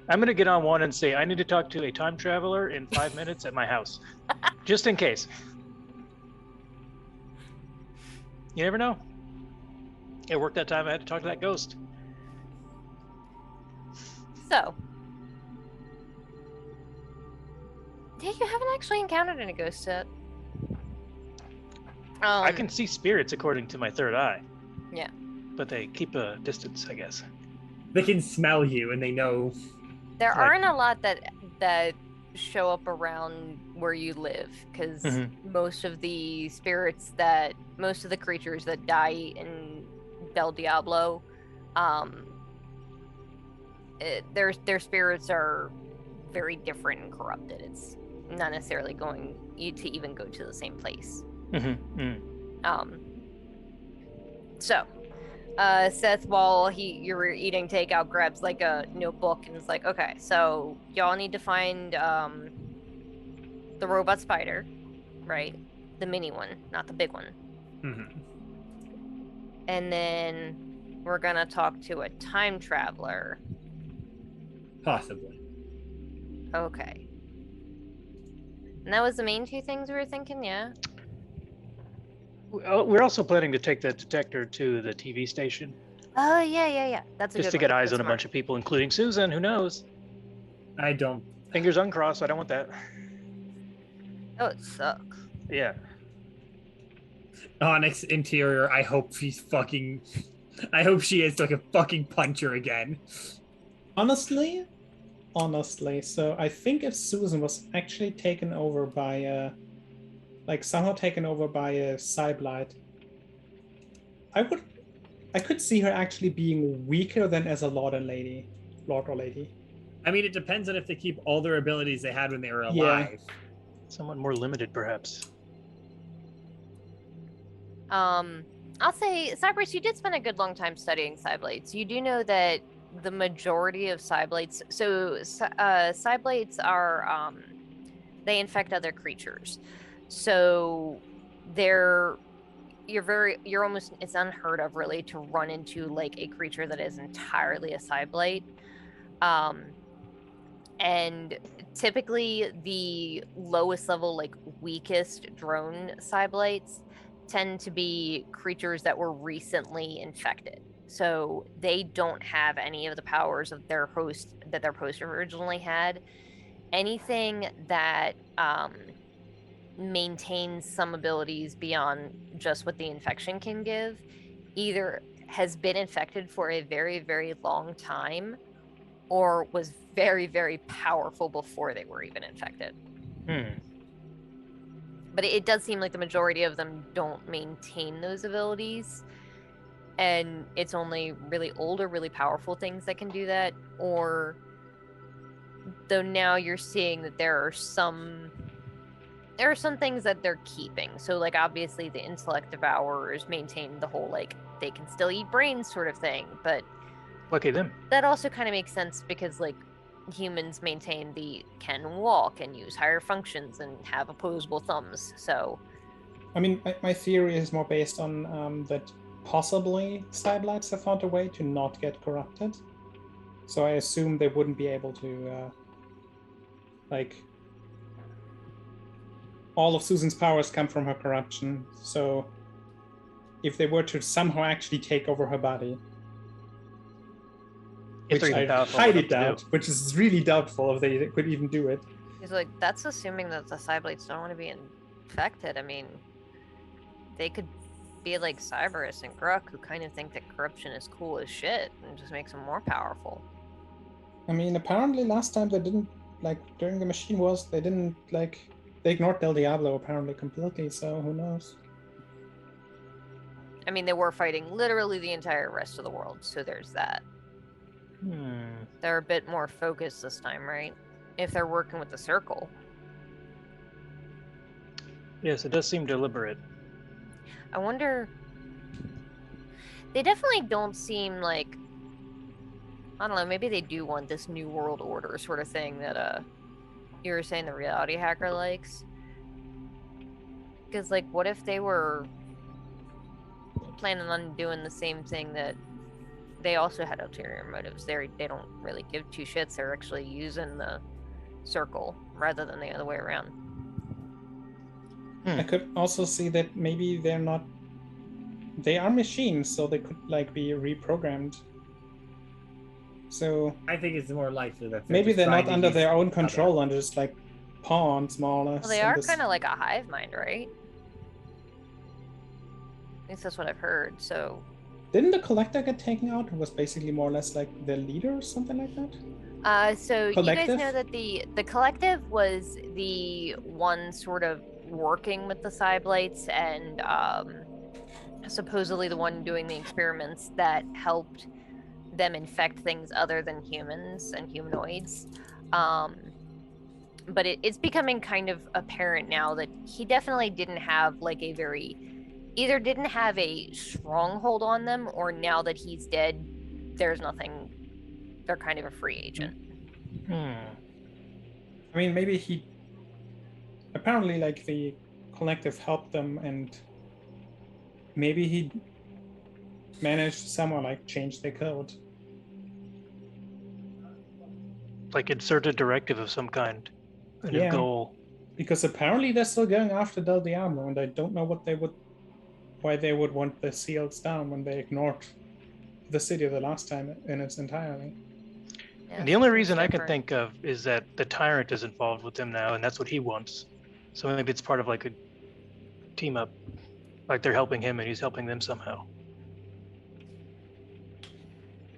I'm going to get on one and say, I need to talk to a time traveler in 5 minutes at my house. Just in case. You never know. It worked that time I had to talk to that ghost. So. Yeah, you haven't actually encountered any ghosts yet. I can see spirits according to my third eye. Yeah. But they keep a distance, I guess. They can smell you and they know. There Like- aren't a lot that show up around where you live, because most of the creatures that die in Del Diablo, their spirits are very different and corrupted. It's not necessarily going to even go to the same place. So Seth, while you're eating takeout, grabs like a notebook and is like, okay, so y'all need to find the robot spider, right? The mini one, not the big one. And then we're gonna talk to a time traveler. Possibly. Okay. And that was the main two things we were thinking, yeah? We're also planning to take that detector to the TV station. Oh, yeah. That's a Just to good get one. eyes on a bunch of people, including Susan. Who knows? I don't. Fingers uncrossed. I don't want that. Oh, it sucks. Yeah. Onyx interior. I hope she is like a fucking puncher again. Honestly, so I think if Susan was actually taken over by somehow taken over by a Cyblight, I could see her actually being weaker than as a Lord and Lady. lord or lady. I mean, it depends on if they keep all their abilities they had when they were Yeah. alive. Somewhat more limited, perhaps. I'll say, Cyberus, you did spend a good long time studying Cyblades. You do know that the majority of Cyblades, Cyblades are, they infect other creatures. So you're almost, it's unheard of really to run into like a creature that is entirely a Cyblade. And typically the lowest level, like weakest drone Cyblades tend to be creatures that were recently infected. So they don't have any of the powers of their host that their host originally had. Anything that maintains some abilities beyond just what the infection can give either has been infected for a very, very long time or was very, very powerful before they were even infected. But it does seem like the majority of them don't maintain those abilities. And it's only really old or really powerful things that can do that. Or, though now you're seeing that there are some things that they're keeping. So, like, obviously the intellect devourers maintain the whole, like, they can still eat brains sort of thing. But Lucky them. that also kind of makes sense because, like, humans maintain the can walk and use higher functions and have opposable thumbs. So, I mean, my theory is more based on that possibly Cyblights have found a way to not get corrupted. So I assume they wouldn't be able to, all of Susan's powers come from her corruption. So if they were to somehow actually take over her body, If which they're even I powerful highly enough to do. doubt, which is really doubtful if they could even do it. he's like, that's assuming that the Cyblades don't want to be infected. I mean, they could be like Cyberus and Gruk, who kind of think that corruption is cool as shit and just makes them more powerful. I mean, apparently last time they didn't, during the Machine Wars, they didn't, they ignored Del Diablo apparently completely, so who knows? I mean, they were fighting literally the entire rest of the world, so there's that. They're a bit more focused this time, right? If they're working with the Circle. Yes, it does seem deliberate. I wonder... They definitely don't seem like... I don't know, maybe they do want this New World Order sort of thing that, you were saying the reality hacker likes. Because, like, what if they were planning on doing the same thing that they also had ulterior motives? They don't really give two shits. They're actually using the Circle rather than the other way around. I could also see that maybe they're not... They are machines, so they could, be reprogrammed. So I think it's more likely that maybe they're not under their own other. control and just, pawns, more or less. Well, they in are this- kind of like a hive mind, right? At least that's what I've heard, so... Didn't the Collector get taken out? Who was basically more or less like the leader or something like that? So Collective? you guys know that the Collective was the one sort of working with the Cyblights and supposedly the one doing the experiments that helped them infect things other than humans and humanoids. But it's becoming kind of apparent now that he definitely didn't have either didn't have a stronghold on them, or now that he's dead, there's nothing. They're kind of a free agent. I mean, maybe he... Apparently, the Collective helped them, and maybe he managed to somehow, change their code. Like insert a directive of some kind. A new Yeah. goal. Because apparently they're still going after Del Diablo, and I don't know why they would want the seals down when they ignored the city the last time in its entirety. Yeah, And the only seems reason I can different. think of is that the Tyrant is involved with them now, and that's what he wants. So maybe it's part of a team up. Like they're helping him and he's helping them somehow.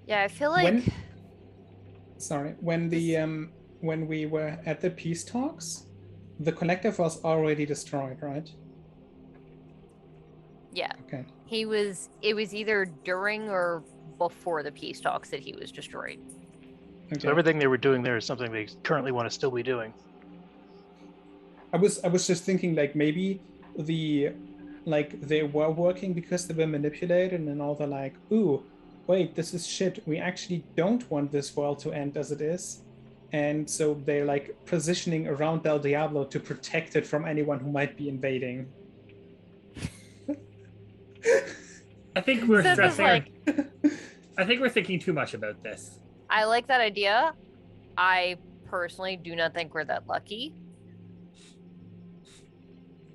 Yeah, I feel like When we were at the peace talks, the Collective was already destroyed, right? yeah, Okay. it was either during or before the peace talks that he was destroyed. Okay. So everything they were doing there is something they currently want to still be doing. I was just thinking like maybe they were working because they were manipulated, and now they're like, ooh, wait, this is shit. We actually don't want this world to end as it is. And so they're like positioning around Del Diablo to protect it from anyone who might be invading. I think we're So there's, stressing. I think we're thinking too much about this. I like that idea. I personally do not think we're that lucky.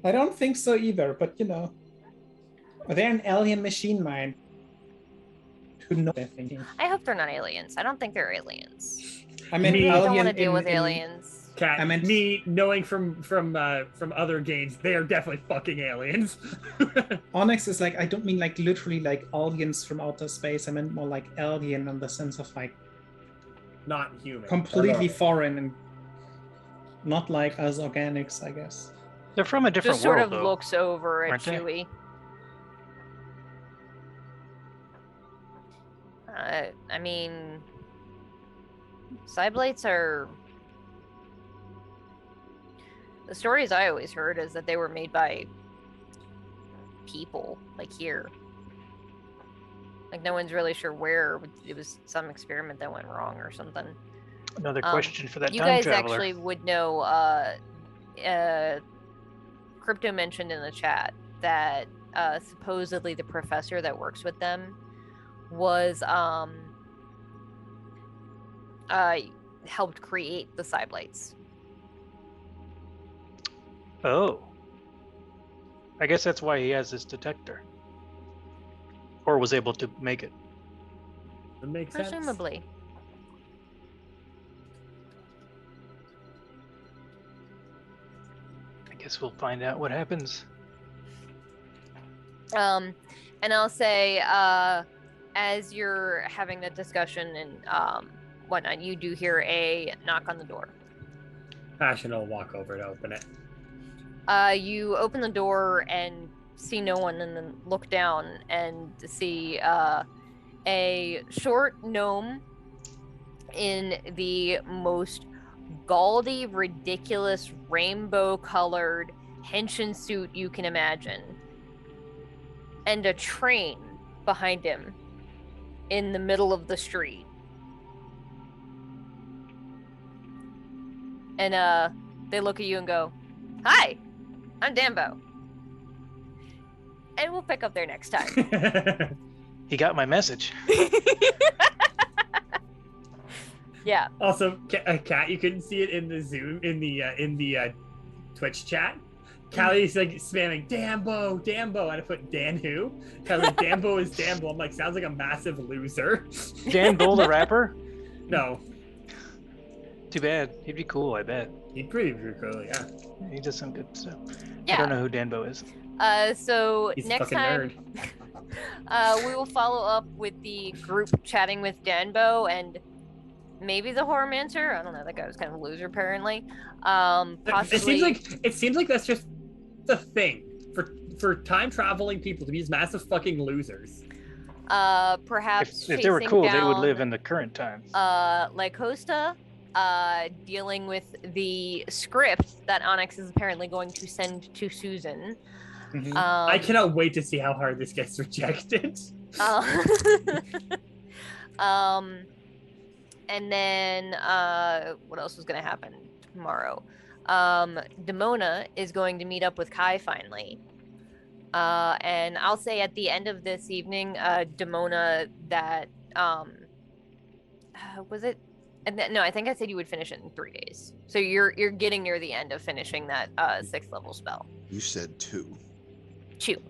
I don't think so either, but you know, they're an alien machine mind. Who knows they're thinking? I hope they're not aliens. I don't think they're aliens. I mean, Me- I don't alien want to deal with in- aliens. Cat, I meant- me knowing from other games, they are definitely fucking aliens. Onyx is like, I don't mean like literally like aliens from outer space. I meant more like alien in the sense of like Not human. completely foreign and not like us organics, I guess. They're from a different Just sort world, of though. looks over at aren't they? Chewie. I mean, Cyblights are. The stories I always heard is that they were made by people, like here. Like no one's really sure where. It was some experiment that went wrong or something. Another question for that You time guys traveler. actually would know. Crypto mentioned in the chat that supposedly the professor that works with them was helped create the Cyblights. Oh. I guess that's why he has this detector. Or was able to make it. That makes sense. Presumably. I guess we'll find out what happens. And I'll say, as you're having the discussion and whatnot, you do hear a knock on the door. Passion will walk over to open it. You open the door and see no one, and then look down and see a short gnome in the most gaudy, ridiculous, rainbow-colored Henshin suit you can imagine, and a train behind him in the middle of the street. And they look at you and go, "Hi, I'm Dambo." And we'll pick up there next time. He got my message. Yeah. Also, Cat, you couldn't see it in the Zoom in the Twitch chat. Callie's like spamming Dambo, Dambo, and I put Dan who? Cause like Dambo is Dambo. I'm like, sounds like a massive loser. Dan Bull, the rapper? No, Too bad. He'd be cool, I bet. he's pretty cool, yeah. He does some good stuff. I Yeah. don't know who Danbo is. So He's a next fucking time, we will follow up with the group chatting with Danbo and maybe the Horrormancer. I don't know. That guy was kind of a loser, apparently. Possibly. It seems like that's just the thing for time traveling people to be these massive fucking losers. Perhaps If they were chasing cool, they would down, live in the current time. Lycosta, dealing with the script that Onyx is apparently going to send to Susan. I cannot wait to see how hard this gets rejected. And then what else was going to happen tomorrow? Demona is going to meet up with Kai finally. And I'll say at the end of this evening, Demona, that was it? And no, I think I said you would finish it in 3 days. So you're getting near the end of finishing that 6th level spell. You said 2. 2.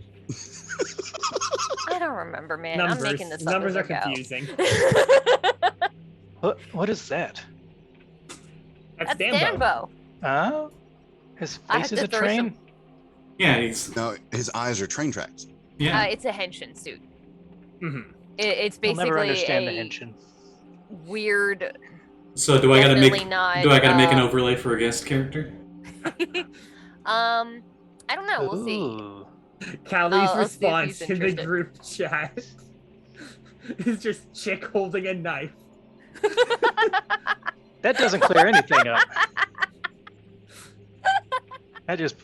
I don't remember, man. Numbers, I'm making this up numbers as are I go. confusing. What is that? That's That's Dambo. Danbo. Oh? His I face have is to a throw train? Yeah, he's No, his eyes are train tracks. yeah. It's a henshin suit. Mhm. It's I'll basically never understand the a Henshin. weird. So do I gotta make definitely not, do I gotta make an overlay for a guest character? I don't know. We'll see. Ooh. Callie's I'll see if response he's in the interested. group chat is just chick holding a knife. That doesn't clear anything up. That just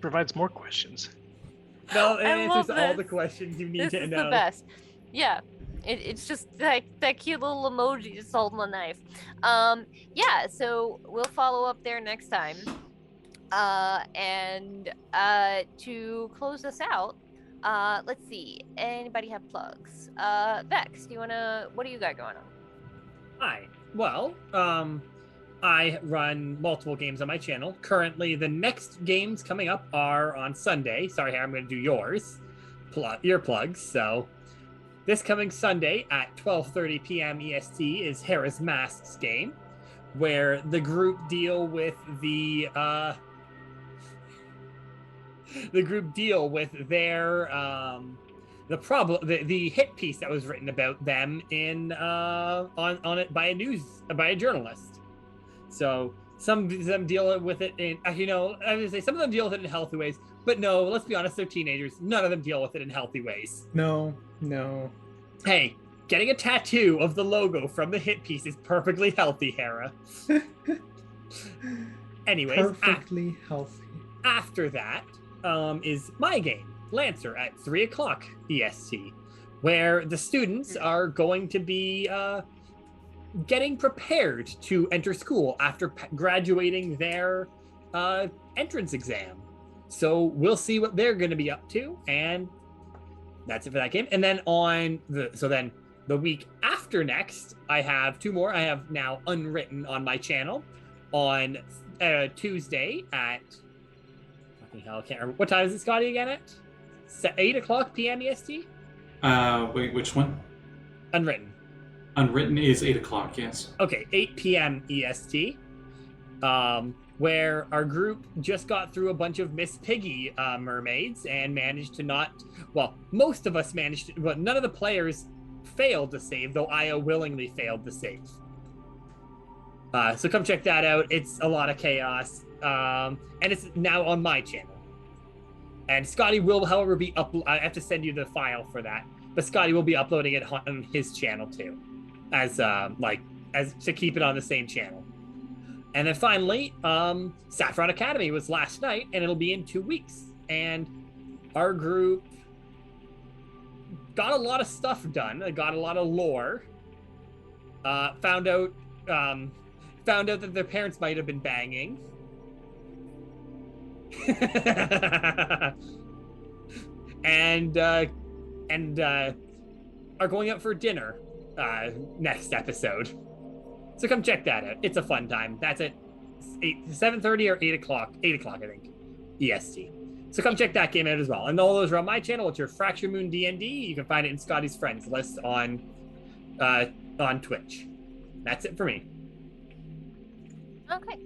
provides more questions. No, it I answers love all the this. questions you need This to is know. the best. Yeah. It's just like that cute little emoji just holding the knife. Yeah, so we'll follow up there next time. And to close us out, let's see. Anybody have plugs? Vex, what do you got going on? Hi. Well, I run multiple games on my channel. Currently, the next games coming up are on Sunday. Sorry, Hera, I'm going to do yours. Your plugs. So, this coming Sunday at 12:30 p.m. EST is Hera's Masks game, where the group deal with their the hit piece that was written about them in on it by a journalist. So some of them deal with it in I was gonna say some of them deal with it in healthy ways, but no, let's be honest, they're teenagers. None of them deal with it in healthy ways. No. Hey, getting a tattoo of the logo from the hit piece is perfectly healthy, Hera. Anyways, Perfectly healthy. after that is my game, Lancer, at 3 o'clock EST, where the students are going to be getting prepared to enter school after graduating their entrance exam. So we'll see what they're going to be up to, and that's it for that game. And then the week after next, I have two more. I have now Unwritten on my channel on Tuesday at fucking hell, I can't remember what time is it, Scotty, again at 8 o'clock p.m. EST. Wait, which one? Unwritten. Unwritten is 8 o'clock, yes. Okay, 8 p.m. EST, where our group just got through a bunch of Miss Piggy mermaids and managed to most of us managed to, but none of the players failed to save, though Aya willingly failed to save. So come check that out. It's a lot of chaos, and it's now on my channel. And Scotty will, however, be I have to send you the file for that, but Scotty will be uploading it on his channel too, as to keep it on the same channel. And then finally, Saffron Academy was last night, and it'll be in 2 weeks. And our group got a lot of stuff done. I got a lot of lore. Found out that their parents might have been banging. and are going out for dinner next episode. So come check that out. It's a fun time. That's at 7:30 or 8 o'clock. 8 o'clock, I think, EST. So come check that game out as well. And all those are on my channel. It's your Fracture Moon D&D. You can find it in Scotty's friends list on Twitch. That's it for me. Okay.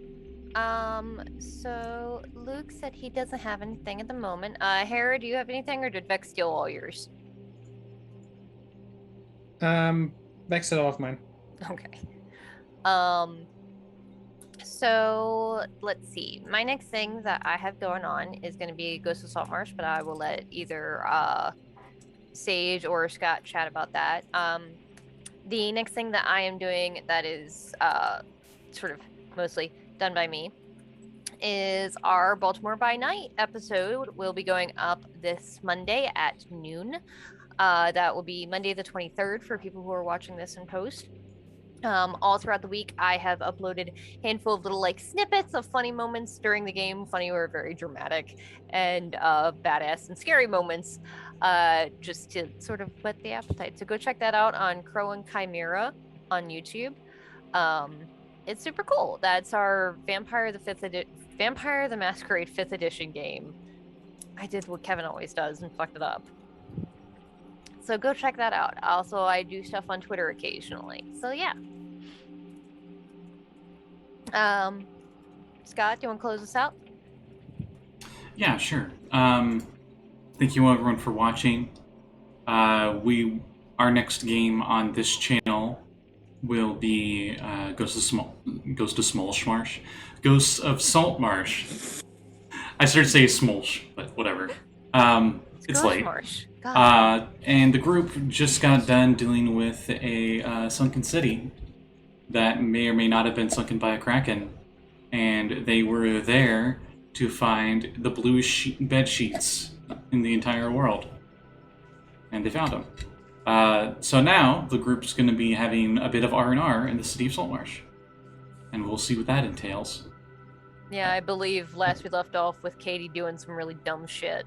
So Luke said he doesn't have anything at the moment. Hera, do you have anything, or did Vex steal all yours? Vex it off mine. Okay. So let's see. My next thing that I have going on is going to be Ghost of Saltmarsh, but I will let either Saege or Scott chat about that. The next thing that I am doing that is sort of mostly done by me is our Baltimore by Night episode will be going up this Monday at noon. That will be Monday the 23rd for people who are watching this in post. All throughout the week, I have uploaded a handful of little snippets of funny moments during the game, funny or very dramatic, and badass and scary moments, just to sort of whet the appetite. So go check that out on Crow and Chimera on YouTube. It's super cool. That's our Vampire the Masquerade 5th edition game. I did what Kevin always does and fucked it up. So go check that out. Also, I do stuff on Twitter occasionally. So yeah. Scott, do you want to close us out? Yeah, sure. Thank you everyone for watching. Our next game on this channel will be Ghost of Saltmarsh. I started to say Smolsh, but whatever. It's late. Marsh. And the group just got done dealing with a sunken city that may or may not have been sunken by a kraken, and they were there to find the bluest bed sheets in the entire world, and they found them. So now the group's going to be having a bit of R&R in the city of Saltmarsh, and we'll see what that entails. Yeah, I believe last we left off with Katie doing some really dumb shit.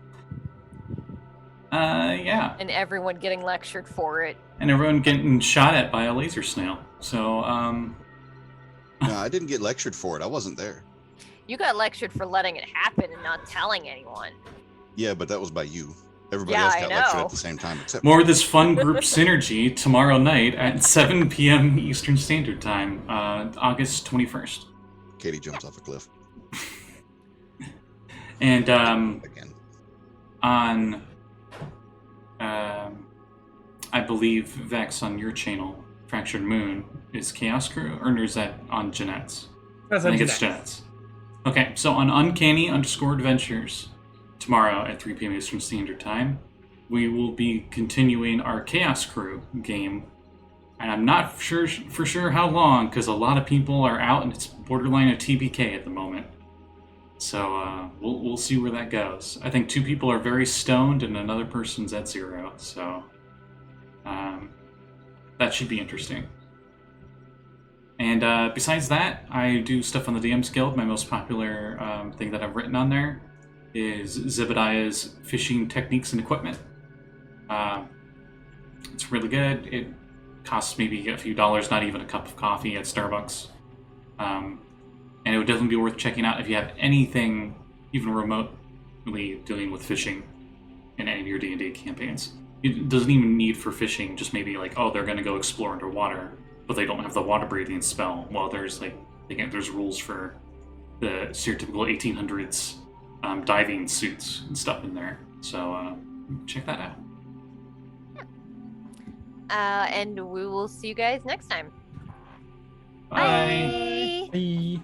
Yeah. And everyone getting lectured for it. And everyone getting shot at by a laser snail. So, No, I didn't get lectured for it. I wasn't there. You got lectured for letting it happen and not telling anyone. Yeah, but that was by you. Everybody Yeah, else I got lectured know. at the same time except more of this fun group synergy tomorrow night at 7 p.m. Eastern Standard Time, August 21st. Katie jumps off a cliff. And Again. on, I believe, Vex, on your channel, Fractured Moon, is Chaos Crew, or is that on Jeanette's? That's I on think it's Jeanette's. Jeanette's. Okay, so on Uncanny_Adventures, tomorrow at 3 p.m. Eastern Standard Time, we will be continuing our Chaos Crew game. And I'm not for sure how long, because a lot of people are out and it's borderline a TBK at the moment. So we'll see where that goes. I think 2 people are very stoned and another person's at 0. So that should be interesting. And besides that, I do stuff on the DM's Guild. My most popular thing that I've written on there is Zebediah's fishing techniques and equipment. It's really good. It costs maybe a few dollars, not even a cup of coffee at Starbucks. And it would definitely be worth checking out if you have anything even remotely dealing with fishing in any of your D&D campaigns. It doesn't even need for fishing, just maybe like, oh, they're going to go explore underwater, but they don't have the water breathing spell. Well, there's there's rules for the stereotypical 1800s diving suits and stuff in there. So check that out. And we will see you guys next time. Bye. Bye. Bye.